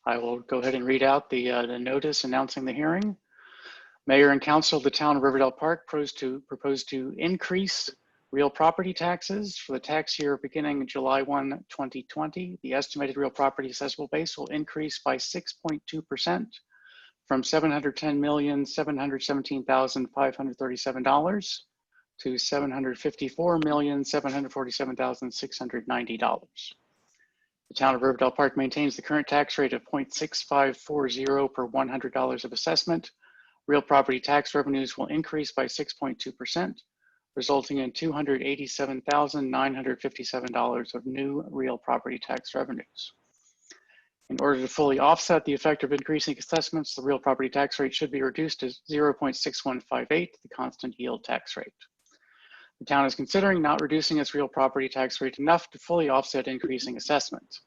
I will go ahead and read out the notice announcing the hearing. Mayor and Council of the Town of Riverdale Park propose to increase real property taxes for the tax year beginning July 1, 2020. The estimated real property assessable base will increase by 6.2% from $710,717,537 to $754,747,690. The Town of Riverdale Park maintains the current tax rate of 0.6540 per $100 of assessment. Real property tax revenues will increase by 6.2%, resulting in $287,957 of new real property tax revenues. In order to fully offset the effect of increasing assessments, the real property tax rate should be reduced to 0.6158, the constant yield tax rate. The town is considering not reducing its real property tax rate enough to fully offset increasing assessments.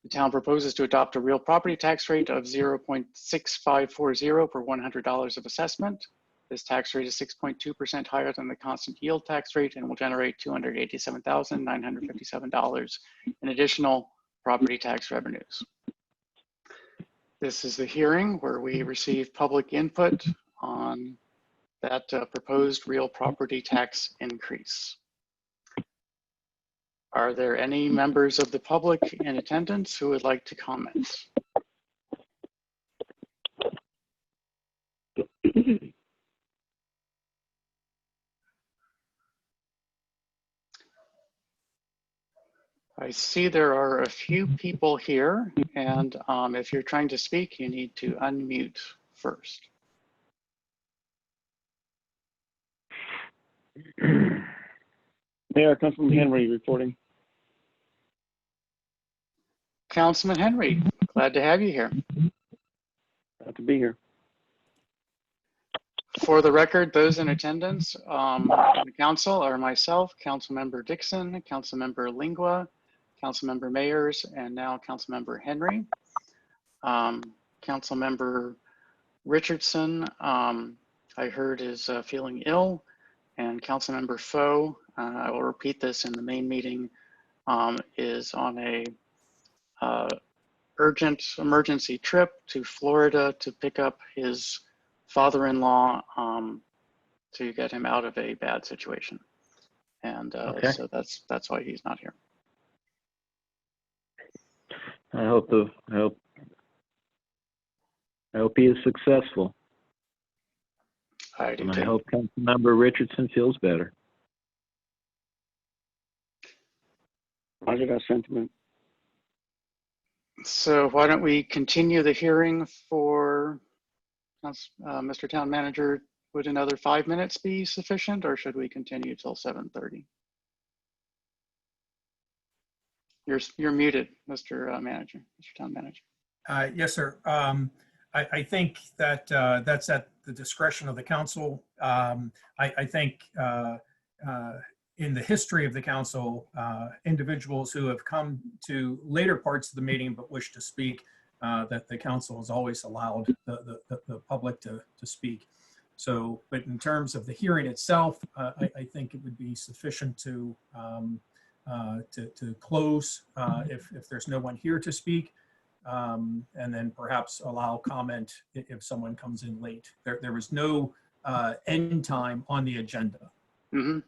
The town proposes to adopt a real property tax rate of 0.6540 per $100 of assessment. This tax rate is 6.2% higher than the constant yield tax rate and will generate $287,957 in additional property tax revenues. This is the hearing where we receive public input on that proposed real property tax increase. Are there any members of the public in attendance who would like to comment? I see there are a few people here, and if you're trying to speak, you need to unmute first. Mayor, Councilman Henry reporting. Councilman Henry, glad to have you here. Glad to be here. For the record, those in attendance on the council are myself, Councilmember Dixon, Councilmember Lingua, Councilmember Mayers, and now Councilmember Henry. Councilmember Richardson, I heard is feeling ill, and Councilmember Foe, I will repeat this in the main meeting, is on a urgent emergency trip to Florida to pick up his father-in-law to get him out of a bad situation. And okay. So that's why he's not here. I hope he is successful. I do and too. I hope Councilmember Richardson feels better. Roger that sentiment. So why don't we continue the hearing for Mr. Town Manager? Would another 5 minutes be sufficient, or should we continue till 7:30? You're muted, Mr. Manager, Mr. Town Manager. Yes, sir. I think that that's at the discretion of the council. I think in the history of the council, individuals who have come to later parts of the meeting but wish to speak, that the council has always allowed the public to speak. So, but in terms of the hearing itself, I think it would be sufficient to close if there's no one here to speak, and then perhaps allow comment if someone comes in late. There was no end time on the agenda. Mm-hmm.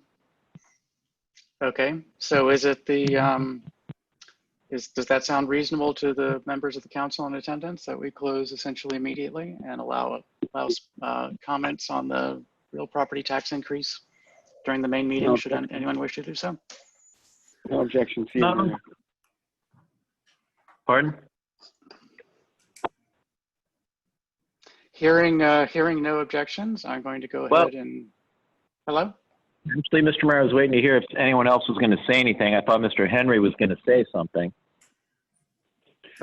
Okay, so is it the, does that sound reasonable to the members of the council in attendance that we close essentially immediately and allows comments on the real property tax increase during the main meeting, should anyone wish to do so? No objections. No. Pardon? Hearing no objections, I'm going to go ahead and, hello? Actually, Mr. Mayor, I was waiting to hear if anyone else was going to say anything. I thought Mr. Henry was going to say something.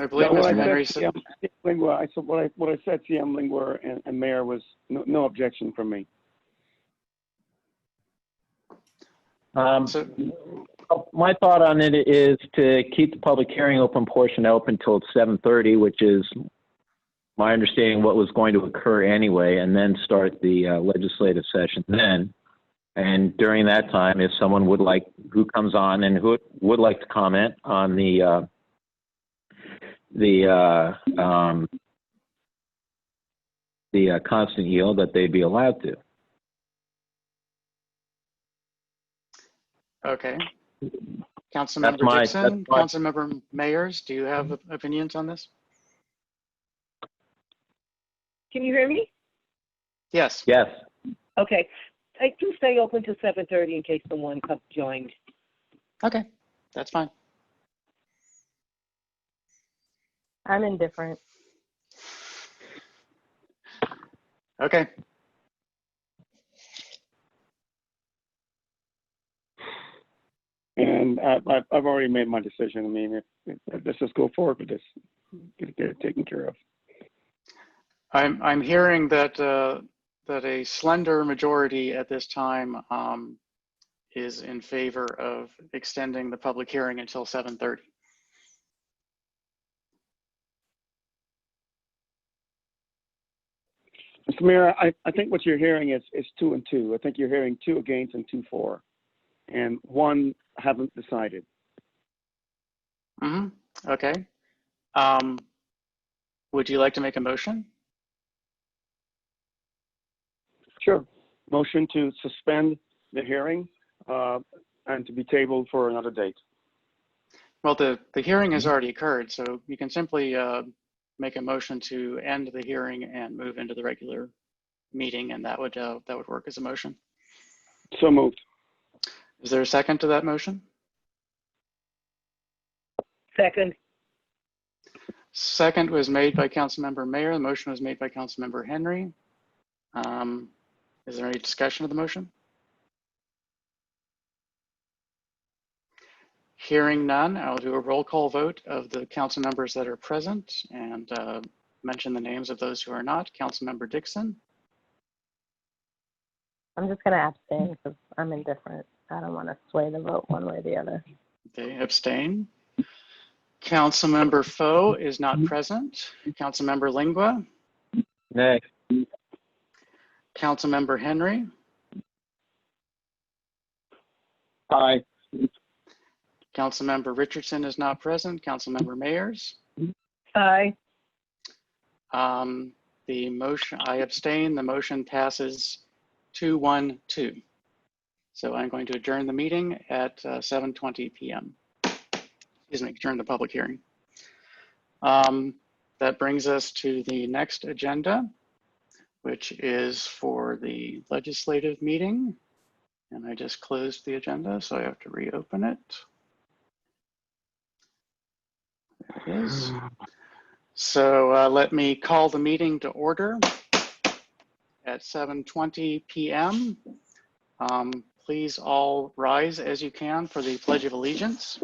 I believe No, Mr. Henry said. Lingua, what I said, CM Lingua and Mayor was no objection from me. My thought on it is to keep the public hearing open portion open until 7:30, which is my understanding what was going to occur anyway, and then start the legislative session then. And during that time, if someone would like, who comes on and who would like to comment on the the constant yield, that they'd be allowed to. Okay. That's Councilmember my- Dixon, that's my- Councilmember Mayers, do you have opinions on this? Can you hear me? Yes. Yes. Okay. I do stay open till 7:30 in case someone comes joined. Okay, that's fine. I'm indifferent. Okay. And I've already made my decision. I mean, let's just go forward with this, get it taken care of. I'm hearing that that a slender majority at this time is in favor of extending the public hearing until 7:30. Mr. Mayor, I think what you're hearing is 2 and 2. I think you're hearing 2 against and 2 for, and 1 haven't decided. Mm-hmm. Okay. Would you like to make a motion? Sure. Motion to suspend the hearing and to be tabled for another date. Well, the hearing has already occurred, so you can simply make a motion to end the hearing and move into the regular meeting, and that would work as a motion. So moved. Is there a second to that motion? Second. Second was made by Councilmember Mayer. The motion was made by Councilmember Henry. Is there any discussion of the motion? Hearing none, I'll do a roll call vote of the council members that are present and mention the names of those who are not. Councilmember Dixon. I'm just going to abstain because I'm indifferent. I don't want to sway the vote one way or the other. They abstain. Councilmember Foe is not present. Councilmember Lingua. Nay. Councilmember Henry. Aye. Councilmember Richardson is not present. Councilmember Mayers. Aye. The motion, I abstain. The motion passes 2-1-2. So I'm going to adjourn the meeting at 7:20 p.m. Excuse me, adjourn the public hearing. That brings us to the next agenda, which is for the legislative meeting. And I just closed the agenda, so I have to reopen it. There it is. So let me call the meeting to order at 7:20 p.m. Please all rise as you can for the Pledge of Allegiance.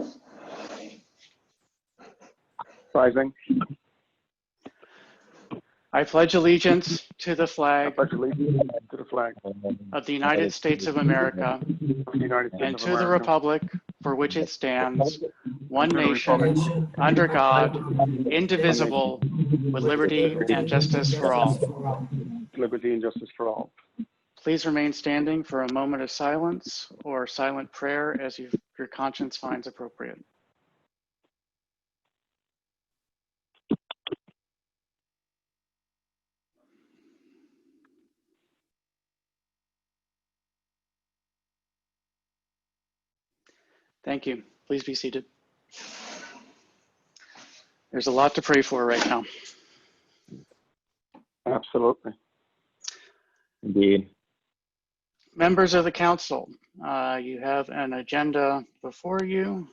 Rising. I pledge allegiance to the I flag pledge allegiance to the flag of the United States of America of the United States and of to the America. republic for which it stands, one To the nation, republic, under God, indivisible, with liberty and justice for all. liberty and justice for all. Please remain standing for a moment of silence or silent prayer as your conscience finds appropriate. Thank you. Please be seated. There's a lot to pray for right now. Absolutely. Indeed. Members of the council, you have an agenda before you.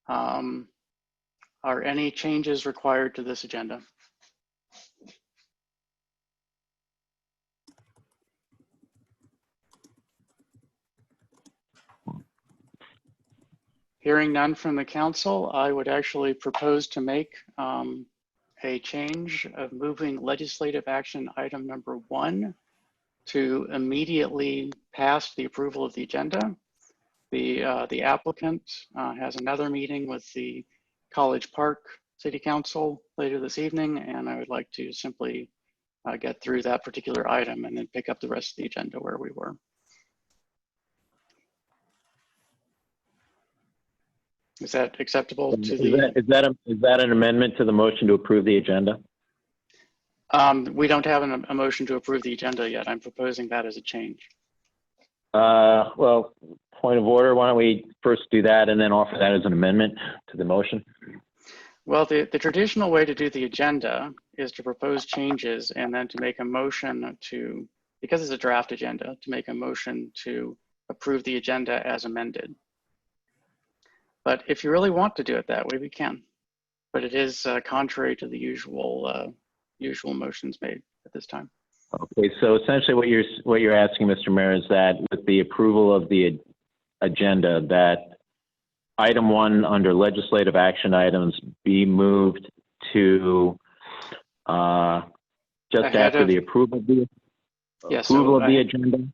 Are any changes required to this agenda? Hearing none from the council, I would actually propose to make a change of moving legislative action item number 1 to immediately pass the approval of the agenda. The applicant has another meeting with the College Park City Council later this evening, and I would like to simply get through that particular item and then pick up the rest of the agenda where we were. Is that acceptable to Is the? is that an amendment to the motion to approve the agenda? We don't have a motion to approve the agenda yet. I'm proposing that as a change. Well, point of order, why don't we first do that and then offer that as an amendment to the motion? Well, the traditional way to do the agenda is to propose changes and then to make a motion to, because it's a draft agenda, to make a motion to approve the agenda as amended. But if you really want to do it that way, we can. But it is contrary to the usual motions made at this time. Okay, so essentially what you're asking, Mr. Mayor, is that with the approval of the agenda, that item 1 under legislative action items be moved to just Ahead after of- the approval of the Yeah, so approval of the agenda,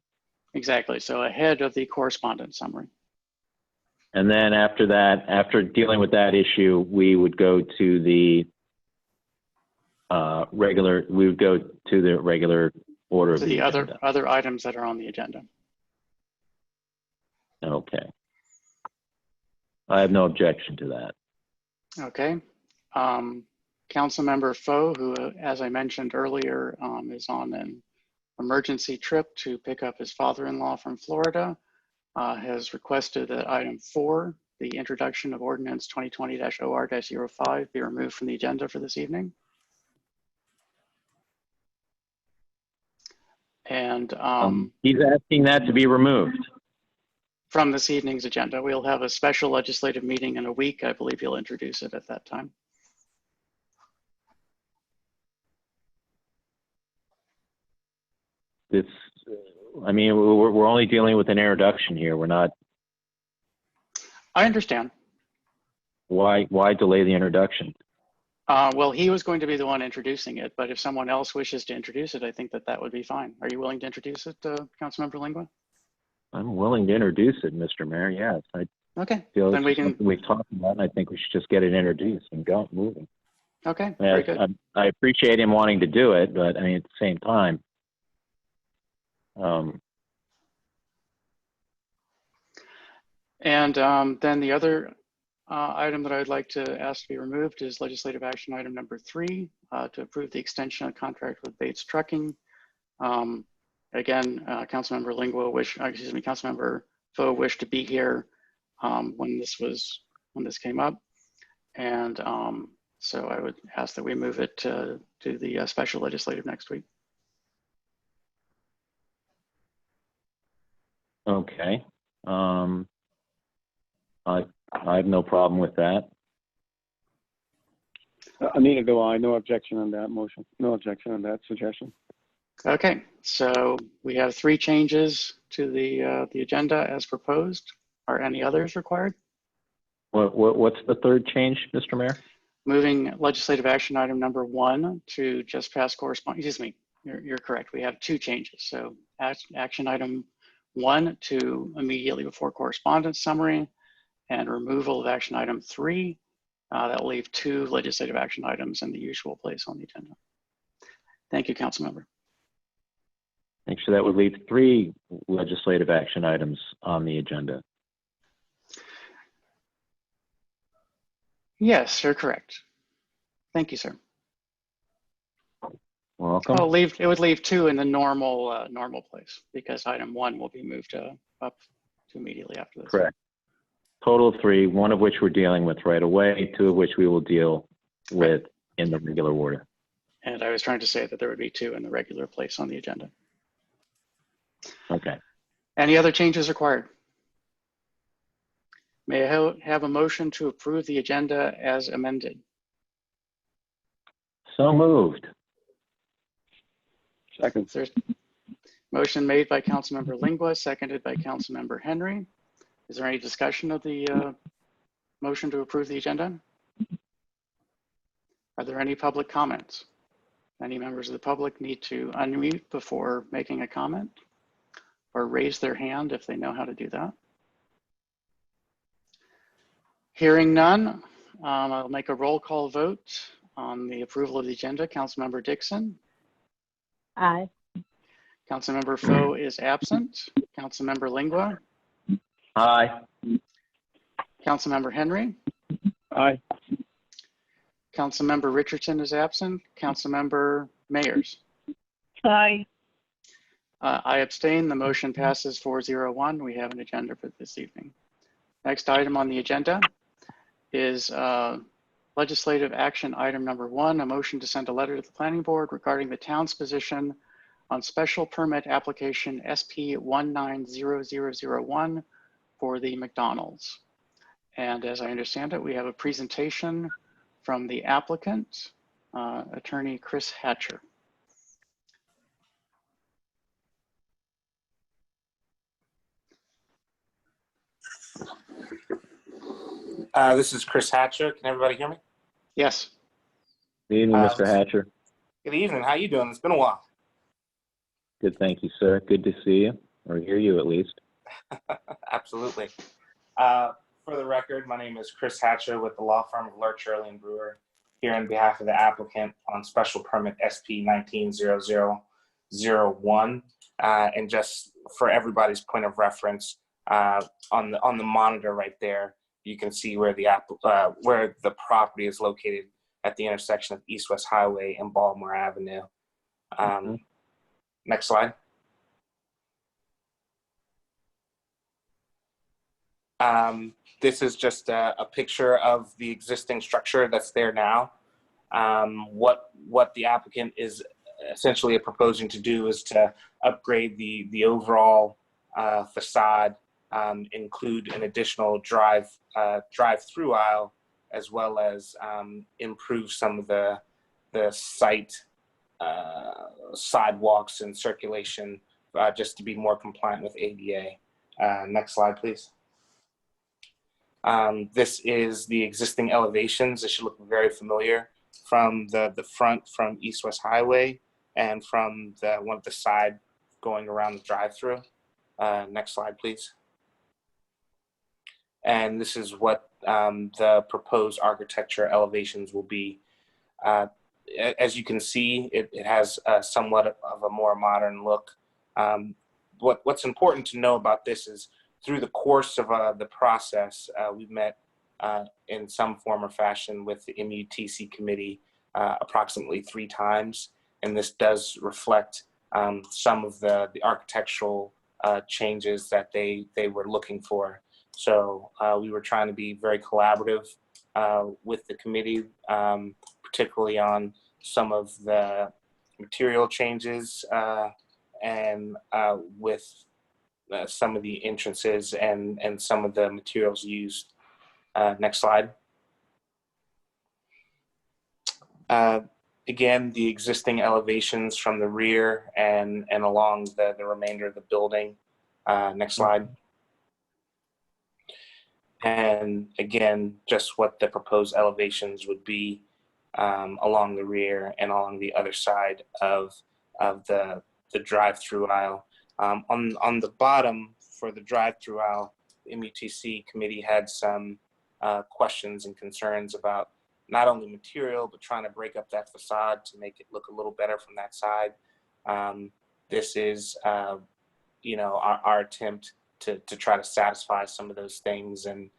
Exactly. So ahead of the correspondence summary. and then after that, after dealing with that issue, we would go to the regular order of To the the agenda. other items that are on the agenda. Okay. I have no objection to that. Okay. Councilmember Foe, who, as I mentioned earlier, is on an emergency trip to pick up his father-in-law from Florida, has requested that item 4, the introduction of ordinance 2020-OR-05, be removed from the agenda for this evening. And He's asking that to be removed. from this evening's agenda, we'll have a special legislative meeting in a week. I believe he'll introduce it at that time. It's, I mean, we're only dealing with an introduction here. We're not, I understand. why delay the introduction? Well, he was going to be the one introducing it, but if someone else wishes to introduce it, I think that would be fine. Are you willing to introduce it, Councilmember Lingua? I'm willing to introduce it, Mr. Mayor. Yes, I Okay, feel then it's we can. something we've talked about, and I think we should just get it introduced and go moving. Okay, very good. I appreciate him wanting to do it, but I mean, at the same time, And then the other item that I'd like to ask to be removed is legislative action item number 3, to approve the extension of contract with Bates Trucking. Again, Councilmember Councilmember Foe wished to be here when this came up, and so I would ask that we move it to the special legislative next week. okay. I have no problem with that. Neither do I. No objection on that motion. No objection on that suggestion. Okay, so we have 3 changes to the agenda as proposed. Are any others required? What's the third change, Mr. Mayor? Moving legislative action item number 1 to just pass correspondence. Excuse me, you're correct. We have 2 changes. So action item 1 to immediately before correspondence summary, and removal of action item 3. That will leave 2 legislative action items in the usual place on the agenda. Thank you, Councilmember. Actually, that would leave 3 legislative action items on the agenda. Yes, you're correct. Thank you, sir. Welcome. Oh, it would leave 2 in the normal place, because item 1 will be moved up to immediately after this. Correct. Total of 3, 1 of which we're dealing with right away, 2 of which we will deal with in the regular order. And I was trying to say that there would be 2 in the regular place on the agenda. Okay. Any other changes required? May I have a motion to approve the agenda as amended? So moved. Second. There's motion made by Councilmember Lingua, seconded by Councilmember Henry. Is there any discussion of the motion to approve the agenda? Are there any public comments? Any members of the public need to unmute before making a comment, or raise their hand if they know how to do that? Hearing none, I'll make a roll call vote on the approval of the agenda. Councilmember Dixon. Aye. Councilmember Foe is absent. Councilmember Lingua. Aye. Councilmember Henry. Aye. Councilmember Richardson is absent. Councilmember Mayers. Aye. I abstain. The motion passes 401. We have an agenda for this evening. Next item on the agenda is legislative action item number 1, a motion to send a letter to the planning board regarding the town's position on special permit application SP 190001 for the Macdonalds. And as I understand it, we have a presentation from the applicant, attorney Chris Hatcher. This is Chris Hatcher. Can everybody hear me? Yes. Good evening, Mr. Hatcher. Good evening. How you doing? It's been a while. Good, thank you, sir. Good to see you, or hear you at least. Absolutely. For the record, my name is Chris Hatcher with the law firm of Lurch, Early and Brewer, here on behalf of the applicant on special permit SP 190001. And just for everybody's point of reference, on the monitor right there, you can see where the property is located at the intersection of East-West Highway and Baltimore Avenue. Next slide. This is just a picture of the existing structure that's there now. What the applicant is essentially proposing to do is to upgrade the overall facade, include an additional drive-through aisle, as well as improve some of the site sidewalks and circulation just to be more compliant with ADA. Next slide, please. This is the existing elevations. It should look very familiar from the front from East-West Highway and from one of the side going around the drive-through. Next slide, please. And this is what the proposed architecture elevations will be. As you can see, it has somewhat of a more modern look. What's important to know about this is through the course of the process, we've met in some form or fashion with the MUTC committee approximately 3 times. And this does reflect some of the architectural changes that they were looking for. So we were trying to be very collaborative with the committee, particularly on some of the material changes and with some of the entrances and some of the materials used. Next slide. Again, the existing elevations from the rear and along the remainder of the building. Next slide. And again, just what the proposed elevations would be along the rear and along the other side of the drive-through aisle. On the bottom for the drive-through aisle, the MUTC committee had some questions and concerns about not only material, but trying to break up that facade to make it look a little better from that side. This is, our attempt to try to satisfy some of those things, and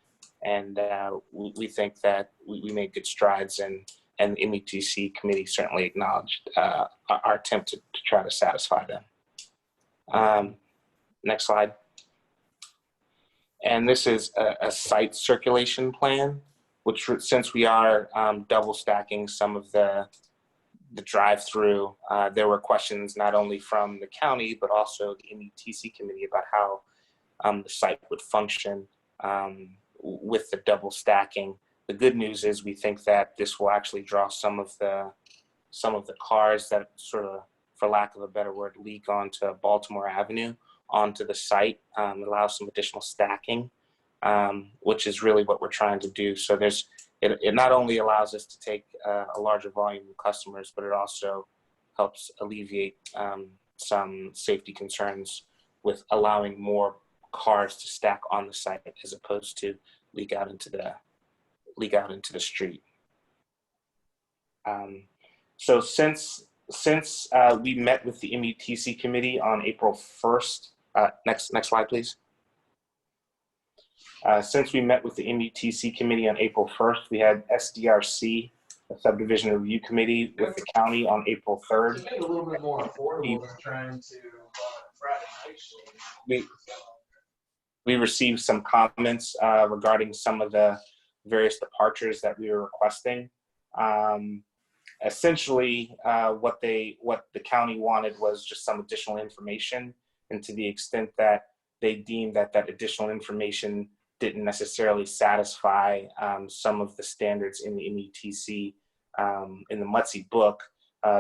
we think that we made good strides, and the MUTC committee certainly acknowledged our attempt to try to satisfy them. Next slide. And this is a site circulation plan, which since we are double stacking some of the drive-through, there were questions not only from the county, but also the MUTC committee about how the site would function with the double stacking. The good news is we think that this will actually draw some of the cars that sort of, for lack of a better word, leak onto Baltimore Avenue onto the site, allow some additional stacking, which is really what we're trying to do. So it not only allows us to take a larger volume of customers, but it also helps alleviate some safety concerns with allowing more cars to stack on the site as opposed to leak out into the street. So since we met with the MUTC committee on April 1st, next slide, please. Since we met with the MUTC committee on April 1st, we had SDRC, a subdivision review committee with the county on April 3rd. It's made a little bit more affordable than trying to Friday night show. We received some comments regarding some of the various departures that we were requesting. Essentially, what the county wanted was just some additional information, and to the extent that they deemed that that additional information didn't necessarily satisfy some of the standards in the MUTC in the MUTC book,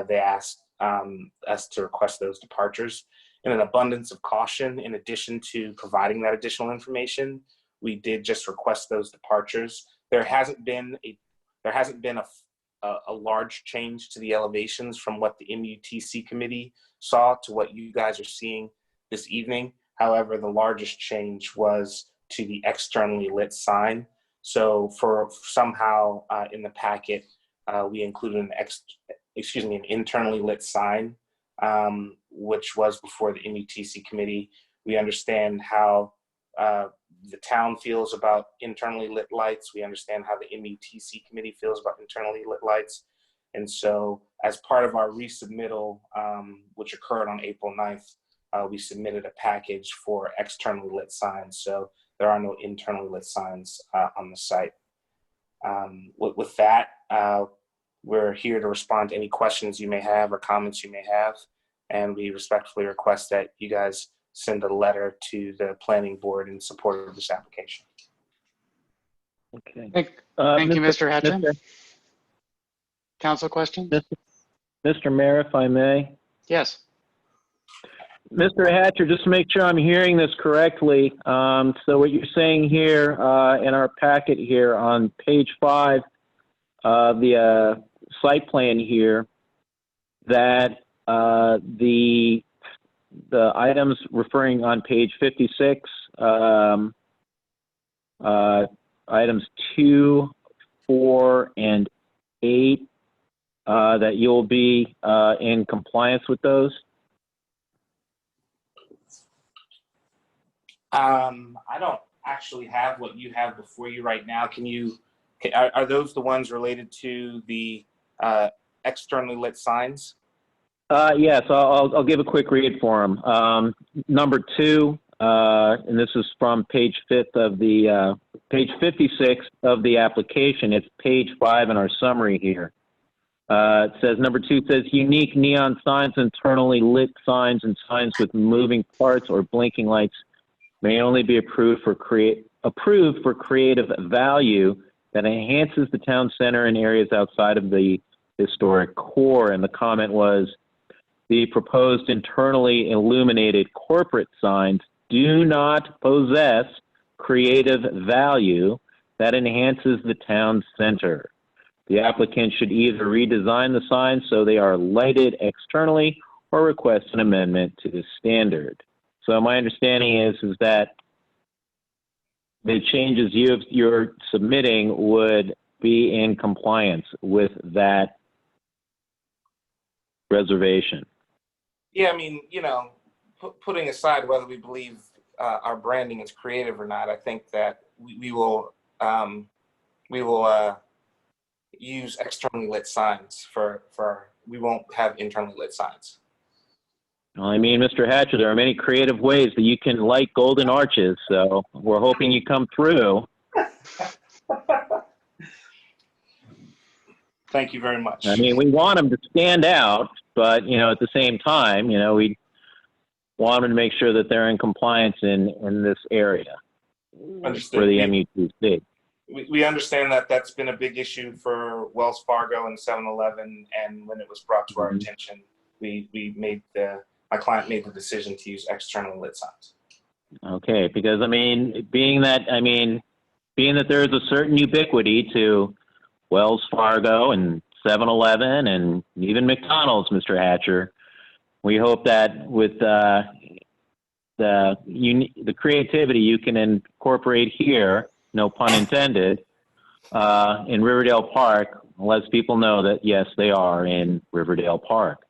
they asked us to request those departures. In an abundance of caution, in addition to providing that additional information, we did just request those departures. There hasn't been a large change to the elevations from what the MUTC committee saw to what you guys are seeing this evening. However, the largest change was to the externally lit sign. So for somehow in the packet, we included an internally lit sign, which was before the MUTC committee. We understand how the town feels about internally lit lights. We understand how the MUTC committee feels about internally lit lights. And so as part of our resubmittal, which occurred on April 9th, we submitted a package for externally lit signs. So there are no internally lit signs on the site. With that, we're here to respond to any questions you may have or comments you may have. And we respectfully request that you guys send a letter to the planning board in support of this application. Okay. Thank you, Mr. Hatcher. Council question? Mr. Mayor, if I may. Yes. Mr. Hatcher, just to make sure I'm hearing this correctly, so what you're saying here in our packet here on page 5, the site plan here, that the items referring on page 56, items 2, 4, and 8, that you'll be in compliance with those? I don't actually have what you have before you right now. Are those the ones related to the externally lit signs? Yes, I'll give a quick read for them. Number 2, and this is from page 5 of the page 56 of the application. It's page 5 in our summary here. It says number 2 says unique neon signs, internally lit signs, and signs with moving parts or blinking lights may only be approved for creative value that enhances the town center and areas outside of the historic core. And the comment was, the proposed internally illuminated corporate signs do not possess creative value that enhances the town center. The applicant should either redesign the signs so they are lighted externally or request an amendment to the standard. So my understanding is that the changes you're submitting would be in compliance with that reservation. Yeah, I mean, putting aside whether we believe our branding is creative or not, I think that we will use externally lit signs we won't have internally lit signs. Well, I mean, Mr. Hatcher, there are many creative ways that you can light golden arches, so we're hoping you come through. Thank you very much. I mean, we want them to stand out, but, at the same time, we want them to make sure that they're in compliance in this area. Understood. For the MUTC. We understand that that's been a big issue for Wells Fargo and 7-Eleven, and when it was brought to our attention, my client made the decision to use externally lit signs. Okay, because being that there is a certain ubiquity to Wells Fargo and 7-Eleven and even Macdonalds, Mr. Hatcher, we hope that with the creativity you can incorporate here, no pun intended, in Riverdale Park, lets people know that yes, they are in Riverdale Park.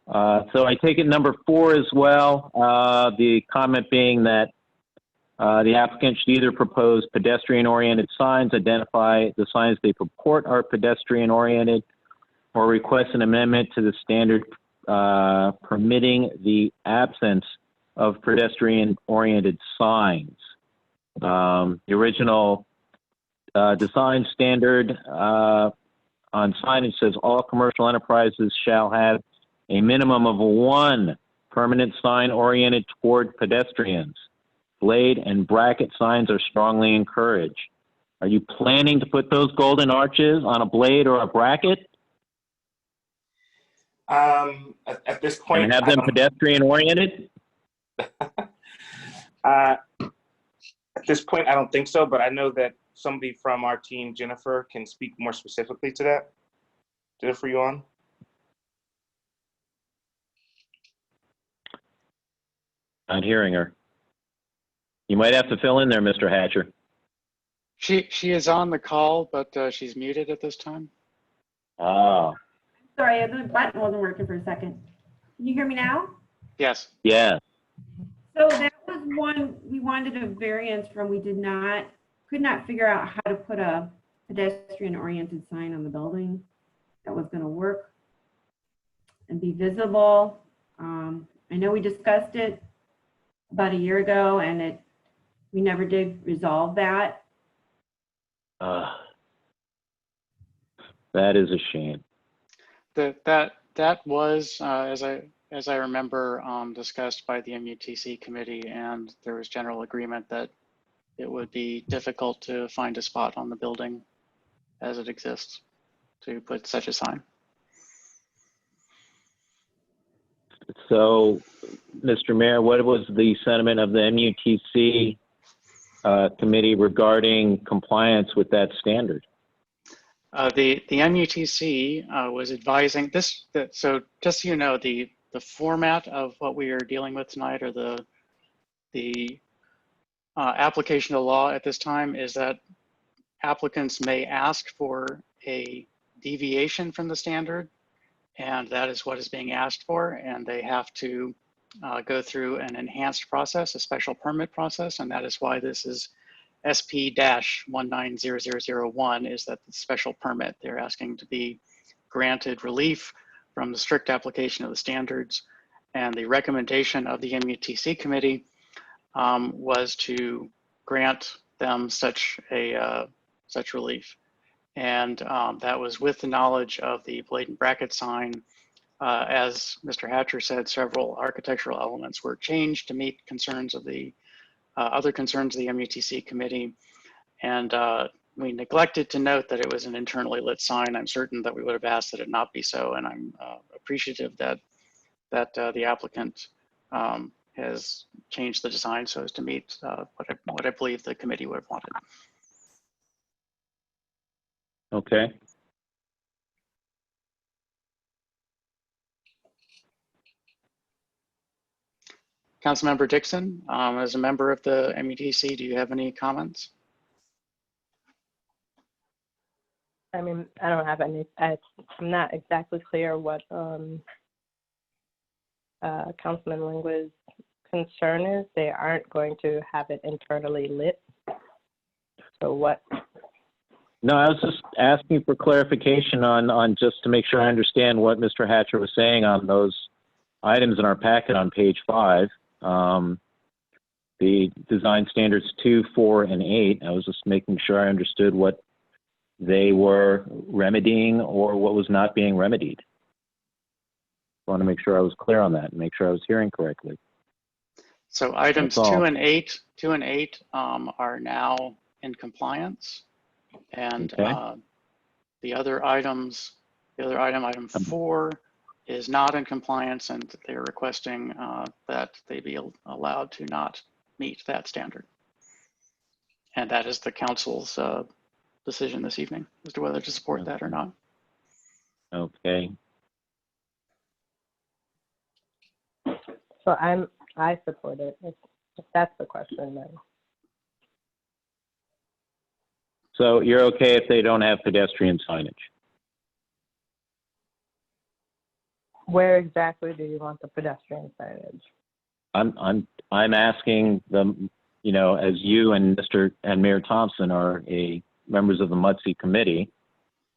So I take it number 4 as well, the comment being that The applicant should either propose pedestrian-oriented signs, identify the signs they purport are pedestrian-oriented, or request an amendment to the standard permitting the absence of pedestrian-oriented signs. The original design standard on signage says all commercial enterprises shall have a minimum of one permanent sign oriented toward pedestrians. Blade and bracket signs are strongly encouraged. Are you planning to put those golden arches on a blade or a bracket? At this point, And have them pedestrian oriented? At this point, I don't think so, but I know that somebody from our team, Jennifer, can speak more specifically to that. Jennifer, you on? Not hearing her. You might have to fill in there, Mr. Hatcher. She is on the call, but she's muted at this time. Oh, Sorry, the button wasn't working for a second. Can you hear me now? Yes. yeah. So that was one we wanted a variance from. We could not figure out how to put a pedestrian-oriented sign on the building that was going to work and be visible. I know we discussed it about a year ago, and we never did resolve that. That is a shame. That was, as I remember, discussed by the MUTC committee, and there was general agreement that it would be difficult to find a spot on the building as it exists to put such a sign. So, Mr. Mayor, what was the sentiment of the MUTC committee regarding compliance with that standard? The MUTC was advising this. So just so you know, the format of what we are dealing with tonight, or the application of the law at this time, is that applicants may ask for a deviation from the standard, and that is what is being asked for, and they have to go through an enhanced process, a special permit process, and that is why this is SP-190001, is that the special permit. They're asking to be granted relief from the strict application of the standards, and the recommendation of the MUTC committee was to grant them such relief. And that was with the knowledge of the blade and bracket sign. As Mr. Hatcher said, several architectural elements were changed to meet concerns of the other concerns of the MUTC committee. And we neglected to note that it was an internally lit sign. I'm certain that we would have asked that it not be so. And I'm appreciative that the applicant has changed the design so as to meet what I believe the committee would have wanted. Okay. Councilmember Dixon, as a member of the MUTC, do you have any comments? I mean, I don't have any, I'm not exactly clear what Councilman Lingwa's concern is. They aren't going to have it internally lit. So what? No, I was just asking for clarification on just to make sure I understand what Mr. Hatcher was saying on those items in our packet on page 5. The design standards 2, 4, and 8. I was just making sure I understood what they were remedying or what was not being remedied. I want to make sure I was clear on that and make sure I was hearing correctly. So items That's all. 2 and 8 are now in compliance, and Okay. the other item 4, is not in compliance, and they're requesting that they be allowed to not meet that standard. And that is the council's decision this evening as to whether to support that or not. Okay. So I support it, if that's the question then. So you're okay if they don't have pedestrian signage? Where exactly do you want the pedestrian signage? I'm asking the you know, as you and Mayor Thompson are members of the MUDC committee,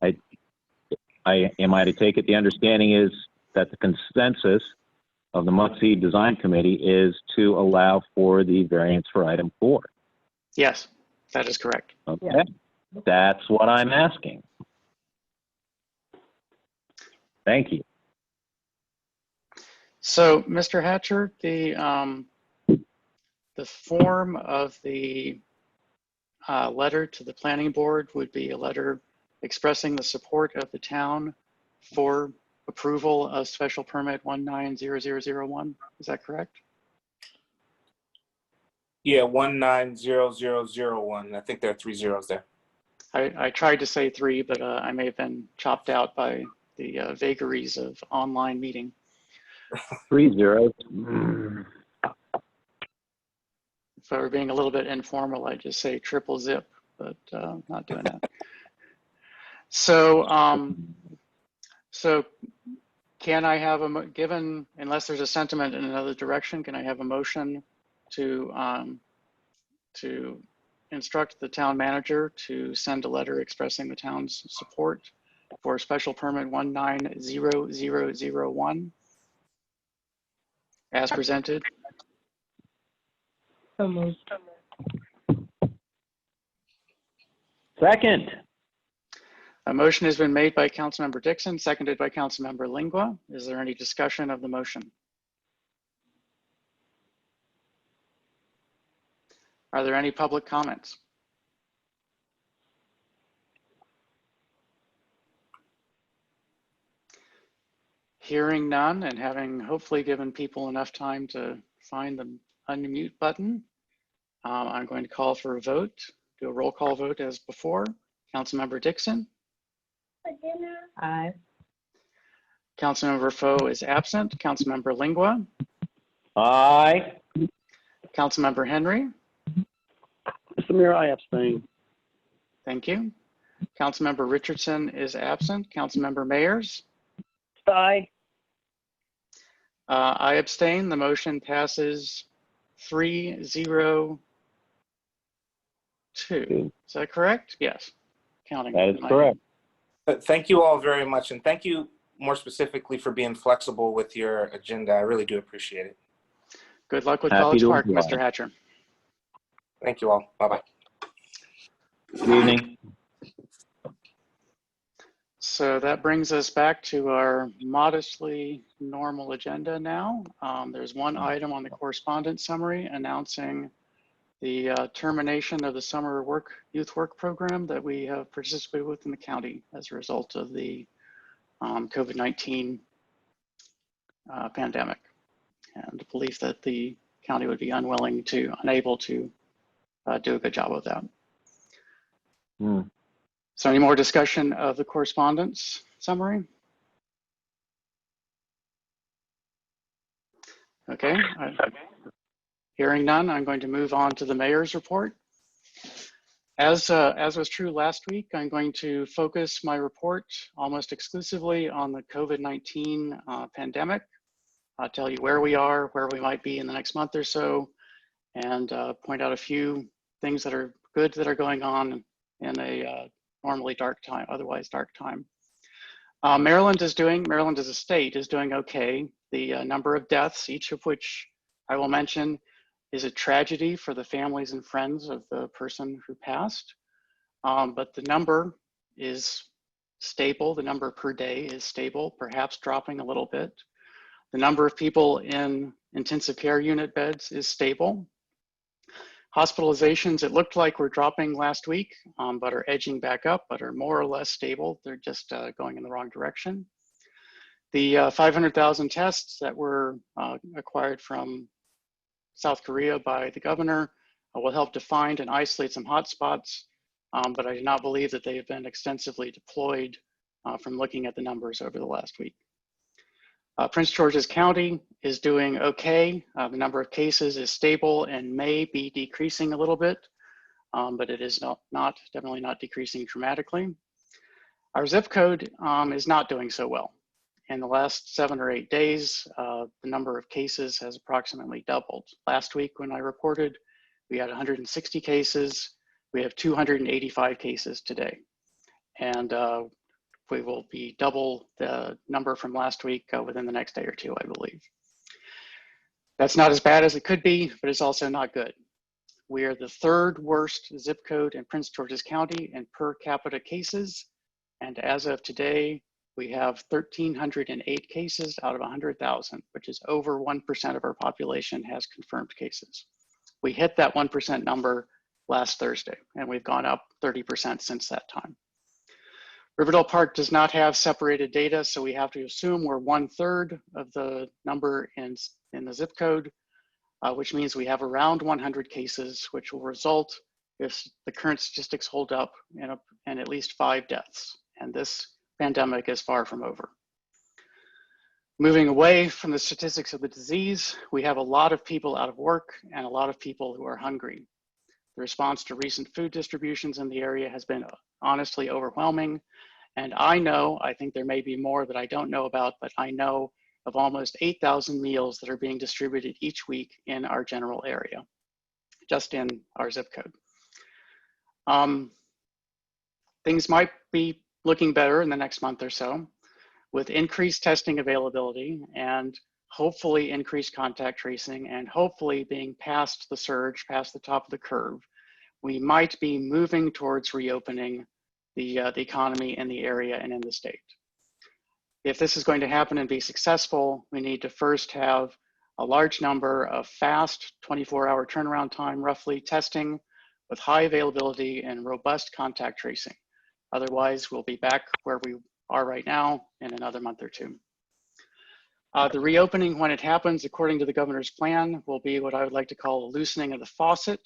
am I to take it the understanding is that the consensus of the MUDC Design Committee is to allow for the variance for item 4? Yes, that is correct. Okay, Yeah. that's what I'm asking. Thank you. So, Mr. Hatcher, the form of the letter to the planning board would be a letter expressing the support of the town for approval of special permit 190001. Is that correct? Yeah, 190001. I think there are 3 zeros there. I tried to say 3, but I may have been chopped out by the vagaries of online meeting. 3 zeros. If I were being a little bit informal, I'd just say triple zip, but not doing that. So, so can I have given, unless there's a sentiment in another direction, can I have a motion to instruct the town manager to send a letter expressing the town's support for special permit 190001 as presented? So moved. Second. A motion has been made by Councilmember Dixon, seconded by Councilmember Lingua. Is there any discussion of the motion? Are there any public comments? Hearing none and having hopefully given people enough time to find the unmute button, I'm going to call for a vote, do a roll call vote as before. Councilmember Dixon? Aye. Councilmember Foe is absent. Councilmember Lingua? Aye. Councilmember Henry? Mr. Mayor, I abstain. Thank you. Councilmember Richardson is absent. Councilmember Mayers? Aye. I abstain. The motion passes 3-0-2. Is that correct? Yes. Counting. That is correct. Thank you all very much. And thank you more specifically for being flexible with your agenda. I really do appreciate it. Good luck with Happy College to Park, oblige. Mr. Hatcher. Thank you all. Bye-bye. Good evening. So that brings us back to our modestly normal agenda now. There's one item on the correspondence summary announcing the termination of the summer youth work program that we have participated with in the county as a result of the COVID-19 pandemic, and the belief that the county would be unable to do a good job of that. So any more discussion of the correspondence summary? Okay. Hearing none, I'm going to move on to the mayor's report. As was true last week, I'm going to focus my report almost exclusively on the COVID-19 pandemic. I'll tell you where we are, where we might be in the next month or so, and point out a few things that are good that are going on in a normally dark time, otherwise dark time. Maryland as a state is doing okay. The number of deaths, each of which I will mention, is a tragedy for the families and friends of the person who passed. But the number is stable. The number per day is stable, perhaps dropping a little bit. The number of people in intensive care unit beds is stable. Hospitalizations, it looked like were dropping last week, but are edging back up, but are more or less stable. They're just going in the wrong direction. The 500,000 tests that were acquired from South Korea by the governor will help to find and isolate some hotspots, but I do not believe that they have been extensively deployed from looking at the numbers over the last week. Prince George's County is doing okay. The number of cases is stable and may be decreasing a little bit, but it is definitely not decreasing dramatically. Our zip code is not doing so well. In the last 7 or 8 days, the number of cases has approximately doubled. Last week when I reported, We had 160 cases. We have 285 cases today. And we will be double the number from last week within the next day or two, I believe. That's not as bad as it could be, but it's also not good. We are the 3rd worst zip code in Prince George's County in per capita cases. And as of today, we have 1,308 cases out of 100,000, which is over 1% of our population has confirmed cases. We hit that 1% number last Thursday, and we've gone up 30% since that time. Riverdale Park does not have separated data, so we have to assume we're 1/3 of the number in the zip code, which means we have around 100 cases, which will result, if the current statistics hold up, in at least 5 deaths. And this pandemic is far from over. Moving away from the statistics of the disease, we have a lot of people out of work and a lot of people who are hungry. The response to recent food distributions in the area has been honestly overwhelming. And I think there may be more that I don't know about, but I know of almost 8,000 meals that are being distributed each week in our general area, just in our zip code. Things might be looking better in the next month or so with increased testing availability and hopefully increased contact tracing and hopefully being past the surge, past the top of the curve. We might be moving towards reopening the economy in the area and in the state. If this is going to happen and be successful, we need to first have a large number of fast 24-hour turnaround time, roughly, testing with high availability and robust contact tracing. Otherwise, we'll be back where we are right now in another month or two. The reopening, when it happens, according to the governor's plan, will be what I would like to call a loosening of the faucet.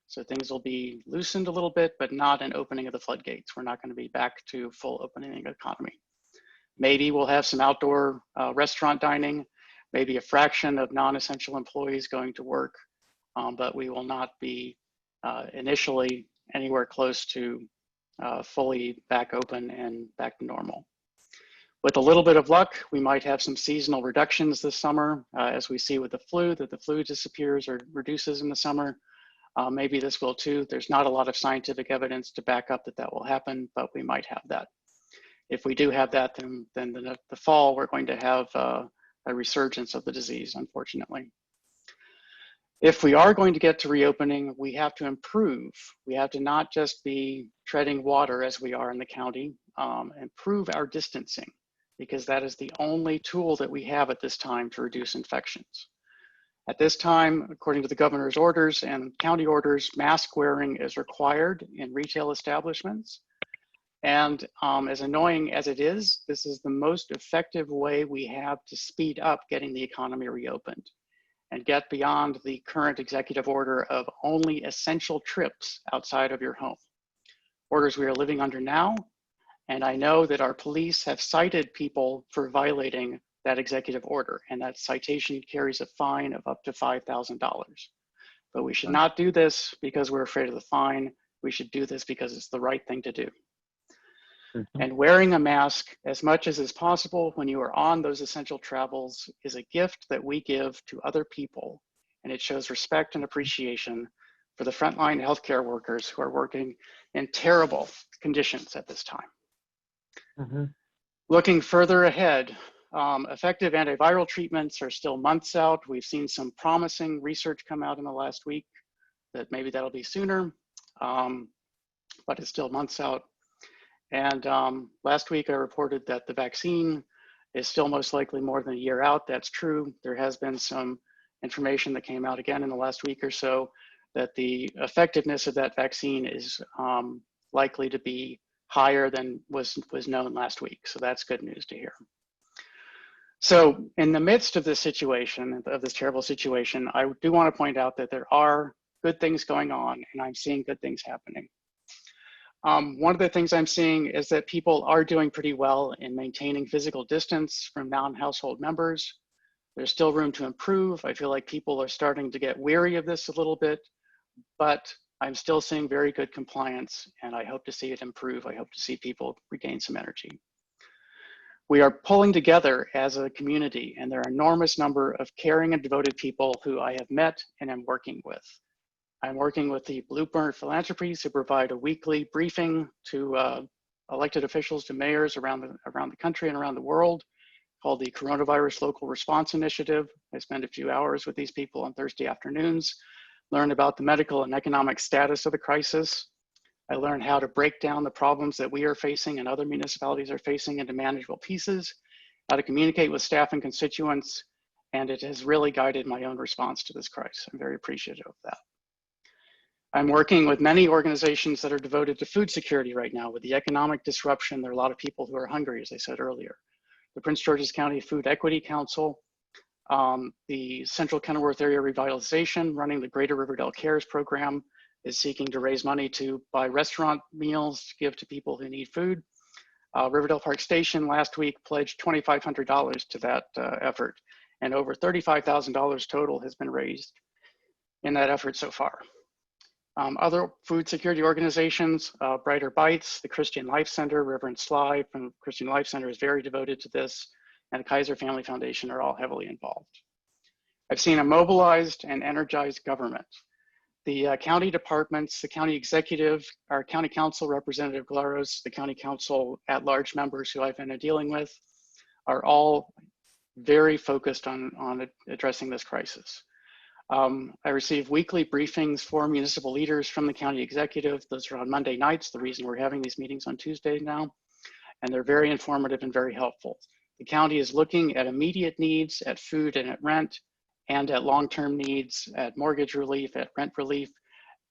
So things will be loosened a little bit, but not an opening of the floodgates. We're not going to be back to full opening of the economy. Maybe we'll have some outdoor restaurant dining, maybe a fraction of non-essential employees going to work, but we will not be initially anywhere close to fully back open and back to normal. With a little bit of luck, we might have some seasonal reductions this summer, as we see with the flu, that the flu disappears or reduces in the summer. Maybe this will too. There's not a lot of scientific evidence to back up that that will happen, but we might have that. If we do have that, then the fall, we're going to have a resurgence of the disease, unfortunately. If we are going to get to reopening, we have to improve. We have to not just be treading water as we are in the county, improve our distancing, because that is the only tool that we have at this time to reduce infections. At this time, according to the governor's orders and county orders, mask wearing is required in retail establishments. And as annoying as it is, this is the most effective way we have to speed up getting the economy reopened and get beyond the current executive order of only essential trips outside of your home. Orders we are living under now, and I know that our police have cited people for violating that executive order, and that citation carries a fine of up to $5,000. But we should not do this because we're afraid of the fine. We should do this because it's the right thing to do. And wearing a mask as much as is possible when you are on those essential travels is a gift that we give to other people. And it shows respect and appreciation for the frontline healthcare workers who are working in terrible conditions at this time. Looking further ahead, effective antiviral treatments are still months out. We've seen some promising research come out in the last week that maybe that'll be sooner, but it's still months out. And last week I reported that the vaccine is still most likely more than a year out. That's true. There has been some information that came out again in the last week or so that the effectiveness of that vaccine is likely to be higher than was known last week. So that's good news to hear. So in the midst of this situation, of this terrible situation, I do want to point out that there are good things going on, and I'm seeing good things happening. One of the things I'm seeing is that people are doing pretty well in maintaining physical distance from non-household members. There's still room to improve. I feel like people are starting to get weary of this a little bit, but I'm still seeing very good compliance, and I hope to see it improve. I hope to see people regain some energy. We are pulling together as a community, and there are an enormous number of caring and devoted people who I have met and am working with. I'm working with the Blueprint Philanthropies to provide a weekly briefing to elected officials, to mayors around the country and around the world, called the Coronavirus Local Response Initiative. I spend a few hours with these people on Thursday afternoons, learn about the medical and economic status of the crisis. I learn how to break down the problems that we are facing and other municipalities are facing into manageable pieces, how to communicate with staff and constituents, and it has really guided my own response to this crisis. I'm very appreciative of that. I'm working with many organizations that are devoted to food security right now. With the economic disruption, there are a lot of people who are hungry, as I said earlier. The Prince George's County Food Equity Council, the Central Kenilworth Area Revitalization, running the Greater Riverdale Cares program, is seeking to raise money to buy restaurant meals to give to people who need food. Riverdale Park Station last week pledged $2,500 to that effort, and over $35,000 total has been raised in that effort so far. Other food security organizations, Brighter Bites, the Christian Life Center, Reverend Sly from Christian Life Center is very devoted to this, and the Kaiser Family Foundation are all heavily involved. I've seen a mobilized and energized government. The county departments, the county executive, our county council representative Glaros, the county council at-large members who I've been dealing with, are all very focused on addressing this crisis. I receive weekly briefings for municipal leaders from the county executive. Those are on Monday nights, the reason we're having these meetings on Tuesday now, and they're very informative and very helpful. The county is looking at immediate needs, at food and at rent, and at long-term needs, at mortgage relief, at rent relief,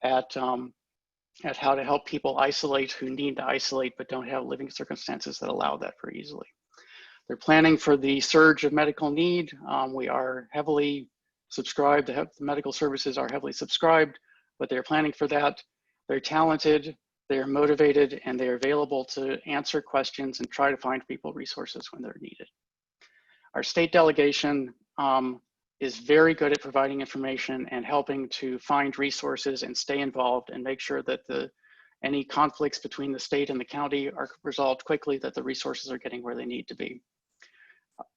at how to help people isolate who need to isolate but don't have living circumstances that allow that very easily. They're planning for the surge of medical need. We are heavily subscribed, the medical services are heavily subscribed, but they're planning for that. They're talented, they're motivated, and they're available to answer questions and try to find people resources when they're needed. Our state delegation is very good at providing information and helping to find resources and stay involved and make sure that any conflicts between the state and the county are resolved quickly, that the resources are getting where they need to be.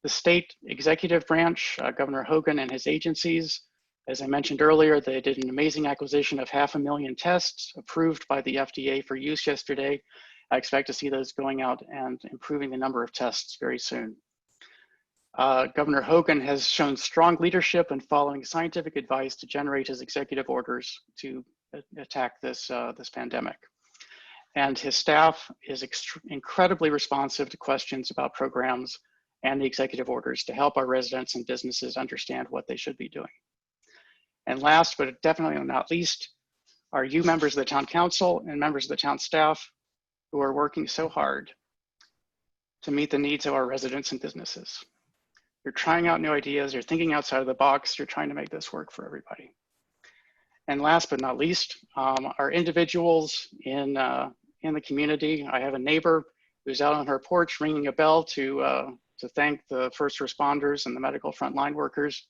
The state executive branch, Governor Hogan and his agencies, as I mentioned earlier, they did an amazing acquisition of 500,000 tests approved by the FDA for use yesterday. I expect to see those going out and improving the number of tests very soon. Governor Hogan has shown strong leadership in following scientific advice to generate his executive orders to attack this pandemic. And his staff is incredibly responsive to questions about programs and the executive orders to help our residents and businesses understand what they should be doing. And last, but definitely not least, are you members of the town council and members of the town staff who are working so hard to meet the needs of our residents and businesses. You're trying out new ideas, you're thinking outside of the box, you're trying to make this work for everybody. And last but not least, are individuals in the community. I have a neighbor who's out on her porch ringing a bell to thank the first responders and the medical frontline workers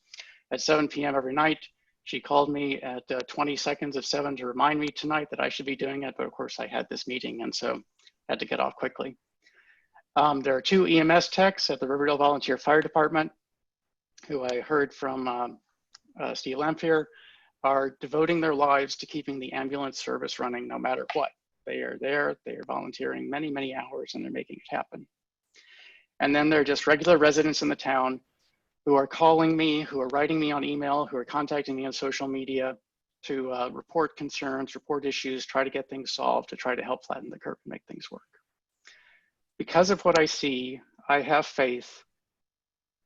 at 7 p.m. every night. She called me at 20 seconds of 7 to remind me tonight that I should be doing it, but of course I had this meeting and so had to get off quickly. There are 2 EMS techs at the Riverdale Volunteer Fire Department who I heard from Steve Lamphere are devoting their lives to keeping the ambulance service running no matter what. They are there, they are volunteering many, many hours and they're making it happen. And then there are just regular residents in the town who are calling me, who are writing me on email, who are contacting me on social media to report concerns, report issues, try to get things solved, to try to help flatten the curve and make things work. Because of what I see, I have faith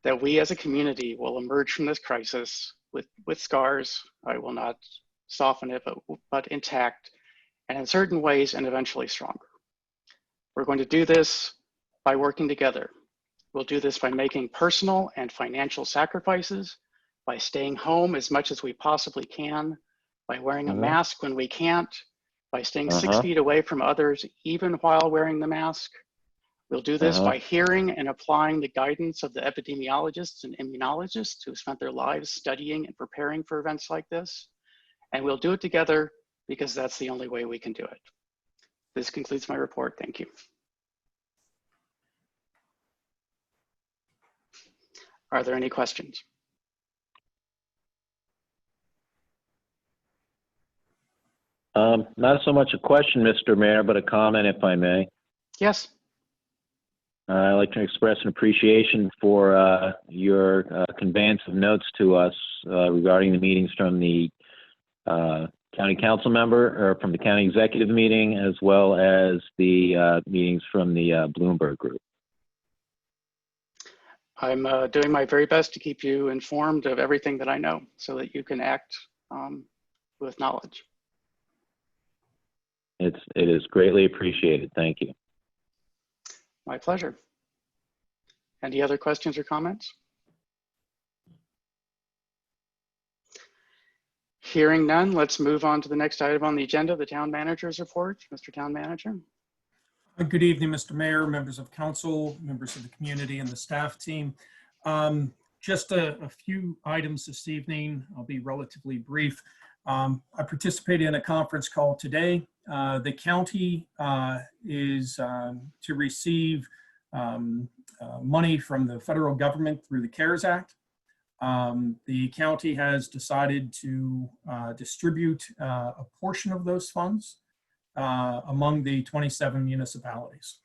that we as a community will emerge from this crisis with scars. I will not soften it, but intact, and in certain ways, and eventually stronger. We're going to do this by working together. We'll do this by making personal and financial sacrifices, by staying home as much as we possibly can, by wearing a mask when we can't, by staying 6 feet away from others, even while wearing the mask. We'll do this by hearing and applying the guidance of the epidemiologists and immunologists who spent their lives studying and preparing for events like this. And we'll do it together because that's the only way we can do it. This concludes my report. Thank you. Are there any questions? Not so much a question, Mr. Mayor, but a comment, if I may. Yes. I'd like to express an appreciation for your conveyance of notes to us regarding the meetings from the county council member, or from the county executive meeting, as well as the meetings from the Bloomberg group. I'm doing my very best to keep you informed of everything that I know so that you can act with knowledge. It is greatly appreciated. Thank you. My pleasure. Any other questions or comments? Hearing none, let's move on to the next item on the agenda, the town manager's report. Mr. Town Manager. Good evening, Mr. Mayor, members of council, members of the community, and the staff team. Just a few items this evening. I'll be relatively brief. I participated in a conference call today. The county is to receive money from the federal government through the CARES Act. The county has decided to distribute a portion of those funds among the 27 municipalities.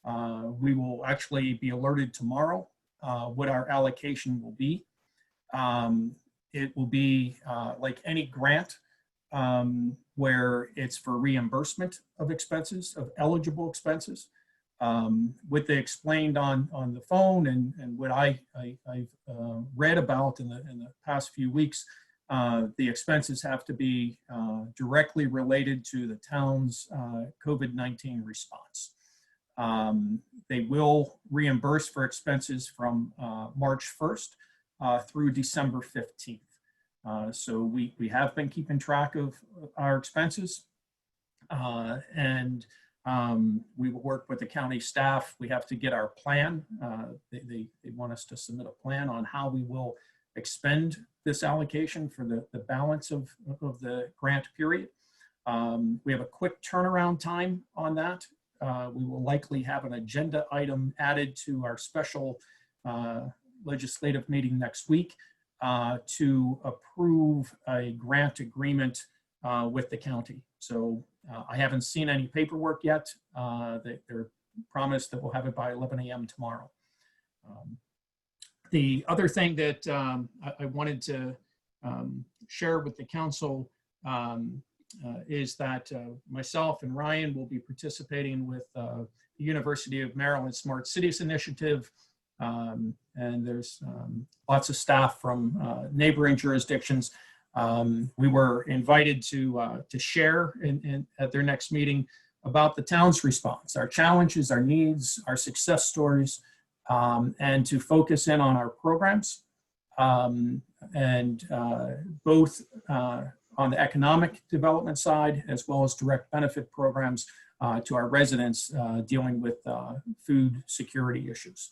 We will actually be alerted tomorrow what our allocation will be. It will be like any grant where it's for reimbursement of expenses, of eligible expenses. What they explained on the phone and what I've read about in the past few weeks, the expenses have to be directly related to the town's COVID-19 response. They will reimburse for expenses from March 1st through December 15th. So we have been keeping track of our expenses, and we will work with the county staff. We have to get our plan. They want us to submit a plan on how we will expend this allocation for the balance of the grant period. We have a quick turnaround time on that. We will likely have an agenda item added to our special legislative meeting next week to approve a grant agreement with the county. So I haven't seen any paperwork yet. They're promised that we'll have it by 11 a.m. tomorrow. The other thing that I wanted to share with the council is that myself and Ryan will be participating with the University of Maryland Smart Cities Initiative. And there's lots of staff from neighboring jurisdictions. We were invited to share at their next meeting about the town's response, our challenges, our needs, our success stories, and to focus in on our programs, and both on the economic development side as well as direct benefit programs to our residents dealing with food security issues.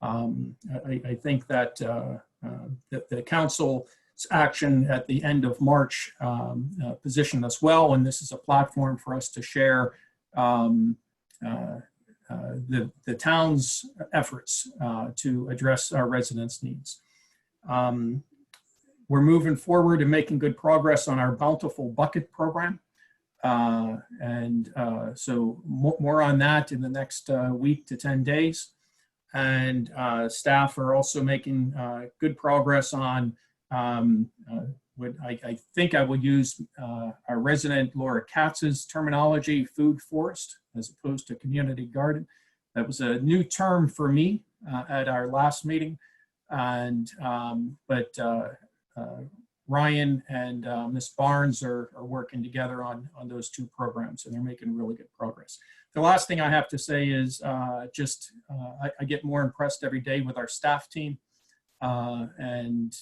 I think that the council's action at the end of March positioned us well, and this is a platform for us to share the town's efforts to address our residents' needs. We're moving forward and making good progress on our Bountiful Bucket program. So more on that in the next week to 10 days. And staff are also making good progress on what I think I will use our resident Laura Katz's terminology, food forest, as opposed to community garden. That was a new term for me at our last meeting. And Ryan and Ms. Barnes are working together on those two programs, and they're making really good progress. The last thing I have to say is I get more impressed every day with our staff team and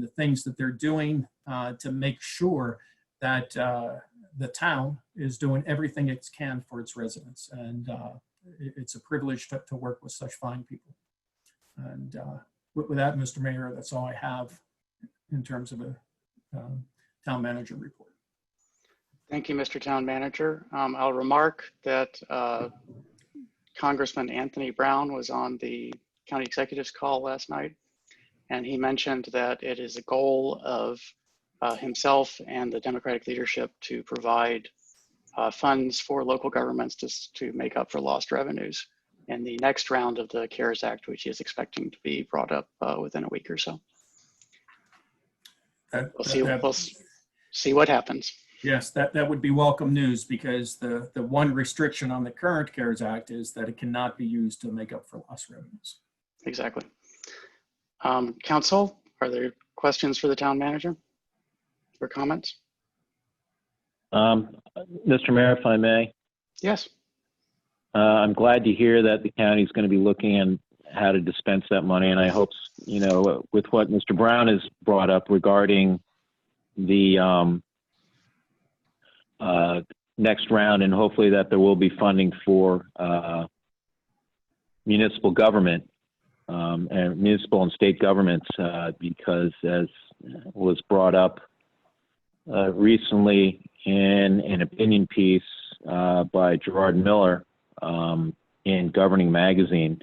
the things that they're doing to make sure that the town is doing everything it can for its residents. And it's a privilege to work with such fine people. And with that, Mr. Mayor, that's all I have in terms of a town manager report. Thank you, Mr. Town Manager. I'll remark that Congressman Anthony Brown was on the county executives call last night, and he mentioned that it is a goal of himself and the Democratic leadership to provide funds for local governments to make up for lost revenues in the next round of the CARES Act, which is expecting to be brought up within a week or so. We'll see what happens. Yes, that would be welcome news, because the one restriction on the current CARES Act is that it cannot be used to make up for lost revenues. Exactly. Council, are there questions for the town manager or comments? Mr. Mayor, if I may, Yes. I'm glad to hear that the county is going to be looking at how to dispense that money. And I hope, you know, with what Mr. Brown has brought up regarding the next round, and hopefully that there will be funding for municipal government and municipal and state governments, because as was brought up recently in an opinion piece by Gerard Miller in Governing Magazine,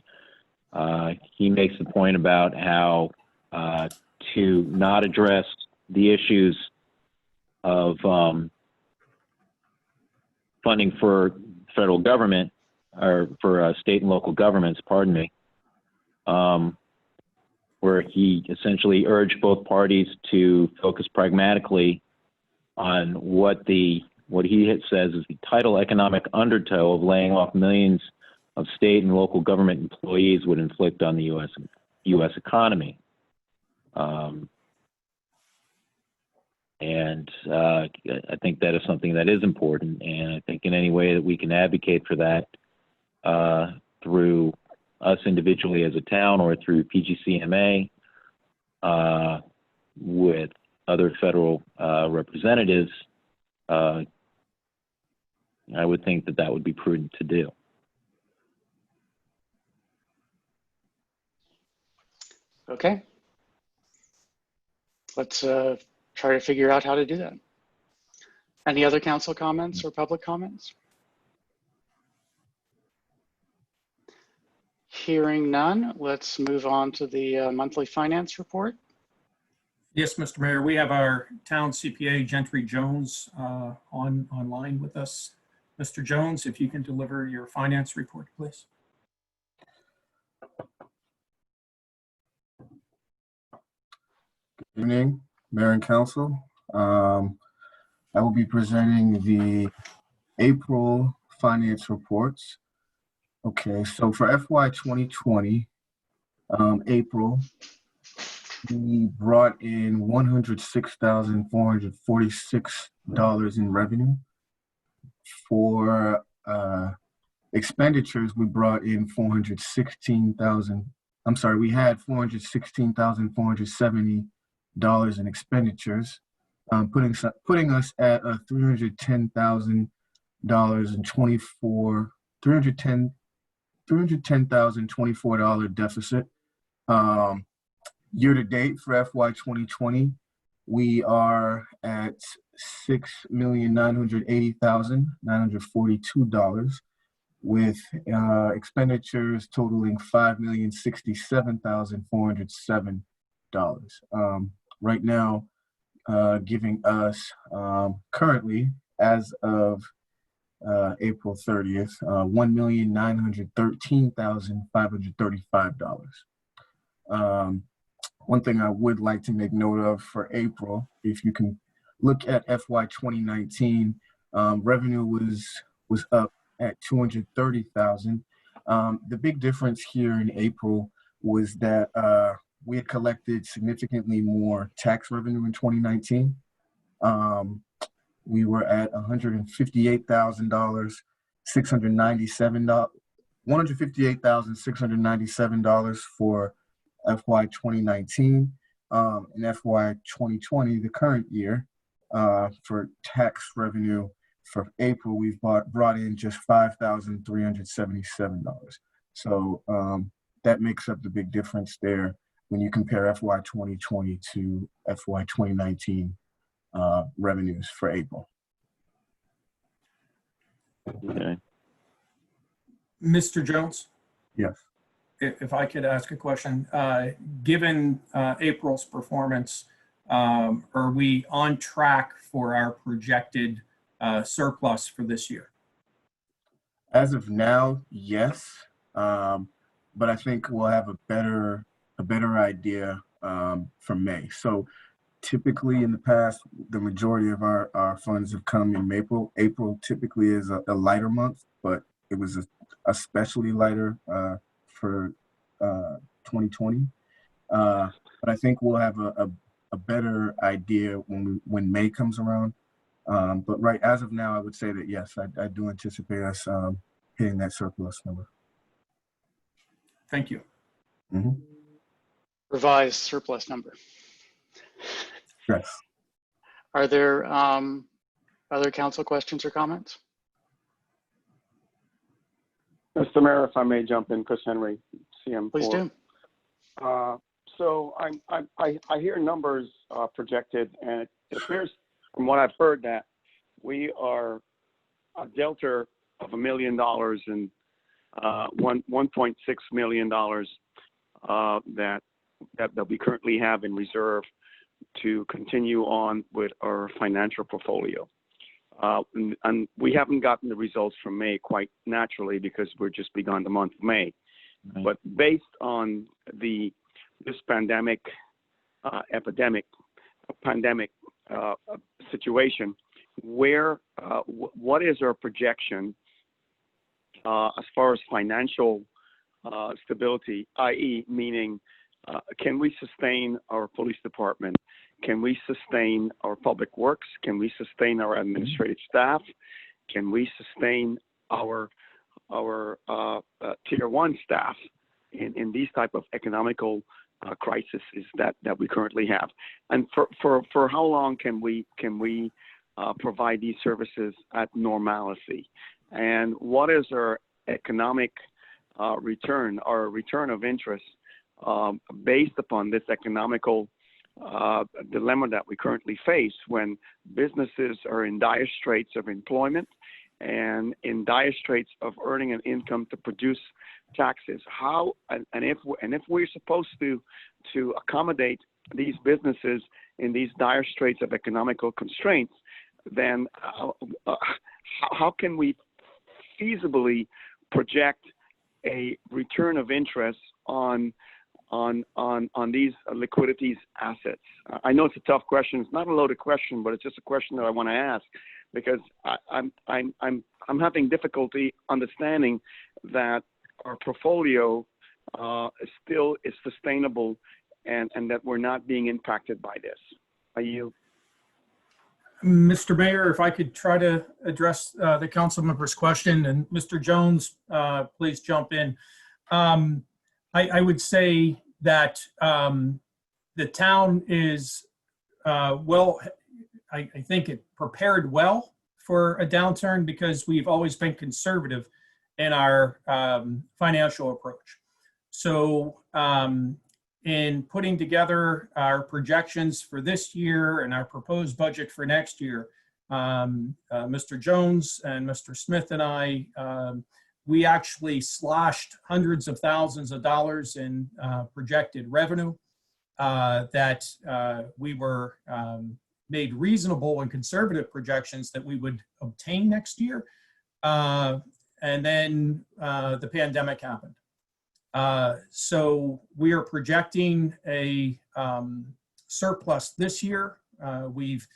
he makes the point about how to not address the issues of funding for federal government, or for state and local governments, pardon me, where he essentially urged both parties to focus pragmatically on what he says is the tidal economic undertow of laying off millions of state and local government employees would inflict on the U.S. economy. And I think that is something that is important, and I think in any way that we can advocate for that through us individually as a town or through PGCMA with other federal representatives, I would think that would be prudent to do. Okay. Let's try to figure out how to do that. Any other council comments or public comments? Hearing none, let's move on to the monthly finance report. Yes, Mr. Mayor, we have our town CPA, Gentry Jones, online with us. Mr. Jones, if you can deliver your finance report, please. Good evening, Mayor and Council. I will be presenting the April finance reports. Okay, so for FY 2020, April, we brought in $106,446 in revenue. For expenditures, we brought in we had $416,470 in expenditures, putting us at a $310,024 deficit. Year to date for FY 2020, we are at $6,980,942 with expenditures totaling $5,067,407. Right now, giving us currently, as of April 30th, $1,913,535. One thing I would like to make note of for April, if you can look at FY 2019, revenue was up at $230,000. The big difference here in April was that we had collected significantly more tax revenue in 2019. We were at $158,697 for FY 2019. In FY 2020, the current year, for tax revenue for April, we've brought in just $5,377. So that makes up the big difference there when you compare FY 2020 to FY 2019 revenues for April. Okay. Mr. Jones? Yes. If I could ask a question, given April's performance, are we on track for our projected surplus for this year? As of now, yes, but I think we'll have a better idea from May. So typically in the past, the majority of our funds have come in April. April typically is a lighter month, but it was especially lighter for 2020. But I think we'll have a better idea when May comes around. But right as of now, I would say that yes, I do anticipate us hitting that surplus number. Thank you. Mm-hmm. Revised surplus number. Yes. Are there other council questions or comments? Mr. Mayor, if I may jump in, Chris Henry, CM4. Please do. So I hear numbers projected, and it appears from what I've heard that we are a delta of $1 million and $1.6 million that we currently have in reserve to continue on with our financial portfolio. And we haven't gotten the results from May quite naturally because we're just begun the month of May. Right. But based on this pandemic situation, what is our projection as far as financial stability, i.e., meaning can we sustain our police department? Can we sustain our public works? Can we sustain our administrative staff? Can we sustain our tier one staff in these type of economical crises that we currently have? And for how long can we provide these services at normalcy? And what is our economic return, our return of interest based upon this economical dilemma that we currently face when businesses are in dire straits of employment and in dire straits of earning an income to produce taxes? How and if we're supposed to accommodate these businesses in these dire straits of economical constraints, then how can we feasibly project a return of interest on these liquidities assets? I know it's a tough question. It's not a loaded question, but it's just a question that I want to ask because I'm having difficulty understanding that our portfolio still is sustainable and that we're not being impacted by this. Are you? Mr. Mayor, if I could try to address the council member's question, and Mr. Jones, please jump in. I would say that the town is I think it prepared well for a downturn because we've always been conservative in our financial approach. So in putting together our projections for this year and our proposed budget for next year, Mr. Jones and Mr. Smith and I, we actually slashed hundreds of thousands of dollars in projected revenue that we were made reasonable and conservative projections that we would obtain next year. And then the pandemic happened. So we are projecting a surplus this year. We've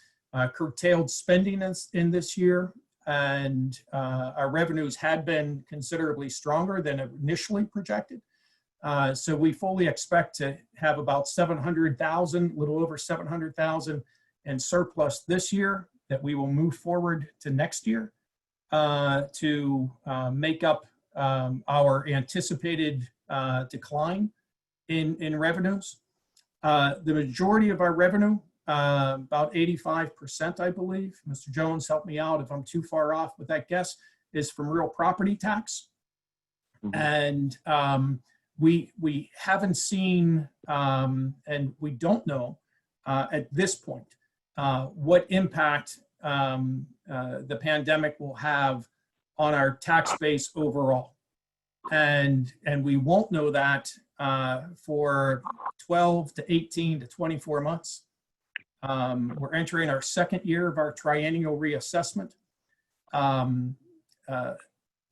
curtailed spending in this year, and our revenues had been considerably stronger than initially projected. So we fully expect to have about 700,000, a little over 700,000 in surplus this year that we will move forward to next year to make up our anticipated decline in revenues. The majority of our revenue, about 85%, I believe, Mr. Jones, help me out if I'm too far off with that guess, is from real property tax. Mm-hmm. And we haven't seen, and we don't know at this point, what impact the pandemic will have on our tax base overall. And we won't know that for 12 to 18 to 24 months. We're entering our second year of our triennial reassessment. Um,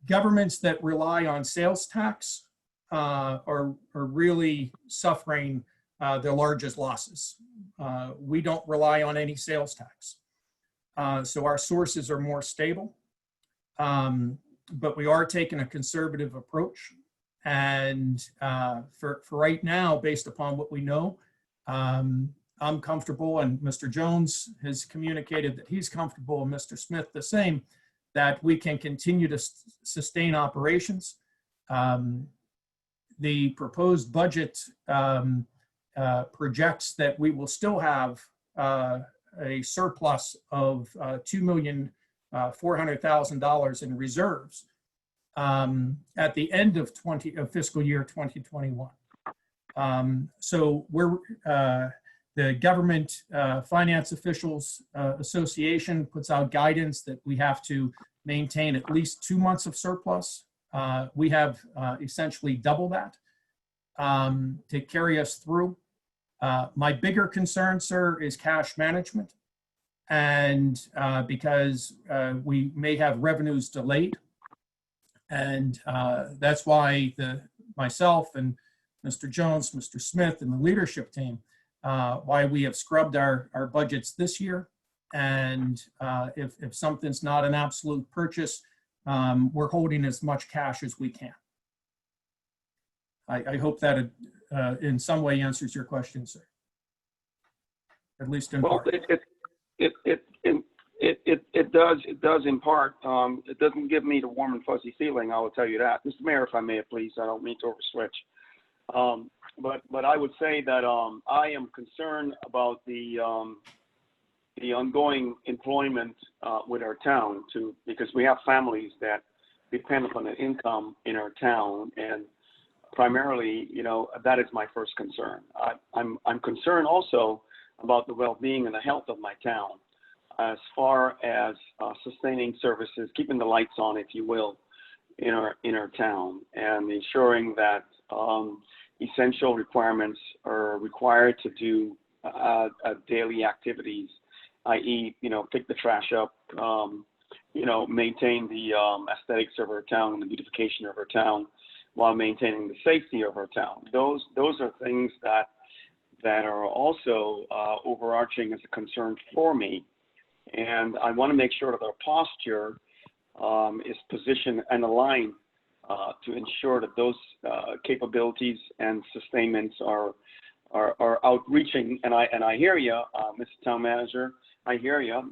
Governments that rely on sales tax are really suffering their largest losses. We don't rely on any sales tax. So our sources are more stable, but we are taking a conservative approach. And for right now, based upon what we know, I'm comfortable, and Mr. Jones has communicated that he's comfortable, and Mr. Smith the same, that we can continue to sustain operations. The proposed budget projects that we will still have a surplus of $2,400,000 in reserves at the end of fiscal year 2021. So we're the Government Finance Officials Association puts out guidance that we have to maintain at least 2 months of surplus. We have essentially double that to carry us through. My bigger concern, sir, is cash management. And because we may have revenues delayed. And that's why myself and Mr. Jones, Mr. Smith, and the leadership team, why we have scrubbed our budgets this year. And if something's not an absolute purchase, we're holding as much cash as we can. I hope that in some way answers your question, sir. At least in part. It does in part. It doesn't give me the warm and fuzzy feeling, I will tell you that. Mr. Mayor, if I may, please, I don't mean to overstretch. But I would say that I am concerned about the ongoing employment with our town because we have families that depend upon the income in our town, and primarily, that is my first concern. I'm concerned also about the well-being and the health of my town, as far as sustaining services, keeping the lights on, if you will, in our town, and ensuring that essential requirements are required to do daily activities, i.e., pick the trash up, maintain the aesthetics of our town and the beautification of our town, while maintaining the safety of our town. Those are things that are also overarching as a concern for me. And I want to make sure that our posture is positioned and aligned to ensure that those capabilities and sustainments are outreaching. And I hear you, Mr. Town Manager. I hear you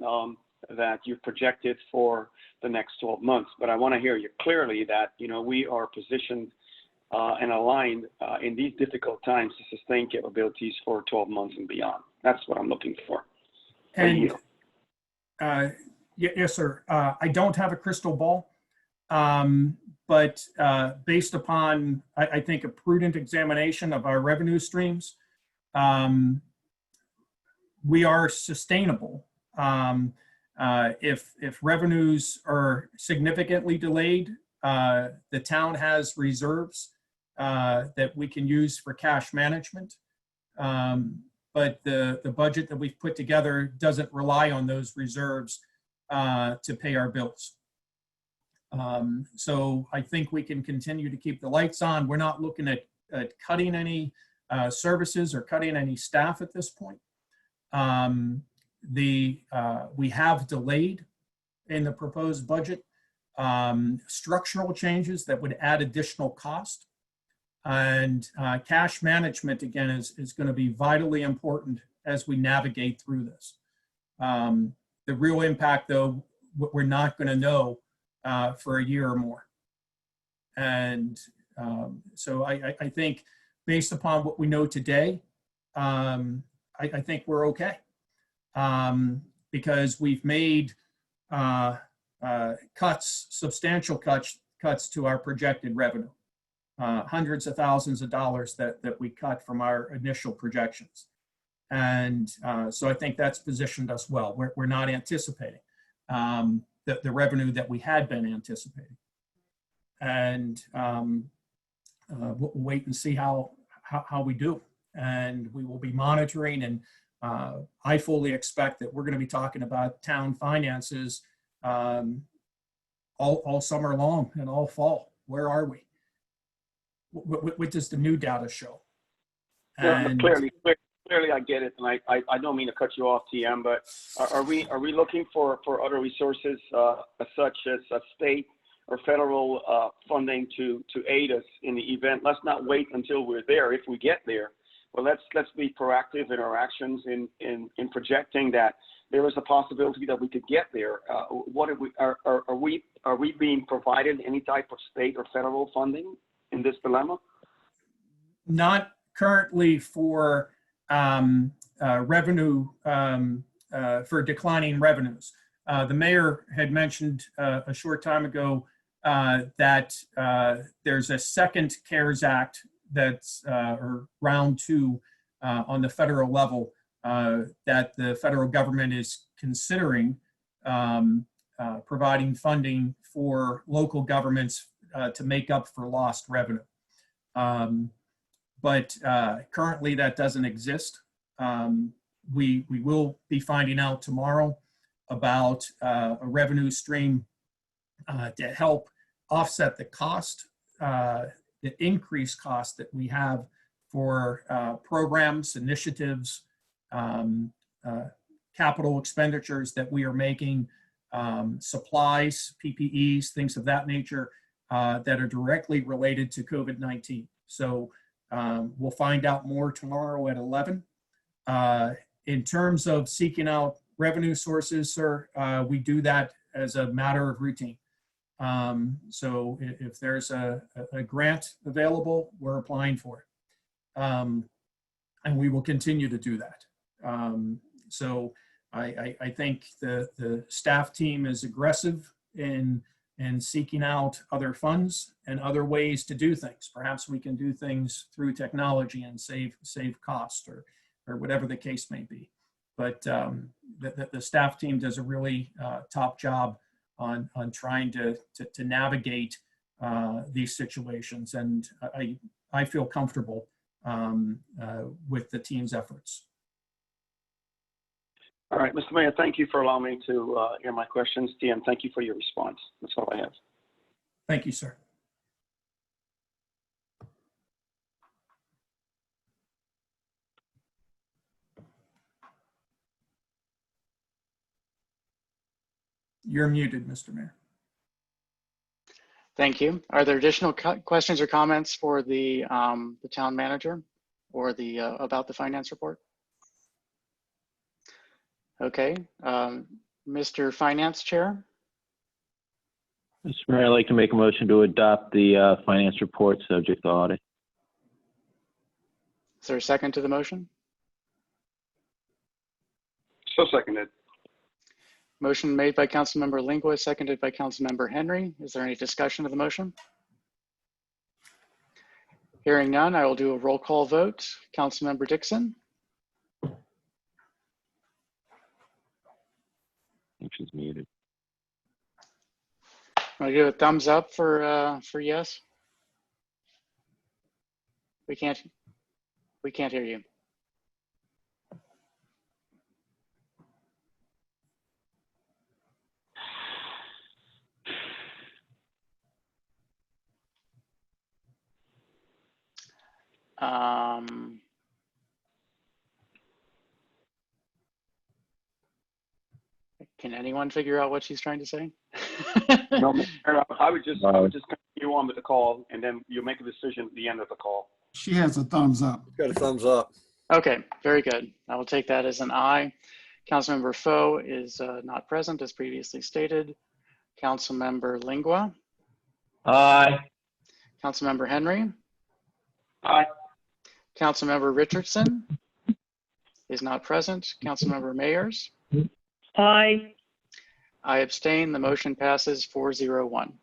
that you projected for the next 12 months. But I want to hear you clearly that we are positioned and aligned in these difficult times to sustain capabilities for 12 months and beyond. That's what I'm looking for. And yes, sir. I don't have a crystal ball, but based upon, I think, a prudent examination of our revenue streams, we are sustainable. If revenues are significantly delayed, the town has reserves that we can use for cash management. But the budget that we've put together doesn't rely on those reserves to pay our bills. So I think we can continue to keep the lights on. We're not looking at cutting any services or cutting any staff at this point. We have delayed in the proposed budget structural changes that would add additional cost. And cash management, again, is going to be vitally important as we navigate through this. The real impact, though, we're not going to know for a year or more. And so I think based upon what we know today, I think we're okay. Because we've made substantial cuts to our projected revenue. Hundreds of thousands of dollars that we cut from our initial projections. And so I think that's positioned us well. We're not anticipating the revenue that we had been anticipating. And we'll wait and see how we do. And we will be monitoring, and I fully expect that we're going to be talking about town finances all summer long and all fall. Where are we? What does the new data show? And Clearly, I get it, and I don't mean to cut you off, TM, but are we looking for other resources such as state or federal funding to aid us in the event? Let's not wait until we're there. If we get there, well, let's be proactive in our actions in projecting that there is a possibility that we could get there. Are we being provided any type of state or federal funding in this dilemma? Not currently for revenue, for declining revenues. The mayor had mentioned a short time ago that there's a second CARES Act that's, or round two on the federal level that the federal government is considering providing funding for local governments to make up for lost revenue. But currently that doesn't exist. We will be finding out tomorrow about a revenue stream to help offset the cost, the increased cost that we have for programs, initiatives, capital expenditures that we are making, supplies, PPEs, things of that nature that are directly related to COVID-19. So we'll find out more tomorrow at 11. In terms of seeking out revenue sources, sir, we do that as a matter of routine. So if there's a grant available, we're applying for it. And we will continue to do that. So I think the staff team is aggressive in seeking out other funds and other ways to do things. Perhaps we can do things through technology and save cost or whatever the case may be. But the staff team does a really top job on trying to navigate these situations. And I feel comfortable with the team's efforts. All right, Mr. Mayor, thank you for allowing me to hear my questions. TM, thank you for your response. That's all I have. Thank you, sir. You're muted, Mr. Mayor. Thank you. Are there additional questions or comments for the town manager or the about the finance report? Okay, Mr. Finance Chair. Mr. Mayor, I'd like to make a motion to adopt the finance report subject to audit. Is there a second to the motion? So seconded. Motion made by Councilmember Lingua, seconded by Councilmember Henry. Is there any discussion of the motion? Hearing none, I will do a roll call vote. Councilmember Dixon. I think she's muted. Want to give a thumbs up for yes? We can't hear you. Can anyone figure out what she's trying to say? No, I would just continue on with the call, and then you make a decision at the end of the call. She has a thumbs up. Got a thumbs up. Okay, very good. I will take that as an aye. Councilmember Foe is not present, as previously stated. Councilmember Lingua. Aye. Councilmember Henry. Aye. Councilmember Richardson is not present. Councilmember Mayers. Aye. I abstain. The motion passes 4-0-1.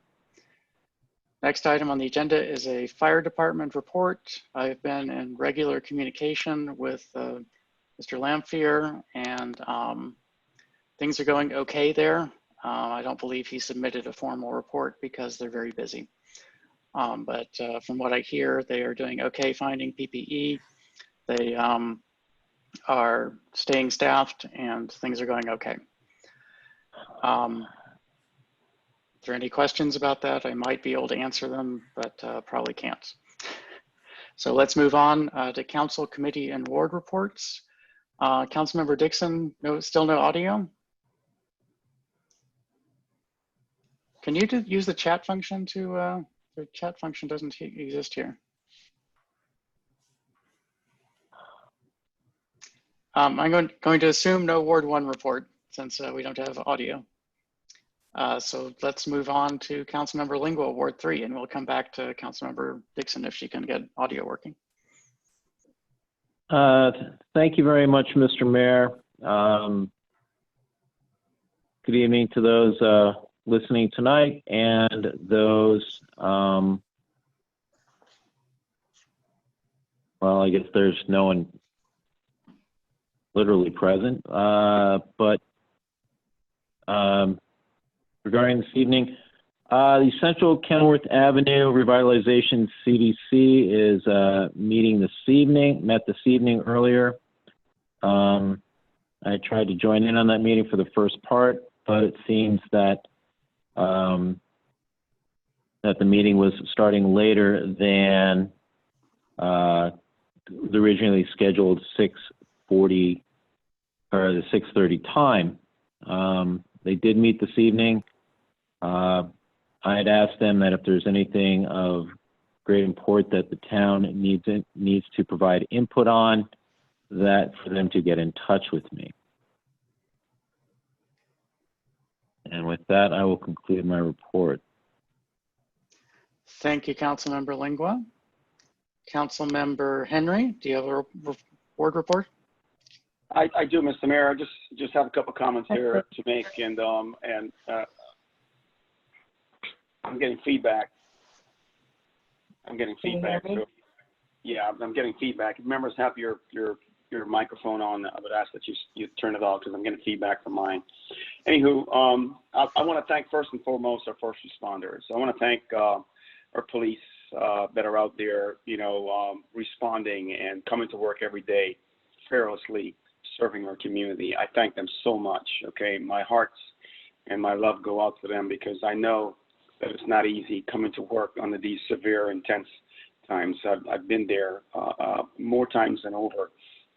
Next item on the agenda is a fire department report. I've been in regular communication with Mr. Lamphere, and things are going okay there. I don't believe he submitted a formal report because they're very busy. But from what I hear, they are doing okay finding PPE. They are staying staffed and things are going okay. If there are any questions about that, I might be able to answer them, but probably can't. So let's move on to council, committee, and ward reports. Councilmember Dixon, still no audio? Can you use the chat function to, the chat function doesn't exist here. I'm going to assume no Ward 1 report since we don't have audio. So let's move on to Councilmember Lingua, Ward 3, and we'll come back to Councilmember Dixon if she can get audio working. Thank you very much, Mr. Mayor. Good evening to those listening tonight and those, well, I guess there's no one literally present, but regarding this evening, the Central Kenworth Avenue Revitalization CDC is meeting this evening, met this evening earlier. I tried to join in on that meeting for the first part, but it seems that that the meeting was starting later than the originally scheduled 6:40 or the 6:30 time. They did meet this evening. I had asked them that if there's anything of great import that the town needs to provide input on, that for them to get in touch with me. And with that, I will conclude my report. Thank you, Councilmember Lingua. Councilmember Henry, do you have a board report? I do, Mr. Mayor. I just have a couple comments here to make, and I'm getting feedback. So, yeah, I'm getting feedback. If members have your microphone on, I would ask that you turn it off because I'm getting feedback from mine. Anywho, I want to thank first and foremost our first responders. I want to thank our police that are out there, responding and coming to work every day, fearlessly serving our community. I thank them so much. Okay, my hearts and my love go out to them because I know that it's not easy coming to work under these severe, intense times. I've been there more times than over,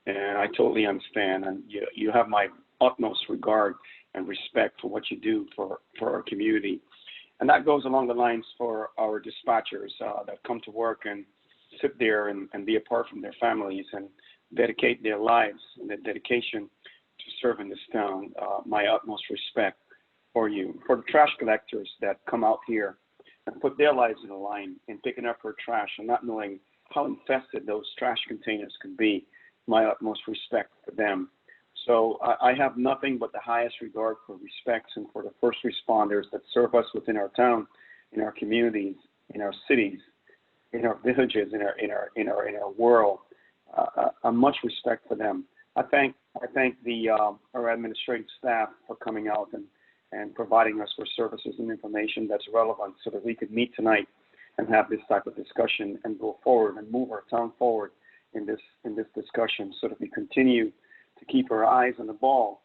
and I totally understand. And you have my utmost regard and respect for what you do for our community. And that goes along the lines for our dispatchers that come to work and sit there and be apart from their families and dedicate their lives and their dedication to serving this town. My utmost respect for you. For the trash collectors that come out here and put their lives in the line in picking up our trash and not knowing how infested those trash containers can be, my utmost respect for them. So I have nothing but the highest regard for respects and for the first responders that serve us within our town, in our communities, in our cities, in our villages, in our world. Much respect for them. I thank our administrative staff for coming out and providing us with services and information that's relevant so that we could meet tonight and have this type of discussion and go forward and move our town forward in this discussion so that we continue to keep our eyes on the ball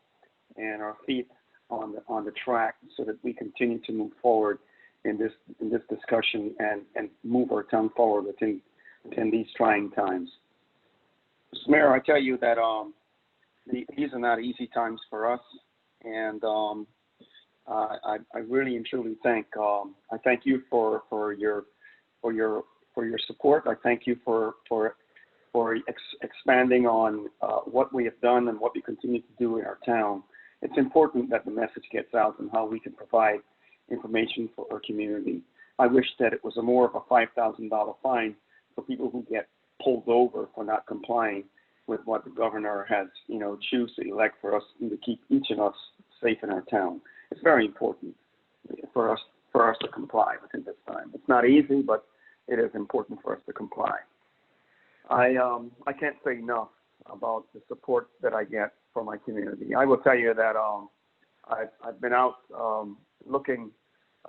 and our feet on the track so that we continue to move forward in this discussion and move our town forward within these trying times. Mr. Mayor, I tell you that these are not easy times for us, and I really and truly thank you for your support. I thank you for expanding on what we have done and what we continue to do in our town. It's important that the message gets out and how we can provide information for our community. I wish that it was more of a $5,000 fine for people who get pulled over for not complying with what the governor has, choose to elect for us to keep each of us safe in our town. It's very important for us to comply within this time. It's not easy, but it is important for us to comply. I can't say enough about the support that I get from my community. I will tell you that I've been out looking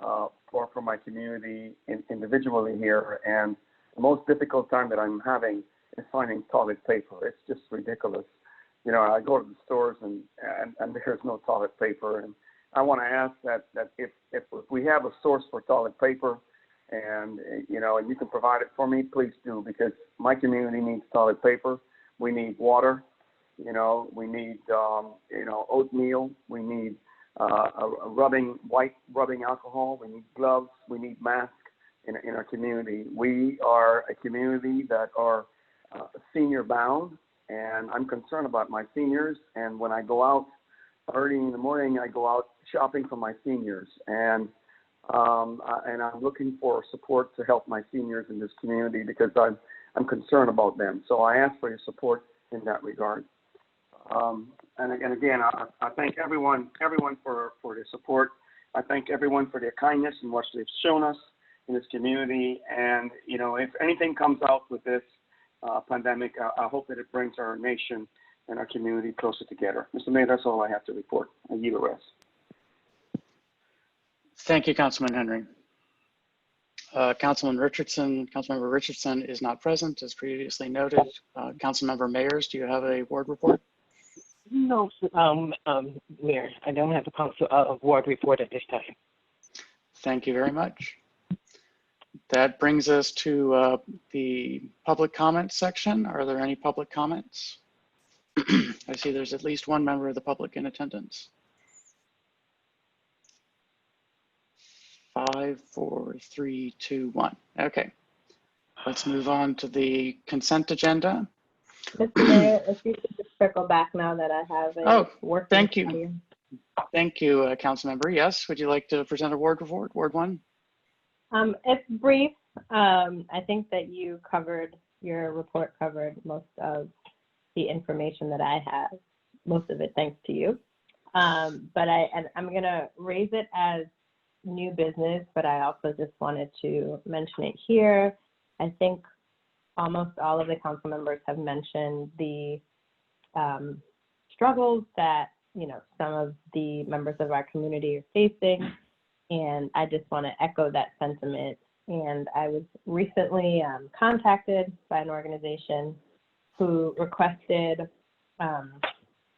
for my community individually here, and the most difficult time that I'm having is finding toilet paper. It's just ridiculous. I go to the stores and there's no toilet paper, and I want to ask that if we have a source for toilet paper, and and you can provide it for me, please do, because my community needs toilet paper. We need water. We need oatmeal. We need white rubbing alcohol. We need gloves. We need masks in our community. We are a community that are senior bound, and I'm concerned about my seniors. And when I go out early in the morning, I go out shopping for my seniors, and I'm looking for support to help my seniors in this community because I'm concerned about them. So I ask for your support in that regard. And again, I thank everyone for their support. I thank everyone for their kindness and what they've shown us in this community. And if anything comes out with this pandemic, I hope that it brings our nation and our community closer together. Mr. Mayor, that's all I have to report. I yield the rest. Thank you, Councilman Henry. Councilmember Richardson is not present, as previously noted. Councilmember Mayers, do you have a ward report? No, Mayor, I don't have a ward report at this time. Thank you very much. That brings us to the public comment section. Are there any public comments? I see there's at least one member of the public in attendance. 5, 4, 3, 2, 1. Okay, let's move on to the consent agenda. Mr. Mayor, if you could just circle back now that I have a work. Thank you. Thank you, Councilmember. Yes, would you like to present a ward report, Ward 1? It's brief. I think that your report covered most of the information that I have, most of it thanks to you. But I'm going to raise it as new business, but I also just wanted to mention it here. I think almost all of the council members have mentioned the struggles that some of the members of our community are facing, and I just want to echo that sentiment. And I was recently contacted by an organization who requested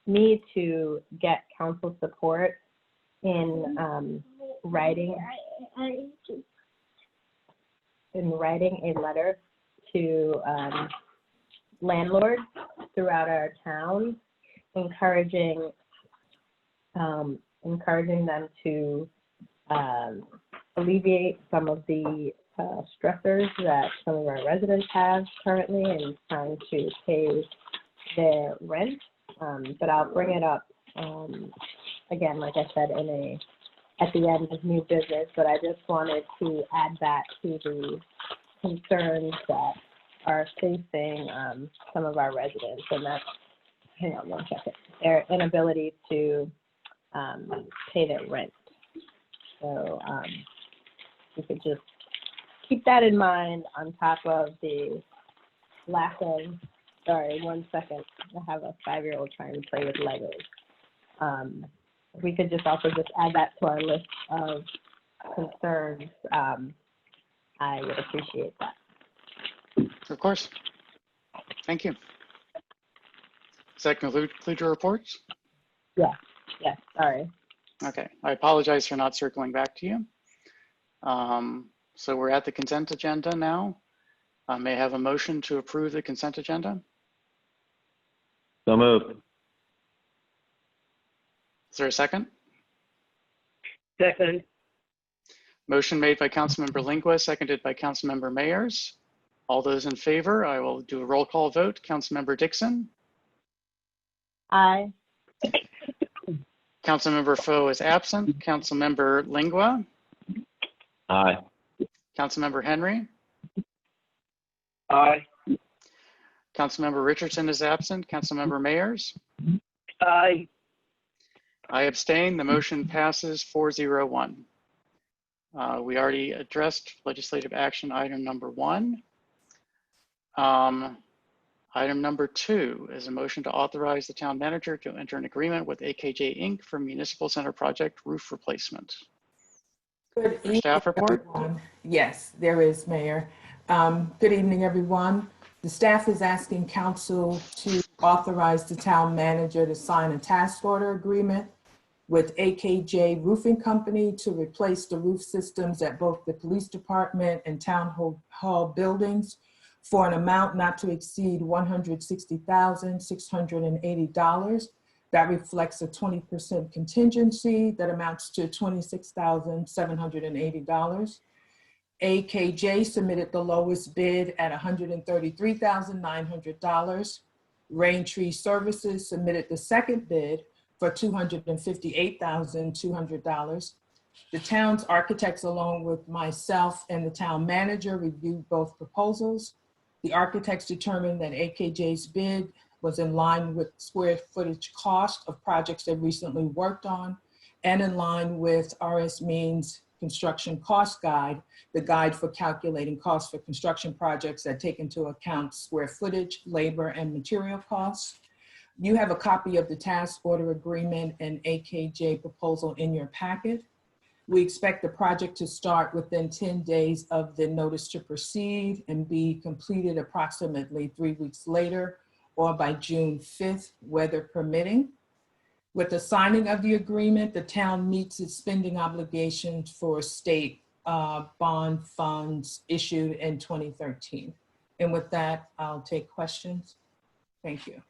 me to get council support in writing a letter to landlords throughout our town, encouraging them to alleviate some of the stressors that some of our residents have currently in trying to pay their rent. But I'll bring it up again, like I said, at the end of new business, but I just wanted to add that to the concerns that are facing some of our residents, and that's, hang on one second, their inability to pay their rent. So we could just keep that in mind on top of the lack of, sorry, 1 second, I have a 5-year-old trying to play with Legos. If we could just also just add that to our list of concerns, I would appreciate that. Of course. Thank you. Does that conclude your reports? Yes, sorry. Okay, I apologize for not circling back to you. So we're at the consent agenda now. May I have a motion to approve the consent agenda? So moved. Is there a second? Second. Motion made by Councilmember Lingua, seconded by Councilmember Mayers. All those in favor, I will do a roll call vote. Councilmember Dixon? Aye. Councilmember Foe is absent. Councilmember Lingua? Aye. Councilmember Henry? Aye. Councilmember Richardson is absent. Councilmember Mayers? Aye. I abstain. The motion passes 4-0-1. We already addressed legislative action item number 1. Item number 2 is a motion to authorize the town manager to enter an agreement with AKJ Inc. for Municipal Center Project roof replacement. Good evening, Staff report? everyone. Yes, there is, Mayor. Good evening, everyone. The staff is asking council to authorize the town manager to sign a task order agreement with AKJ Roofing Company to replace the roof systems at both the police department and town hall buildings for an amount not to exceed $160,680. That reflects a 20% contingency that amounts to $26,780. AKJ submitted the lowest bid at $133,900. Raintree Services submitted the second bid for $258,200. The town's architects, along with myself and the town manager, reviewed both proposals. The architects determined that AKJ's bid was in line with square footage cost of projects they recently worked on and in line with RS Means construction cost guide, the guide for calculating costs for construction projects that take into account square footage, labor, and material costs. You have a copy of the task order agreement and AKJ proposal in your packet. We expect the project to start within 10 days of the notice to proceed and be completed approximately 3 weeks later or by June 5th, weather permitting. With the signing of the agreement, the town meets its spending obligations for state bond funds issued in 2013. And with that, I'll take questions. Thank you.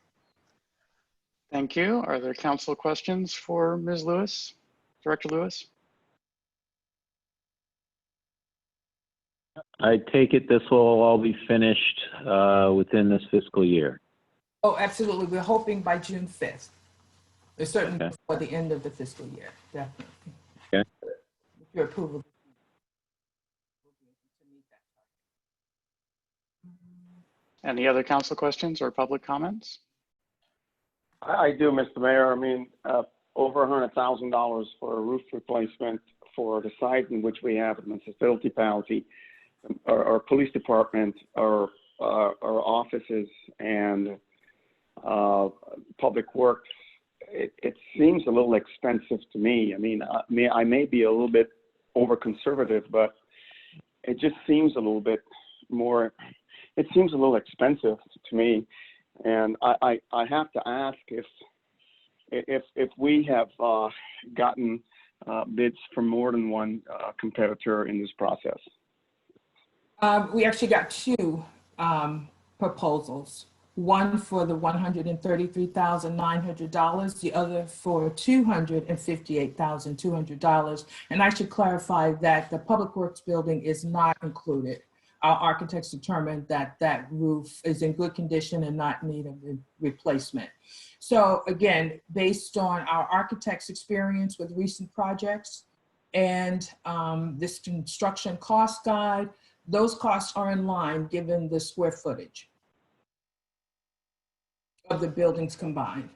Thank you. Are there council questions for Ms. Lewis, Director Lewis? I take it this will all be finished within this fiscal year. Oh, absolutely. We're hoping by June 5th. It's certainly Okay. before the end of the fiscal year, definitely. Okay. With your approval. Any other council questions or public comments? I do, Mr. Mayor. I mean, over $100,000 for a roof replacement for the site in which we have a municipality, our police department, our offices, and public works. It seems a little expensive to me. I mean, I may be a little bit over conservative, but it just seems a little bit more. It seems a little expensive to me, and I have to ask if we have gotten bids from more than one competitor in this process. We actually got two proposals. One for the $133,900, the other for $258,200. And I should clarify that the Public Works building is not included. Our architects determined that that roof is in good condition and not in need of replacement. So again, based on our architect's experience with recent projects and this construction cost guide, those costs are in line given the square footage of the buildings combined.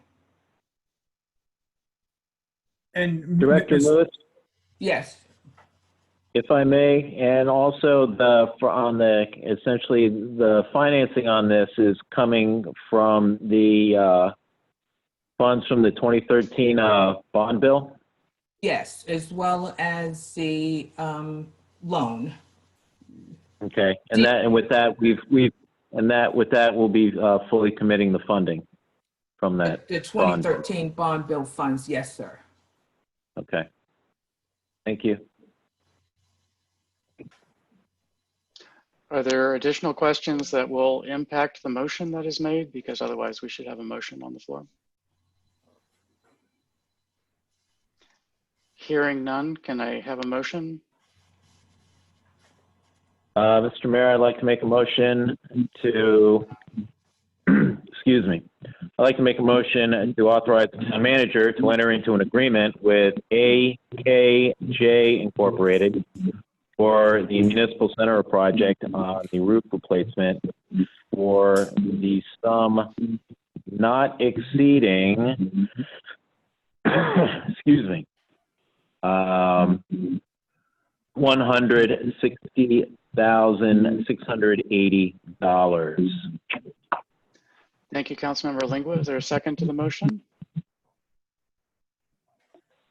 And Director Lewis, Yes. if I may, and also essentially the financing on this is coming from the funds from the 2013 bond bill. Yes, as well as the loan. Okay, and with that we'll be fully committing the funding from that. The 2013 bond bill funds, yes, sir. Okay, thank you. Are there additional questions that will impact the motion that is made? Because otherwise we should have a motion on the floor. Hearing none, can I have a motion? Mr. Mayor, I'd like to make a motion to, excuse me, I'd like to make a motion to authorize the town manager to enter into an agreement with AKJ Incorporated for the Municipal Center project on the roof replacement for the sum not exceeding, excuse me, $160,680. Thank you, Councilmember Lingua. Is there a second to the motion?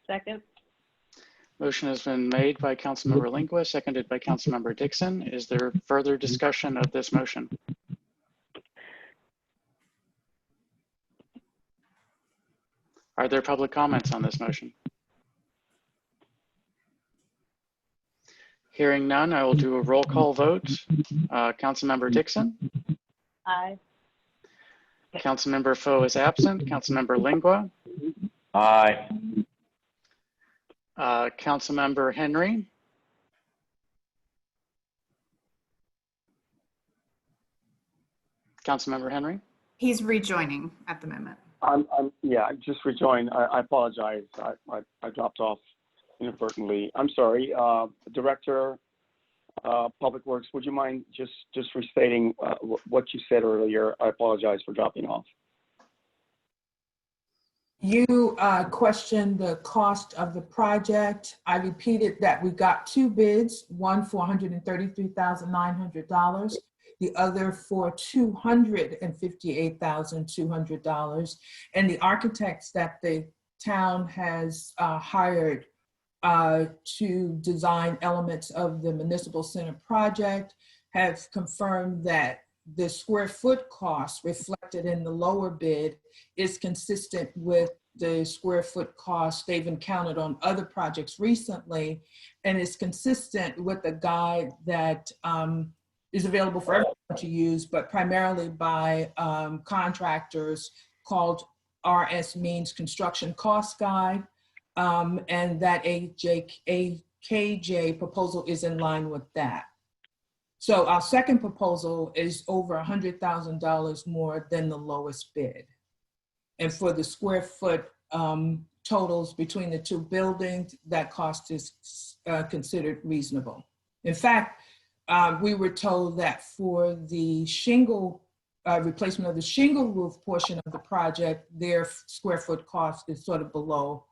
Second. Motion has been made by Councilmember Lingua, seconded by Councilmember Dixon. Is there further discussion of this motion? Are there public comments on this motion? Hearing none, I will do a roll call vote. Councilmember Dixon, Aye. Councilmember Foe is absent. Councilmember Lingua, Aye. Councilmember Henry, Councilmember Henry. He's rejoining at the moment. Yeah, I just rejoined. I apologize. I dropped off inadvertently. I'm sorry. Director, Public Works, would you mind just restating what you said earlier? I apologize for dropping off. You questioned the cost of the project. I repeated that we got 2 bids, one for $133,900, the other for $258,200. And the architects that the town has hired to design elements of the municipal center project have confirmed that the square foot cost reflected in the lower bid is consistent with the square foot cost they've encountered on other projects recently, and is consistent with the guide that is available for everyone to use, but primarily by contractors, called RS Means Construction Cost Guide, and that AKJ proposal is in line with that. So our second proposal is over $100,000 more than the lowest bid. And for the square foot totals between the 2 buildings, that cost is considered reasonable. In fact, we were told that for the shingle, replacement of the shingle roof portion of the project, their square foot cost is sort of below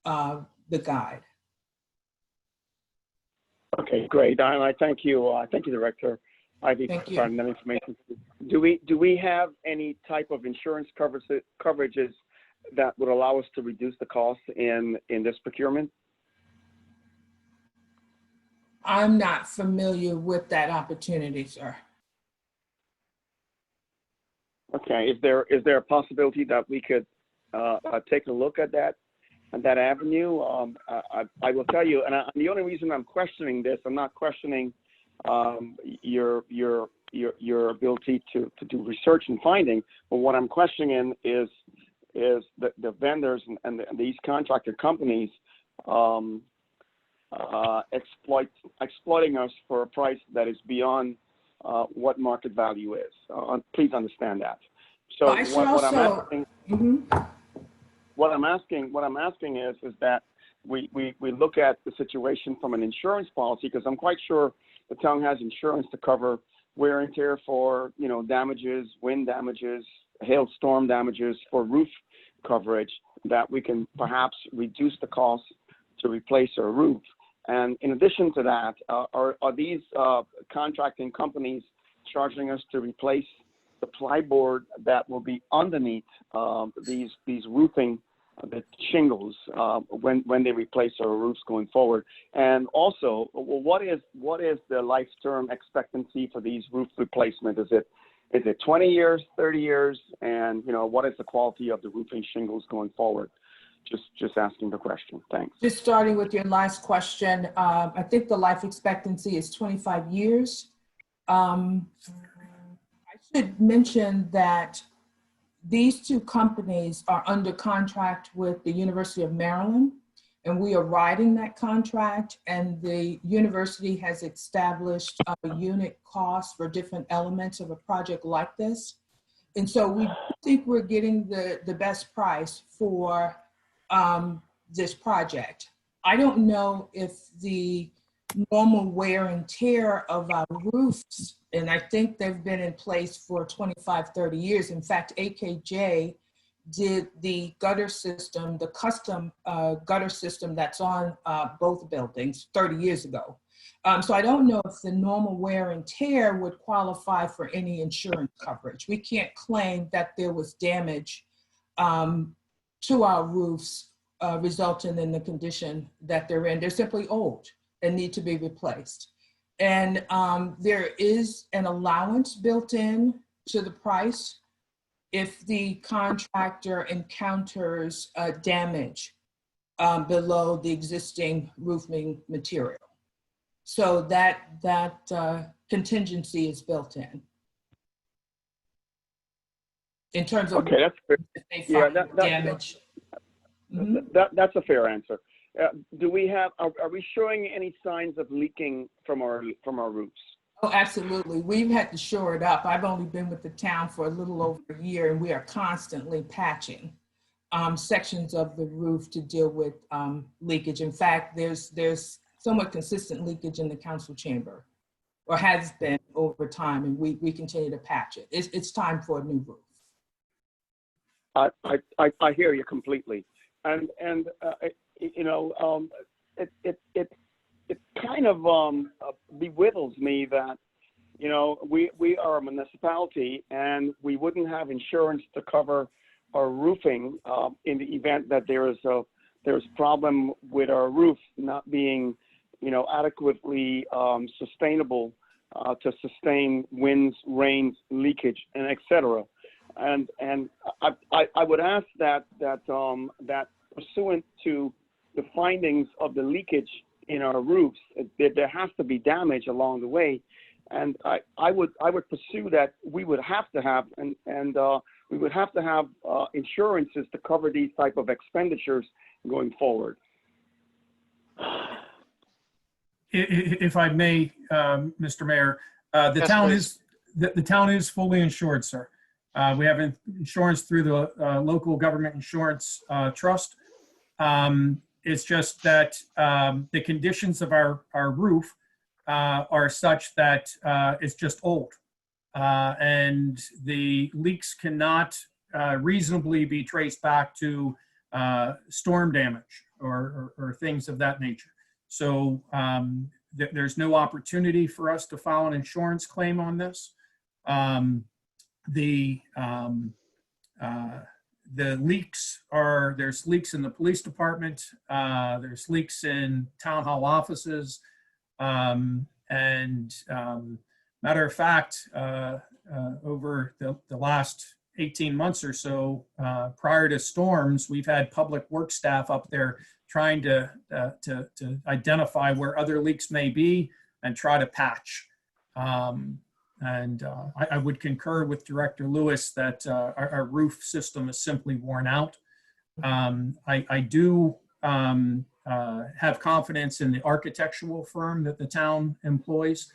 the guide. Okay, great. And I thank you, Director Ivy, for providing that information. Do we have any type of insurance coverages that would allow us to reduce the cost in this procurement? I'm not familiar with that opportunity, sir. Okay, is there a possibility that we could take a look at that avenue? I will tell you, and the only reason I'm questioning this, I'm not questioning your ability to do research and finding, but what I'm questioning is the vendors and these contractor companies exploiting us for a price that is beyond what market value is. Please understand that. So what I'm asking is that we look at the situation from an insurance policy, because I'm quite sure the town has insurance to cover wear and tear for, damages, wind damages, hailstorm damages, for roof coverage, that we can perhaps reduce the cost to replace our roof. And in addition to that, are these contracting companies charging us to replace the plyboard that will be underneath these roofing, the shingles, when they replace our roofs going forward? And also, what is the life term expectancy for these roof replacement? Is it 20 years, 30 years? And what is the quality of the roofing shingles going forward? Just asking the question. Thanks. Just starting with your last question, I think the life expectancy is 25 years. I should mention that these 2 companies are under contract with the University of Maryland, and we are riding that contract, and the university has established a unit cost for different elements of a project like this. And so we think we're getting the best price for this project. I don't know if the normal wear and tear of our roofs, and I think they've been in place for 25, 30 years. In fact, AKJ did the gutter system, the custom gutter system that's on both buildings 30 years ago. So I don't know if the normal wear and tear would qualify for any insurance coverage. We can't claim that there was damage to our roofs resulting in the condition that they're in. They're simply old and need to be replaced. And there is an allowance built in to the price if the contractor encounters damage below the existing roofing material. So that contingency is built in terms of Okay, that's fair. if they Yeah, find damage. Mhm. That's a fair answer. Do we have? Are we showing any signs of leaking from our roofs? Oh, absolutely. We've had to shore it up. I've only been with the town for a little over a year, and we are constantly patching sections of the roof to deal with leakage. In fact, there's somewhat consistent leakage in the council chamber, or has been over time, and we continue to patch it. It's time for a new roof. I hear you completely, and you know, it kind of bewilders me that, you know, we are a municipality and we wouldn't have insurance to cover our roofing in the event that there's problem with our roof not being, you know, adequately sustainable to sustain winds, rains, leakage, and etc. And I would ask that pursuant to the findings of the leakage in our roofs, there has to be damage along the way, and I would pursue that we would have to have we would have to have insurances to cover these type of expenditures going forward. If I may, Mr. Mayor, the Yes, town please. the town is fully insured, sir. We have insurance through the local government insurance trust. It's just that the conditions of our roof are such that it's just old. And the leaks cannot reasonably be traced back to storm damage or things of that nature. So there's no opportunity for us to file an insurance claim on this. The leaks there's leaks in the police department, there's leaks in town hall offices, and matter of fact, over the last 18 months or so, prior to storms, we've had public works staff up there trying to identify where other leaks may be and try to patch. I would concur with Director Lewis that our roof system is simply worn out. I do have confidence in the architectural firm that the town employs